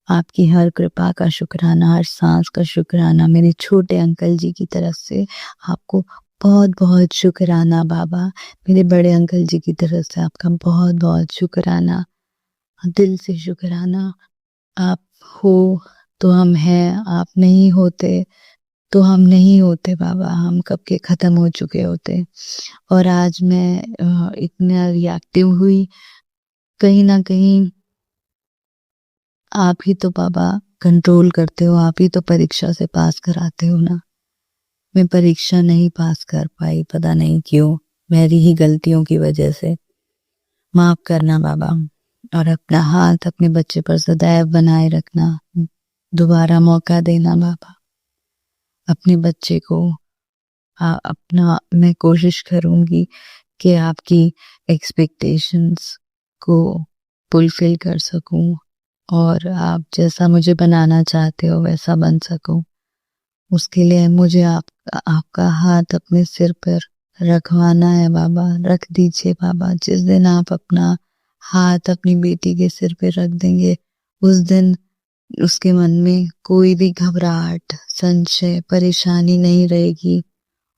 Speaker 4: आपकी हर कृपा का शुक्राना, हर सांस का शुक्राना। मेरे छोटे अंकल जी की तरफ से आपको बहुत बहुत शुक्राना बाबा। मेरे बड़े अंकल जी की तरफ से आपका बहुत बहुत शुक्राना, दिल से शुक्राना। आप हो तो हम हैं, आप नहीं होते तो हम नहीं होते बाबा, हम कब के ख़त्म हो चुके होते। और आज मैं इतना रिएक्टिव हुई, कहीं न कहीं आप ही तो बाबा कंट्रोल करते हो, आप ही तो परीक्षा से पास कराते हो ना। मैं परीक्षा नहीं पास कर पाई, पता नहीं क्यों, मेरी ही गलतियों की वजह से। माफ़ करना बाबा, और अपना हाथ अपने बच्चे पर सदैव बनाए रखना। दोबारा मौका देना बाबा। अपने बच्चे को अपना मैं कोशिश करूँगी कि आपकी एक्सपेक्टेशंस को फुलफ़िल कर सकूँ और आप जैसा मुझे बनाना चाहते हो वैसा बन सकूँ। उसके लिए मुझे आपका हाथ अपने सिर पर रखवाना है बाबा। रख दीजिए बाबा। जिस दिन आप अपना हाथ अपनी बेटी के सिर पे रख देंगे, उस दिन उसके मन में कोई भी घबराहट, संशय, परेशानी नहीं रहेगी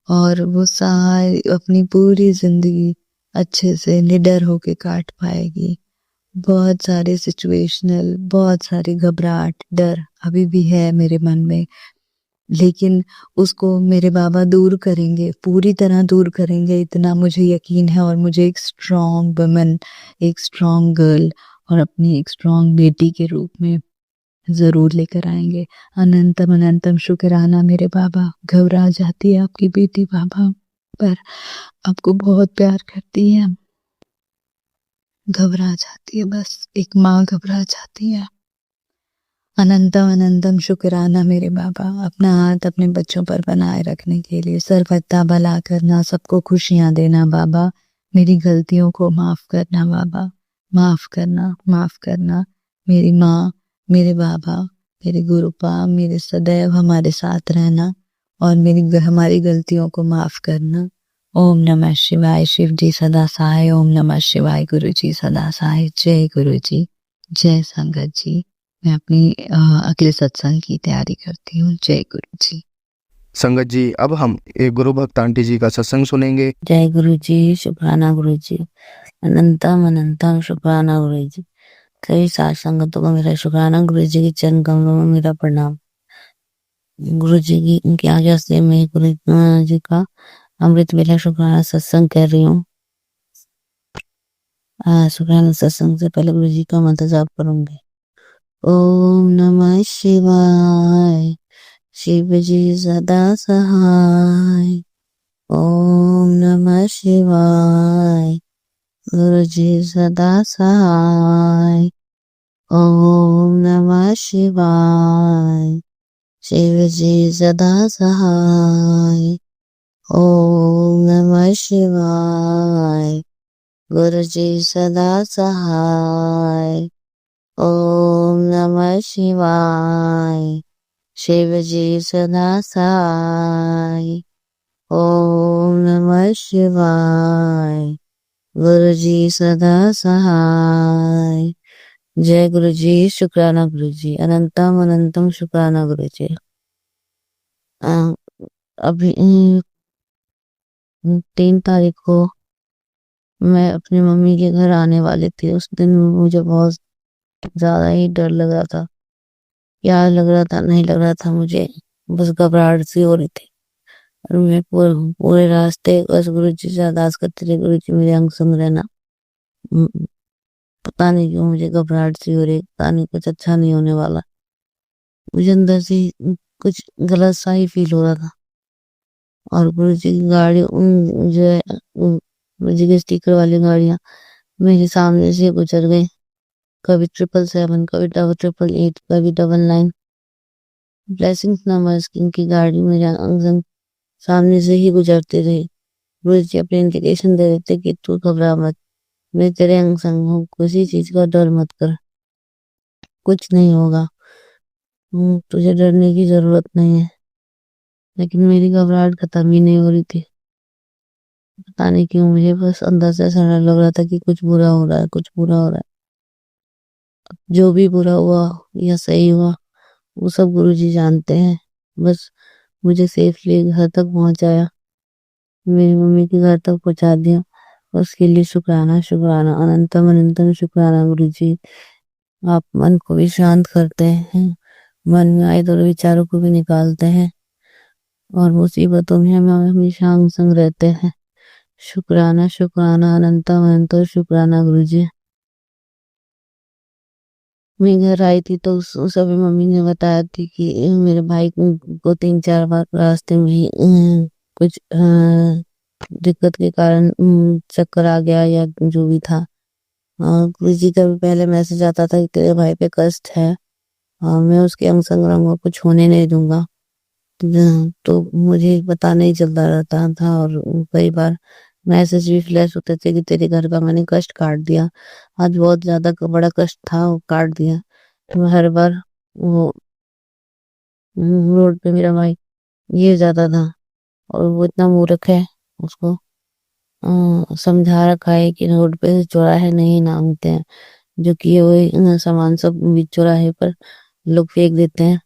Speaker 4: और वो सारी अपनी पूरी ज़िंदगी अच्छे से निडर होके काट पाएगी। बहुत सारे सिचुएशनल, बहुत सारी घबराहट, डर अभी भी है मेरे मन में, लेकिन उसको मेरे बाबा दूर करेंगे, पूरी तरह दूर करेंगे, इतना मुझे यकीन है। और मुझे एक स्ट्रॉन्ग वुमन, एक स्ट्रॉन्ग गर्ल और अपनी एक स्ट्रॉन्ग बेटी के रूप में ज़रूर लेकर आएंगे। अनंतम अनंतम शुक्राना मेरे बाबा। घबरा जाती है आपकी बेटी बाबा, पर आपको बहुत प्यार करती है। घबरा जाती है, बस एक माँ घबरा जाती है। अनंतम अनंतम शुक्राना मेरे बाबा, अपना हाथ अपने बच्चों पर बनाए रखने के लिए। सर्वथा भला करना, सबको खुशियाँ देना बाबा। मेरी गलतियों को माफ़ करना बाबा, माफ़ करना, माफ़ करना। मेरी माँ, मेरे बाबा, मेरे गुरुपा, मेरे सदैव हमारे साथ रहना और हमारी गलतियों को माफ़ करना। ओम नमः शिवाय। शिव जी सदा सहाय। ओम नमः शिवाय। गुरु जी सदा सहाय। जय गुरु जी, जय संगत जी। मैं अपनी अगले सत्संग की तैयारी करती हूँ। जय गुरु जी।
Speaker 1: संगत जी, अब हम एक गुरु भक्त आंटी जी का सत्संग सुनेंगे।
Speaker 6: जय गुरु जी, शुक्राना गुरु जी, अनंतम अनंतम शुक्राना गुरु जी। सभी साथ संगतों को मेरा शुक्राना। गुरु जी के चरण कमलों में मेरा प्रणाम। गुरु जी की उनकी आज्ञा से मैं गुरु जी का अमृत वेला शुक्राना सत्संग कर रही हूँ। शुक्राना सत्संग से पहले गुरु जी का मंत्र जाप करूंगी। ओम नमः शिवाय। शिव जी सदा सहाय। ओम नमः शिवाय। गुरु जी सदा सहाय। ओम नमः शिवाय। शिव जी सदा सहाय। ओम नमः शिवाय। गुरु जी सदा सहाय। ओम नमः शिवाय। शिव जी सदा सहाय। ओम नमः शिवाय। गुरु जी सदा सहाय। जय गुरु जी, शुक्राना गुरु जी, अनंतम अनंतम शुक्राना गुरु जी। अभी 3 तारीख को मैं अपनी मम्मी के घर आने वाली थी। उस दिन मुझे बहुत ज्यादा ही डर लग रहा था। क्या लग रहा था, नहीं लग रहा था, मुझे बस घबराहट सी हो रही थी। और मैं पूरे रास्ते बस गुरु जी से अरदास करती रही, गुरु जी मेरे अंग संग रहना। पता नहीं क्यों मुझे घबराहट सी हो रही, पता नहीं कुछ अच्छा नहीं होने वाला। मुझे अंदर से कुछ गलत सा ही फील हो रहा था। और गुरु जी की गाड़ी जो है गुरु जी के स्टिकर वाली गाड़ियां मेरे सामने से गुजर गई। कभी 777, कभी 888, कभी 99। ब्लेसिंग्स नंबर्स की गाड़ी मेरे अंग संग सामने से ही गुजरती रही। गुरु जी अपने इंडिकेशन दे देते कि तू घबरा मत, मैं तेरे अंग संग हूँ, किसी चीज का डर मत कर, कुछ नहीं होगा, तुझे डरने की जरूरत नहीं है। लेकिन मेरी घबराहट खत्म ही नहीं हो रही थी। पता नहीं क्यों मुझे बस अंदर से ऐसा डर लग रहा था कि कुछ बुरा हो रहा है, कुछ बुरा हो रहा है। जो भी बुरा हुआ या सही हुआ वो सब गुरु जी जानते हैं। बस मुझे सेफली घर तक पहुंचाया, मेरी मम्मी के घर तक पहुंचा दिया। उसके लिए शुक्राना शुक्राना, अनंतम अनंतम शुक्राना गुरु जी। आप मन को भी शांत करते हैं, मन में आए तो विचारों को भी निकालते हैं। और मुसीबतों में हमें हमेशा हम संग रहते हैं। शुक्राना शुक्राना अनंतम अनंत शुक्राना गुरुजी। मैं घर आई थी तो उस समय मम्मी ने बताया थी कि मेरे भाई को 3-4 बार रास्ते में ही कुछ दिक्कत के कारण चक्कर आ गया या जो भी था। और गुरुजी का भी पहले मैसेज आता था कि तेरे भाई पे कष्ट है और मैं उसके अंग संग को कुछ होने नहीं दूंगा। तो मुझे पता नहीं चलता रहता था और कई बार मैसेज भी फ्लैश होते थे कि तेरे घर का मैंने कष्ट काट दिया। आज बहुत ज्यादा बड़ा कष्ट था वो काट दिया। तो हर बार वो रोड पे मेरा भाई गिर जाता था और वो इतना मूर्ख है, उसको समझा रखा है कि रोड पे चौराहे नहीं नापते हैं, जो कि वो सामान सब बीच चौराहे पर लोग फेंक देते हैं।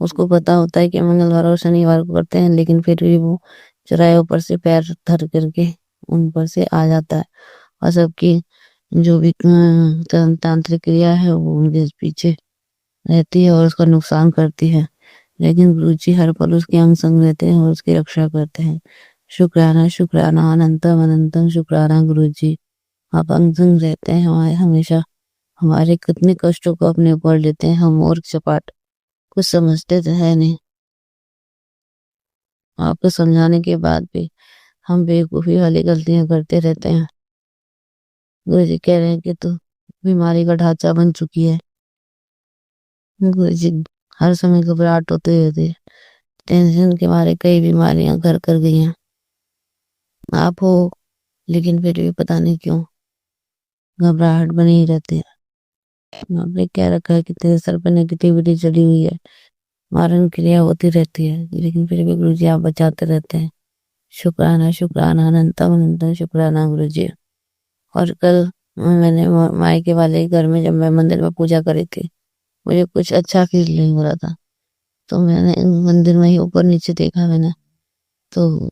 Speaker 6: उसको पता होता है कि मंगलवार और शनिवार को करते हैं, लेकिन फिर भी वो चौराहे पर से पैर धर करके उन पर से आ जाता है और सबकी जो भी तांत्रिक क्रिया है वो उनके पीछे रहती है और उसका नुकसान करती है। लेकिन गुरुजी हर पल उसके अंग संग रहते हैं और उसकी रक्षा करते हैं। शुक्राना शुक्राना अनंतम अनंतम शुक्राना गुरुजी। आप अंग संग रहते हैं हमारे, हमेशा हमारे कितने कष्टों को अपने ऊपर लेते हैं। हम मूर्ख चपाट कुछ समझते तो है नहीं, आपको समझाने के बाद भी हम बेवकूफी वाली गलतियां करते रहते हैं। गुरुजी कह रहे हैं कि तू बीमारी का ढांचा बन चुकी है। गुरुजी हर समय घबराहट होते रहती है, टेंशन के मारे कई बीमारियां घर कर गई हैं। आप हो लेकिन फिर भी पता नहीं क्यों घबराहट बनी ही रहती है। आपने क्या रखा है कि तेरे सर पे नेगेटिविटी चढ़ी हुई है, मारण क्रिया होती रहती है, लेकिन फिर भी गुरुजी आप बचाते रहते हैं। शुक्राना शुक्राना अनंतम अनंतम शुक्राना गुरुजी। और कल मैंने मायके वाले घर में जब मैं मंदिर में पूजा करी थी, मुझे कुछ अच्छा फील नहीं हो रहा था। तो मैंने मंदिर में ही ऊपर नीचे देखा मैंने, तो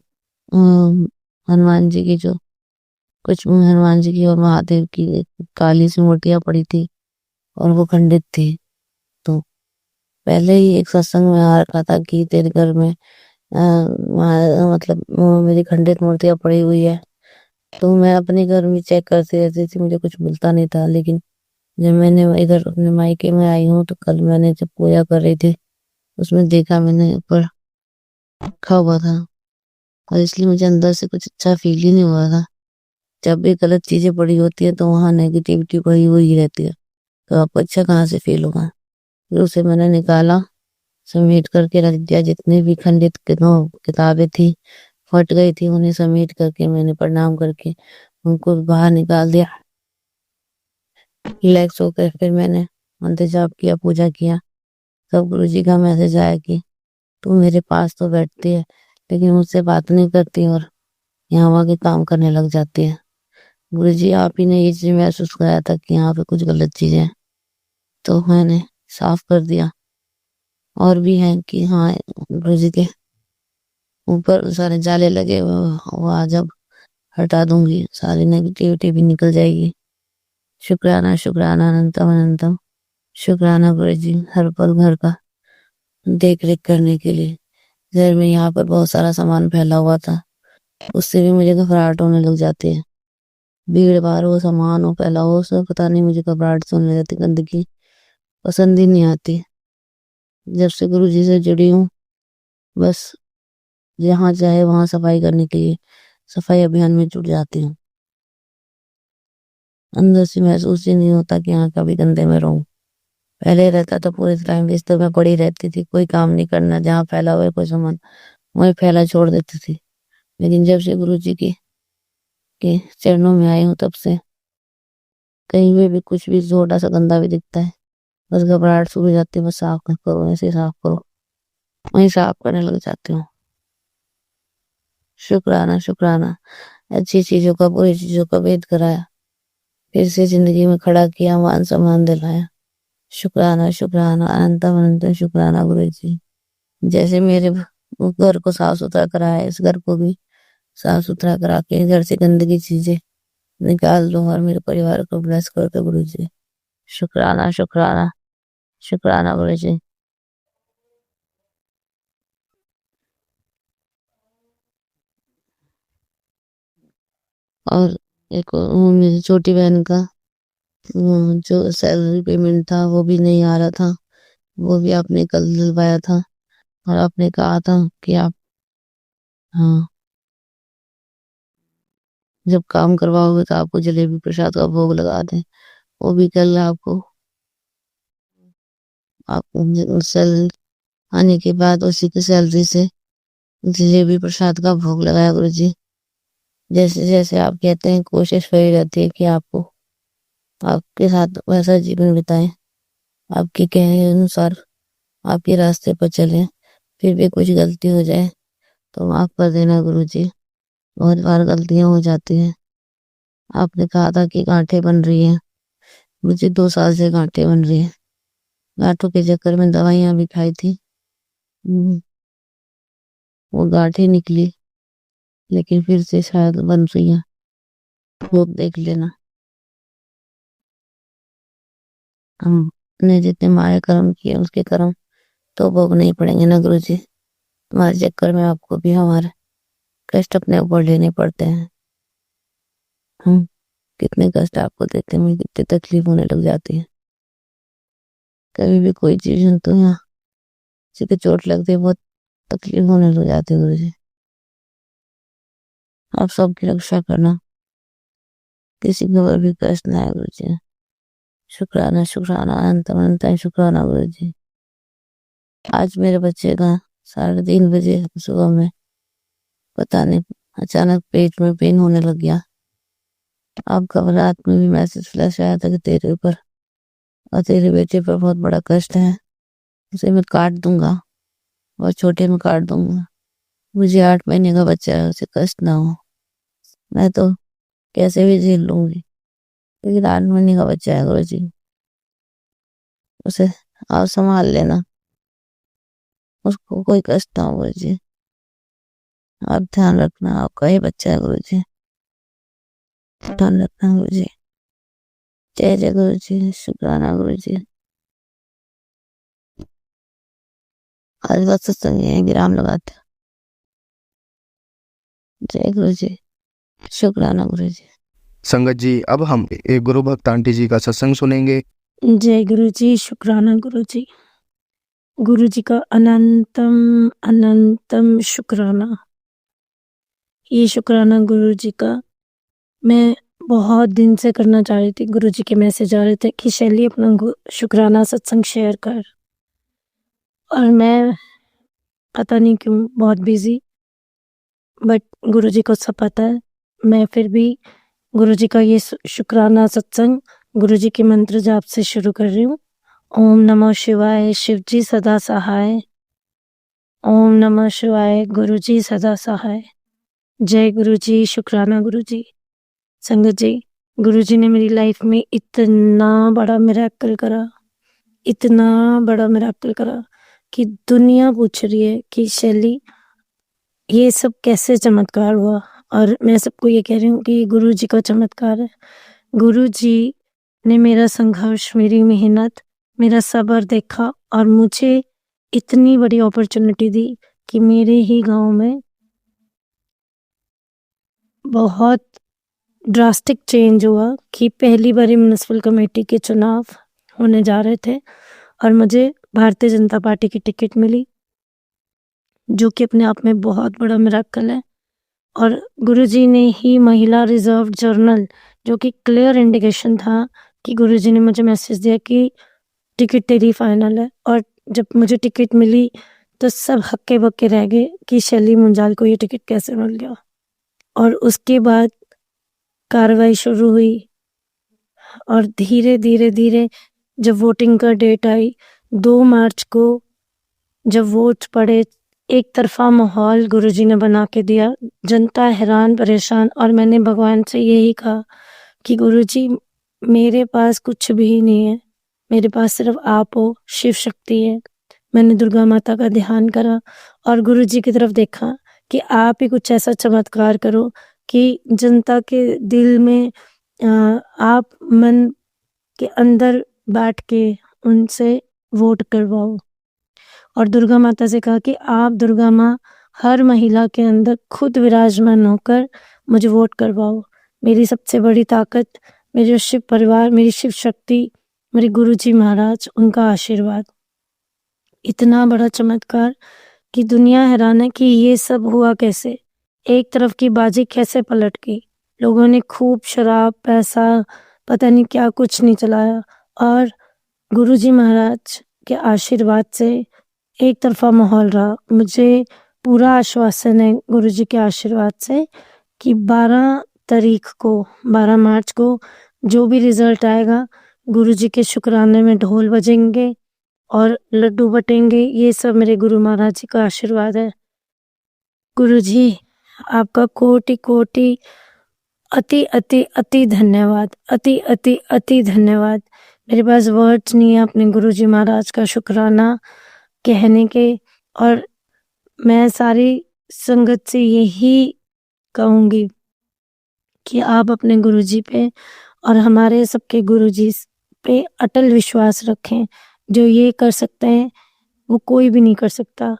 Speaker 6: हनुमान जी की जो कुछ हनुमान जी की और महादेव की काली सी मूर्तियां पड़ी थी और वो खंडित थी। तो पहले ही एक सत्संग में आ रखा था कि तेरे घर में मतलब मेरी खंडित मूर्तियां पड़ी हुई है। तो मैं अपने घर में चेक करती रहती थी, मुझे कुछ मिलता नहीं था। लेकिन जब मैंने इधर अपने मायके में आई हूँ तो कल मैंने जब पूजा कर रही थी उसमें देखा मैंने ऊपर रखा हुआ था और इसलिए मुझे अंदर से कुछ अच्छा फील ही नहीं हुआ था। जब भी गलत चीजें पड़ी होती है तो वहां नेगेटिविटी पड़ी हुई रहती है, तो आपको अच्छा कहाँ से फील होगा। फिर उसे मैंने निकाला, समेट करके रख दिया। जितनी भी खंडित किताबें थी फट गई थी उन्हें समेट करके मैंने प्रणाम करके उनको बाहर निकाल दिया। रिलैक्स होकर फिर मैंने मंत्र जाप किया, पूजा किया। तब गुरुजी का मैसेज आया कि तू मेरे पास तो बैठती है लेकिन मुझसे बात नहीं करती और यहाँ वहाँ के काम करने लग जाती है। गुरुजी आप ही ने ये चीज महसूस कराया था कि यहाँ पे कुछ गलत चीजें हैं, तो मैंने साफ कर दिया। और भी है कि हाँ गुरुजी के ऊपर सारे जाले लगे हुए वो आज अब हटा दूंगी, सारी नेगेटिविटी भी निकल जाएगी। शुक्राना शुक्राना अनंतम अनंतम शुक्राना गुरुजी हर पल घर का देख रेख करने के लिए। घर में यहाँ पर बहुत सारा सामान फैला हुआ था, उससे भी मुझे घबराहट होने लग जाती है। भीड़ भाड़ हो, सामान हो, फैला हो, सब पता नहीं मुझे घबराहट से होने लग जाती। गंदगी पसंद ही नहीं आती। जब से गुरुजी से जुड़ी हूँ बस जहाँ चाहे वहां सफाई करने के लिए सफाई अभियान में जुट जाती हूँ। अंदर से महसूस ही नहीं होता कि यहाँ कभी गंदे में रहूं। पहले रहता था पूरे टाइम बिस्तर में पड़ी रहती थी, कोई काम नहीं करना, जहाँ फैला हुआ है कोई सामान वहीं फैला छोड़ देती थी। लेकिन जब से गुरुजी के चरणों में आई हूँ तब से कहीं पे भी कुछ भी छोटा सा गंदा भी दिखता है बस घबराहट शुरू हो जाती है, बस साफ मत करो, ऐसे साफ करो, वहीं साफ करने लग जाती हूँ। शुक्राना शुक्राना अच्छी चीजों का बुरी चीजों का भेद कराया, फिर से जिंदगी में खड़ा किया, मान सम्मान दिलाया। शुक्राना शुक्राना अनंतम अनंतम शुक्राना गुरु जी। जैसे मेरे घर को साफ सुथरा कराया इस घर को भी साफ सुथरा करा के घर से गंदगी चीजें निकाल दो और मेरे परिवार को ब्लेस कर दो गुरु जी। शुक्राना शुक्राना शुक्राना गुरु जी। और एक वो मेरी छोटी बहन का जो सैलरी पेमेंट था वो भी नहीं आ रहा था, वो भी आपने कल दिलवाया था और आपने कहा था कि आप हाँ जब काम करवाओगे तो आपको जलेबी प्रसाद का भोग लगा दें। वो भी कल आपको आप सैलरी आने के बाद उसी की सैलरी से जलेबी प्रसाद का भोग लगाया गुरु जी। जैसे जैसे आप कहते हैं कोशिश वही रहती है कि आपको आपके साथ वैसा जीवन बिताएं, आपके कहे अनुसार आपके रास्ते पर चलें। फिर भी कुछ गलती हो जाए तो माफ कर देना गुरु जी, बहुत बार गलतियां हो जाती हैं। आपने कहा था कि गांठें बन रही हैं, मुझे 2 साल से गांठें बन रही हैं। गांठों के चक्कर में दवाइयां भी खाई थी, वो गांठें निकली लेकिन फिर से शायद बन रही हैं, वो देख लेना। हमने जितने मारे कर्म किए उसके कर्म तो भोगने ही पड़ेंगे ना गुरु जी। तुम्हारे चक्कर में आपको भी हमारे कष्ट अपने ऊपर लेने पड़ते हैं। हम कितने कष्ट आपको देते हैं, मुझे कितनी तकलीफ होने लग जाती है। कभी भी कोई जीव जंतु या किसी को चोट लगती है बहुत तकलीफ होने लग जाती है गुरु जी। आप सबकी रक्षा करना, किसी को भी कष्ट ना आए गुरु जी। शुक्राना शुक्राना अनंत अनंत शुक्राना गुरु जी। आज मेरे बच्चे का 3:30 बजे सुबह में पता नहीं अचानक पेट में पेन होने लग गया। आपका रात में भी मैसेज फ्लैश आया था कि तेरे ऊपर और तेरे बेटे पर बहुत बड़ा कष्ट है, उसे मैं काट दूंगा और छोटे में काट दूंगा। मुझे 8 महीने का बच्चा है, उसे कष्ट ना हो, मैं तो कैसे भी झेल लूंगी, लेकिन 8 महीने का बच्चा है गुरु जी, उसे आप संभाल लेना, उसको कोई कष्ट ना हो गुरु जी। आप ध्यान रखना, आपका ही बच्चा है गुरु जी, ध्यान रखना गुरु जी। जय जय गुरु जी, शुक्राना गुरु जी। आज बात सत्संग है, विराम लगाते। जय गुरु जी, शुक्राना गुरु जी।
Speaker 1: संगत जी, अब हम एक गुरु भक्त आंटी जी का सत्संग सुनेंगे।
Speaker 7: जय गुरु जी, शुक्राना गुरु जी। गुरु जी का अनंतम अनंतम शुक्राना। ये शुक्राना गुरु जी का मैं बहुत दिन से करना चाह रही थी। गुरु जी के मैसेज आ रहे थे कि शैली अपना शुक्राना सत्संग शेयर कर, और मैं पता नहीं क्यों बहुत बिजी, बट गुरु जी को सब पता है। मैं फिर भी गुरु जी का ये शुक्राना सत्संग गुरु जी के मंत्र जाप से शुरू कर रही हूँ। ओम नमः शिवाय, शिव जी सदा सहाय। ओम नमः शिवाय, गुरु जी सदा सहाय। जय गुरु जी, शुक्राना गुरु जी। संगत जी, गुरु जी ने मेरी लाइफ में इतना बड़ा मिरेकल करा, इतना बड़ा मिरेकल करा कि दुनिया पूछ रही है कि शैली ये सब कैसे चमत्कार हुआ, और मैं सबको ये कह रही हूँ कि गुरु जी का चमत्कार है। गुरु जी ने मेरा संघर्ष, मेरी मेहनत, मेरा सब्र देखा और मुझे इतनी बड़ी अपॉर्चुनिटी दी कि मेरे ही गांव में बहुत ड्रास्टिक चेंज हुआ कि पहली बार म्युनिसिपल कमेटी के चुनाव होने जा रहे थे और मुझे भारतीय जनता पार्टी की टिकट मिली, जो कि अपने आप में बहुत बड़ा मिरेकल है। और गुरुजी ने ही महिला रिजर्व जर्नल, जो कि क्लियर इंडिकेशन था कि गुरुजी ने मुझे मैसेज दिया कि टिकट तेरी फाइनल है। और जब मुझे टिकट मिली तो सब हक्के बक्के रह गए कि शैली मुंजाल को ये टिकट कैसे मिल गया। और उसके बाद कार्रवाई शुरू हुई और धीरे धीरे धीरे जब वोटिंग का डेट आई 2 मार्च को, जब वोट पड़े, एक तरफा माहौल गुरुजी ने बना के दिया, जनता हैरान परेशान। और मैंने भगवान से यही कहा कि गुरुजी मेरे पास कुछ भी नहीं है, मेरे पास सिर्फ आप हो, शिव शक्ति है। मैंने दुर्गा माता का ध्यान करा और गुरुजी की तरफ देखा कि आप ही कुछ ऐसा चमत्कार करो कि जनता के दिल में आप मन के अंदर बैठ के उनसे वोट करवाओ। और दुर्गा माता से कहा कि आप दुर्गा माँ हर महिला के अंदर खुद विराजमान होकर मुझे वोट करवाओ। मेरी सबसे बड़ी ताकत, मेरे शिव परिवार, मेरी शिव शक्ति, मेरे गुरुजी महाराज, उनका आशीर्वाद। इतना बड़ा चमत्कार कि दुनिया हैरान है कि ये सब हुआ कैसे। एक तरफ की बाजी कैसे पलट गई। लोगों ने खूब शराब, पैसा, पता नहीं क्या कुछ नहीं चलाया और गुरुजी महाराज के आशीर्वाद से एक तरफा माहौल रहा। मुझे पूरा आश्वासन है गुरुजी के आशीर्वाद से कि 12 मार्च को जो भी रिजल्ट आएगा, गुरुजी के शुक्राने में ढोल बजेंगे और लड्डू बटेंगे। ये सब मेरे गुरु महाराज जी का आशीर्वाद है। गुरुजी, आपका कोटि कोटि अति अति अति धन्यवाद, अति अति अति धन्यवाद। मेरे पास वर्ड्स नहीं है अपने गुरुजी महाराज का शुक्राना कहने के, और मैं सारी संगत से यही कहूँगी कि आप अपने गुरुजी पे और हमारे सबके गुरुजी पे अटल विश्वास रखें। जो ये कर सकते हैं वो कोई भी नहीं कर सकता।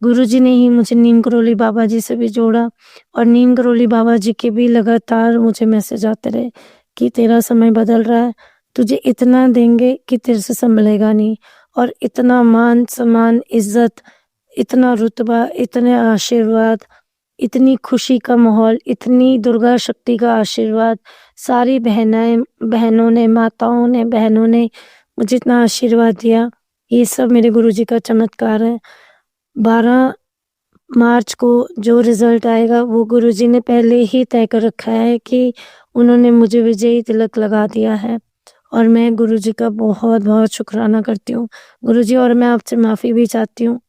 Speaker 7: गुरुजी ने ही मुझे नीम करोली बाबा जी से भी जोड़ा और नीम करोली बाबा जी के भी लगातार मुझे मैसेज आते रहे कि तेरा समय बदल रहा है, तुझे इतना देंगे कि तेरे से संभलेगा नहीं, और इतना मान सम्मान, इज्जत, इतना रुतबा, इतने आशीर्वाद, इतनी खुशी का माहौल, इतनी दुर्गा शक्ति का आशीर्वाद। सारी बहनों ने, माताओं ने, बहनों ने मुझे इतना आशीर्वाद दिया। ये सब मेरे गुरुजी का चमत्कार है। 12 मार्च को जो रिजल्ट आएगा वो गुरुजी ने पहले ही तय कर रखा है कि उन्होंने मुझे विजयी तिलक लगा दिया है, और मैं गुरुजी का बहुत बहुत शुक्राना करती हूँ। गुरुजी, और मैं आपसे माफ़ी भी चाहती हूँ,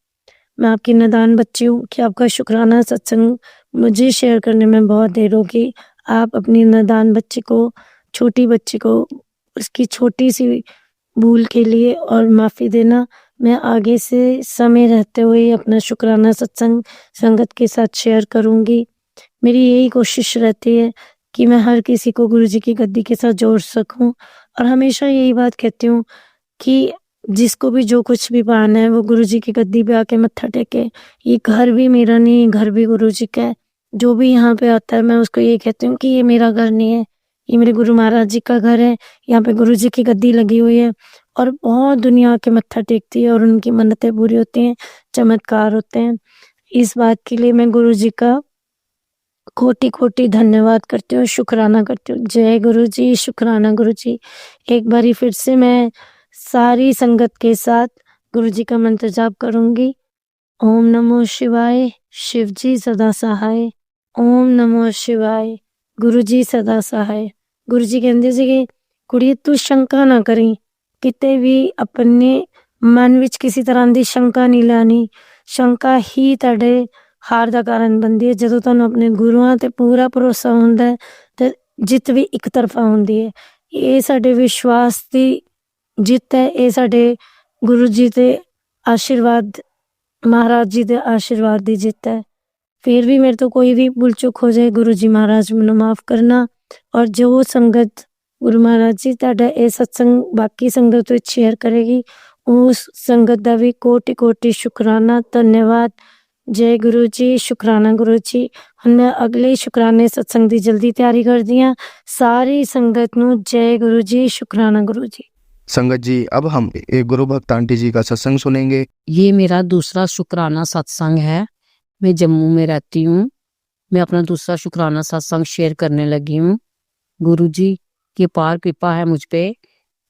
Speaker 7: मैं आपकी नादान बच्ची हूँ कि आपका शुक्राना सत्संग मुझे शेयर करने में बहुत देर होगी। आप अपनी नादान बच्ची को, छोटी बच्ची को, उसकी छोटी सी भूल के लिए और माफ़ी देना। मैं आगे से समय रहते हुए अपना शुक्राना सत्संग संगत के साथ शेयर करूँगी। मेरी यही कोशिश रहती है कि मैं हर किसी को गुरुजी की गद्दी के साथ जोड़ सकूँ, और हमेशा यही बात कहती हूँ कि जिसको भी जो कुछ भी पाना है वो गुरुजी की गद्दी पे आके मत्था टेके। ये घर भी मेरा नहीं, घर भी गुरुजी का है। जो भी यहाँ पे आता है मैं उसको ये कहती हूँ कि ये मेरा घर नहीं है, ये मेरे गुरु महाराज जी का घर है। यहाँ पे गुरुजी की गद्दी लगी हुई है और बहुत दुनिया के मत्था टेकती है और उनकी मन्नतें पूरी होती हैं, चमत्कार होते हैं। इस बात के लिए मैं गुरुजी का कोटि कोटि धन्यवाद करती हूँ, शुक्राना करती हूँ। जय गुरुजी, शुक्राना गुरुजी। एक बारी फिर से मैं सारी संगत के साथ गुरुजी का मंत्र जाप करूँगी। ओम नमो शिवाय, शिवजी सदा सहाय। ओम नमो शिवाय, गुरुजी सदा सहाय। गुरुजी कहंदे ਸੀਗੇ ਕੁੜੀਏ ਤੂੰ ਸ਼ੰਕਾ ਨਾ ਕਰੀ, ਕਿਤੇ ਵੀ ਆਪਣੇ ਮਨ ਵਿੱਚ ਕਿਸੇ ਤਰ੍ਹਾਂ ਦੀ ਸ਼ੰਕਾ ਨਹੀਂ ਲੈਣੀ। ਸ਼ੰਕਾ ਹੀ ਤੁਹਾਡੇ ਹਾਰ ਦਾ ਕਾਰਨ ਬਣਦੀ ਹੈ। ਜਦੋਂ ਤੁਹਾਨੂੰ ਆਪਣੇ ਗੁਰੂਆਂ ਤੇ ਪੂਰਾ ਭਰੋਸਾ ਹੁੰਦਾ ਹੈ ਤੇ ਜਿੱਤ ਵੀ ਇੱਕ ਤਰਫਾ ਹੁੰਦੀ ਹੈ। ਇਹ ਸਾਡੇ ਵਿਸ਼ਵਾਸ ਦੀ ਜਿੱਤ ਹੈ, ਇਹ ਸਾਡੇ ਗੁਰੂ ਜੀ ਦੇ ਆਸ਼ੀਰਵਾਦ, महाराज जी ਦੇ आशीर्वाद ਦੀ ਜਿੱਤ है। फिर भी मेरे तो कोई भी भूल चूक हो जाए, गुरु जी महाराज मैनू माफ़ करना। और जो संगत गुरु महाराज जी तुहाडा ये सत्संग बाकी संगत विच शेयर करेगी, उस संगत का भी कोटि कोटि शुक्राना, धन्यवाद। जय गुरु जी, शुक्राना गुरु जी। हुण मैं अगले शुक्राने सत्संग की जल्दी तैयारी करदी हां। सारी संगत नू जय गुरु जी, शुक्राना गुरु जी।
Speaker 1: संगत जी, अब हम एक गुरु भक्त आंटी जी का सत्संग सुनेंगे।
Speaker 4: ये मेरा दूसरा शुक्राना सत्संग है। मैं जम्मू में रहती हूँ। मैं अपना दूसरा शुक्राना सत्संग शेयर करने लगी हूँ। गुरु जी की अपार कृपा है मुझ पे।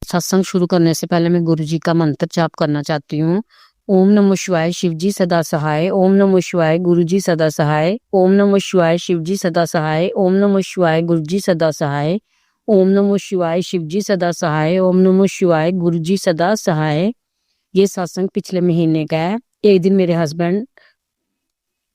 Speaker 4: सत्संग शुरू करने से पहले मैं गुरु जी का मंत्र जाप करना चाहती हूँ। ओम नमो शिवाय, शिव जी सदा सहाय। ओम नमो शिवाय, गुरु जी सदा सहाय। ओम नमो शिवाय, शिव जी सदा सहाय। ओम नमो शिवाय, गुरु जी सदा सहाय। ओम नमो शिवाय, शिव जी सदा सहाय। ओम नमो शिवाय, गुरु जी सदा सहाय। ये सत्संग पिछले महीने का है। एक दिन मेरे हस्बैंड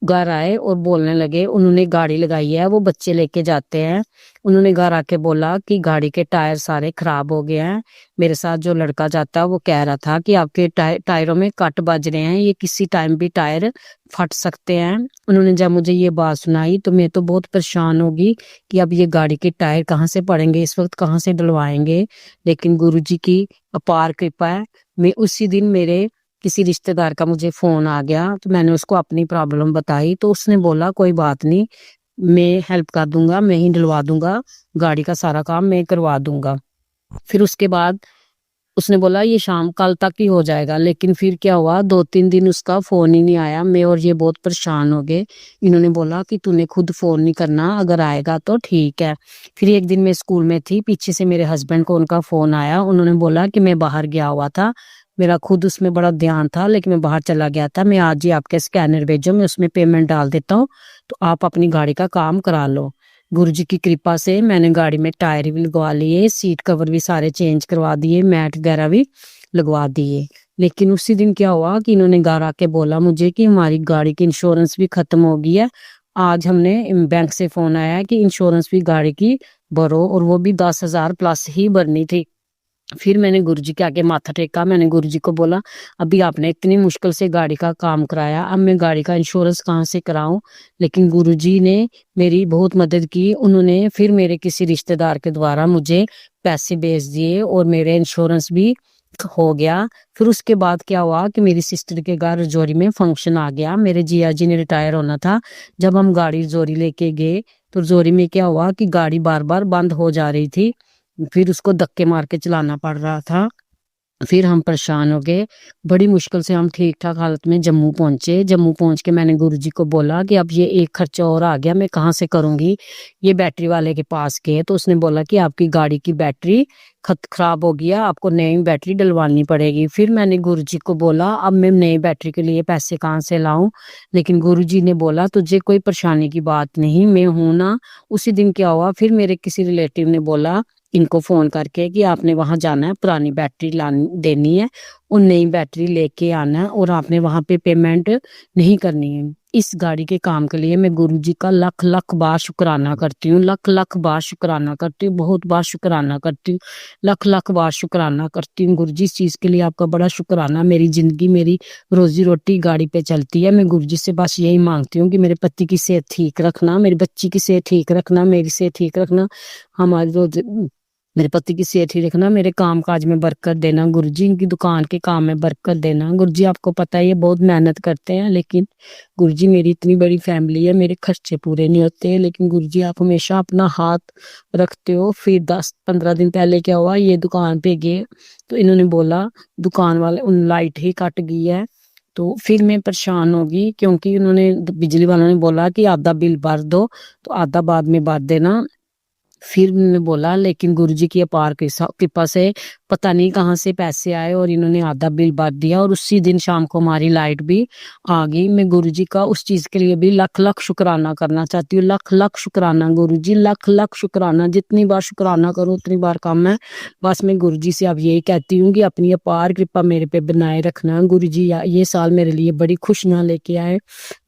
Speaker 4: घर आए और बोलने लगे, उन्होंने गाड़ी लगाई है, वो बच्चे लेके जाते हैं। उन्होंने घर आके बोला कि गाड़ी के टायर सारे खराब हो गए हैं। मेरे साथ जो लड़का जाता है वो कह रहा था कि आपके टायरों में कट बज रहे हैं, ये किसी टाइम भी टायर फट सकते हैं। उन्होंने जब मुझे ये बात सुनाई तो मैं तो बहुत परेशान होगी कि अब ये गाड़ी के टायर कहाँ से पड़ेंगे, इस वक्त कहाँ से डलवाएंगे। लेकिन गुरु जी की अपार कृपा है। मैं उसी दिन मेरे किसी रिश्तेदार का मुझे फोन आ गया, तो मैंने उसको अपनी प्रॉब्लम बताई, तो उसने बोला कोई बात नहीं, मैं हेल्प कर दूंगा, मैं ही डलवा दूंगा, गाड़ी का सारा काम मैं करवा दूंगा। फिर उसके बाद उसने बोला ये शाम कल तक ही हो जाएगा, लेकिन फिर क्या हुआ, 2-3 दिन उसका फोन ही नहीं आया। मैं और ये बहुत परेशान हो गए। इन्होंने बोला कि तूने खुद फोन नहीं करना, अगर आएगा तो ठीक है। फिर एक दिन मैं स्कूल में थी, पीछे से मेरे हस्बैंड को उनका फोन आया। उन्होंने बोला कि मैं बाहर गया हुआ था, मेरा खुद उसमें बड़ा ध्यान था, लेकिन मैं बाहर चला गया था, मैं आज ही आपके स्कैनर भेजो, मैं उसमें पेमेंट डाल देता हूँ, तो आप अपनी गाड़ी का काम करा लो। गुरुजी की कृपा से मैंने गाड़ी में टायर भी लगवा लिए, सीट कवर भी सारे चेंज करवा दिए, मैट वगैरह भी लगवा दिए। लेकिन उसी दिन क्या हुआ कि इन्होंने घर आके बोला मुझे कि हमारी गाड़ी की इंश्योरेंस भी खत्म हो गई है। आज हमने बैंक से फोन आया कि इंश्योरेंस भी गाड़ी की भरो, और वो भी 10,000 प्लस ही भरनी थी। फिर मैंने गुरुजी के आगे माथा टेका। मैंने गुरुजी को बोला अभी आपने इतनी मुश्किल से गाड़ी का काम कराया, अब मैं गाड़ी का इंश्योरेंस कहाँ से कराऊं। लेकिन गुरुजी ने मेरी बहुत मदद की। उन्होंने फिर मेरे किसी रिश्तेदार के द्वारा मुझे पैसे भेज दिए और मेरे इंश्योरेंस भी हो गया। फिर उसके बाद क्या हुआ कि मेरी सिस्टर के घर रजौरी में फंक्शन आ गया, मेरे जिया जी ने रिटायर होना था। जब हम गाड़ी रजौरी लेके गए तो रजौरी में क्या हुआ कि गाड़ी बार बार बंद हो जा रही थी, फिर उसको धक्के मार के चलाना पड़ रहा था। फिर हम परेशान हो गए। बड़ी मुश्किल से हम ठीक ठाक हालत में जम्मू पहुंचे। जम्मू पहुंच के मैंने गुरुजी को बोला कि अब ये एक खर्चा और आ गया, मैं कहाँ से करूंगी। ये बैटरी वाले के पास गए तो उसने बोला कि आपकी गाड़ी की बैटरी खराब हो गया, आपको नई बैटरी डलवानी पड़ेगी। फिर मैंने गुरुजी को बोला अब मैं नई बैटरी के लिए पैसे कहाँ से लाऊं। लेकिन गुरुजी ने बोला तुझे कोई परेशानी की बात नहीं, मैं हूं ना। उसी दिन क्या हुआ, फिर मेरे किसी रिलेटिव ने बोला इनको फोन करके कि आपने वहां जाना है, पुरानी बैटरी लानी देनी है और नई बैटरी लेके आना है, और आपने वहां पे पेमेंट नहीं करनी है। इस गाड़ी के काम के लिए मैं गुरुजी का लख लख बार शुक्राना करती हूँ, लख लख बार शुक्राना करती हूँ, बहुत बार शुक्राना करती हूँ, लख लख बार शुक्राना करती हूँ। गुरुजी इस चीज के लिए आपका बड़ा शुक्राना। मेरी जिंदगी, मेरी रोजी रोटी गाड़ी पे चलती है। मैं गुरुजी से बस यही मांगती हूँ कि मेरे पति की सेहत ठीक रखना, मेरी बच्ची की सेहत ठीक रखना, मेरी सेहत ठीक रखना, हमारी रोज मेरे पति की सेहत ही रखना, मेरे काम काज में बरकत देना गुरुजी, इनकी दुकान के काम में बरकत देना गुरुजी। आपको पता है ये बहुत मेहनत करते हैं, लेकिन गुरुजी मेरी इतनी बड़ी फैमिली है, मेरे खर्चे पूरे नहीं होते, लेकिन गुरुजी आप हमेशा अपना हाथ रखते हो। फिर 10-15 दिन पहले क्या हुआ, ये दुकान पे गए तो इन्होंने बोला दुकान वाले उन लाइट ही कट गई है। तो फिर मैं परेशान होगी क्योंकि उन्होंने बिजली वालों ने बोला कि आधा बिल भर दो तो आधा बाद में भर देना। फिर मैंने बोला, लेकिन गुरुजी की अपार कृपा से पता नहीं कहाँ से पैसे आए और इन्होंने आधा बिल भर दिया, और उसी दिन शाम को हमारी लाइट भी आ गई। मैं गुरुजी का उस चीज के लिए भी लख लख शुक्राना करना चाहती हूँ, लख लख शुक्राना गुरुजी, लख लख शुक्राना। जितनी बार शुक्राना करो उतनी बार कम है। बस मैं गुरुजी से अब यही कहती हूँ कि अपनी अपार कृपा मेरे पे बनाए रखना गुरुजी। ये साल मेरे लिए बड़ी खुशियां लेके आए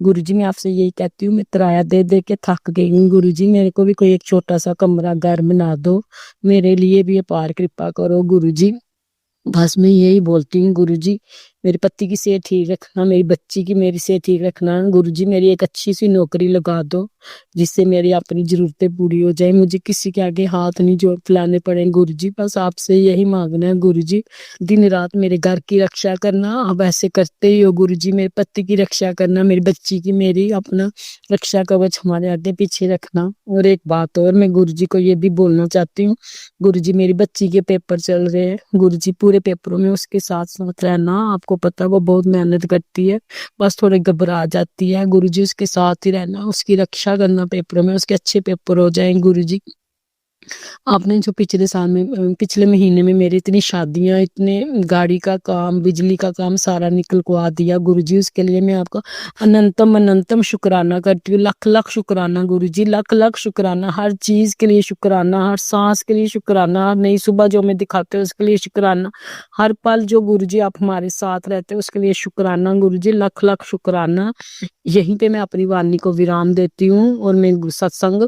Speaker 4: गुरुजी। मैं आपसे यही कहती हूँ, मैं किराया दे दे के थक गई हूँ गुरुजी, मेरे को भी कोई एक छोटा सा कमरा घर बना दो, मेरे लिए भी अपार कृपा करो गुरुजी। बस मैं यही बोलती हूँ गुरुजी, मेरे पति की सेहत ठीक रखना, मेरी बच्ची की मेरी सेहत ठीक रखना गुरुजी। मेरी एक अच्छी सी नौकरी लगा दो जिससे मेरी अपनी जरूरतें पूरी हो जाए, मुझे किसी के आगे हाथ नहीं जोड़ फैलाने पड़े गुरुजी। बस आपसे यही मांगना है गुरुजी। दिन रात मेरे घर की रक्षा करना, आप ऐसे करते ही हो गुरुजी। मेरे पति की रक्षा करना, मेरी बच्ची की, मेरी अपना रक्षा कवच हमारे आगे पीछे रखना। और एक बात और मैं गुरुजी को ये भी बोलना चाहती हूँ, गुरुजी मेरी बच्ची के पेपर चल रहे हैं गुरुजी, पूरे पेपरों में उसके साथ साथ रहना। आपको पता है वो बहुत मेहनत करती है, बस थोड़ी घबरा जाती है गुरुजी, उसके साथ ही रहना, उसकी रक्षा करना पेपरों में, उसके अच्छे पेपर हो जाएं गुरुजी। आपने जो पिछले महीने में मेरी इतनी शादियां, इतने गाड़ी का काम, बिजली का काम सारा निकलवा दिया गुरुजी, उसके लिए मैं आपका अनंतम अनंतम शुक्राना करती हूँ। लख लख शुक्राना गुरुजी, लख लख शुक्राना। हर चीज के लिए शुक्राना, हर सांस के लिए शुक्राना, हर नई सुबह जो हमें दिखाते हो उसके लिए शुक्राना, हर पल जो गुरुजी आप हमारे साथ रहते हो उसके लिए शुक्राना गुरुजी, लख लख शुक्राना। यहीं पे मैं अपनी वाणी को विराम देती हूँ और मैं सत्संग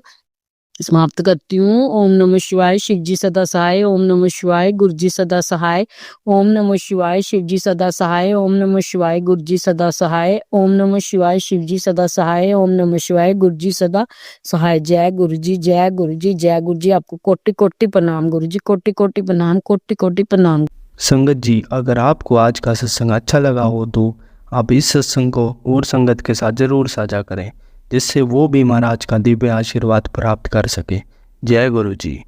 Speaker 4: समाप्त करती हूँ। ओम नमः शिवाय, शिव जी सदा सहाय। ओम नमः शिवाय, गुरु जी सदा सहाय। ओम नमः शिवाय, शिव जी सदा सहाय। ओम नमः शिवाय, गुरु जी सदा सहाय। ओम नमः शिवाय, शिव जी सदा सहाय। ओम नमः शिवाय, गुरु जी सदा सहाय। जय गुरु जी, जय गुरु जी, जय गुरु जी। आपको कोटि कोटि प्रणाम गुरु जी, कोटि कोटि प्रणाम, कोटि कोटि प्रणाम।
Speaker 1: संगत जी, अगर आपको आज का सत्संग अच्छा लगा हो तो आप इस सत्संग को और संगत के साथ ज़रूर साझा करें। जिससे वो भी महाराज का दिव्य आशीर्वाद प्राप्त कर सके। जय गुरु जी।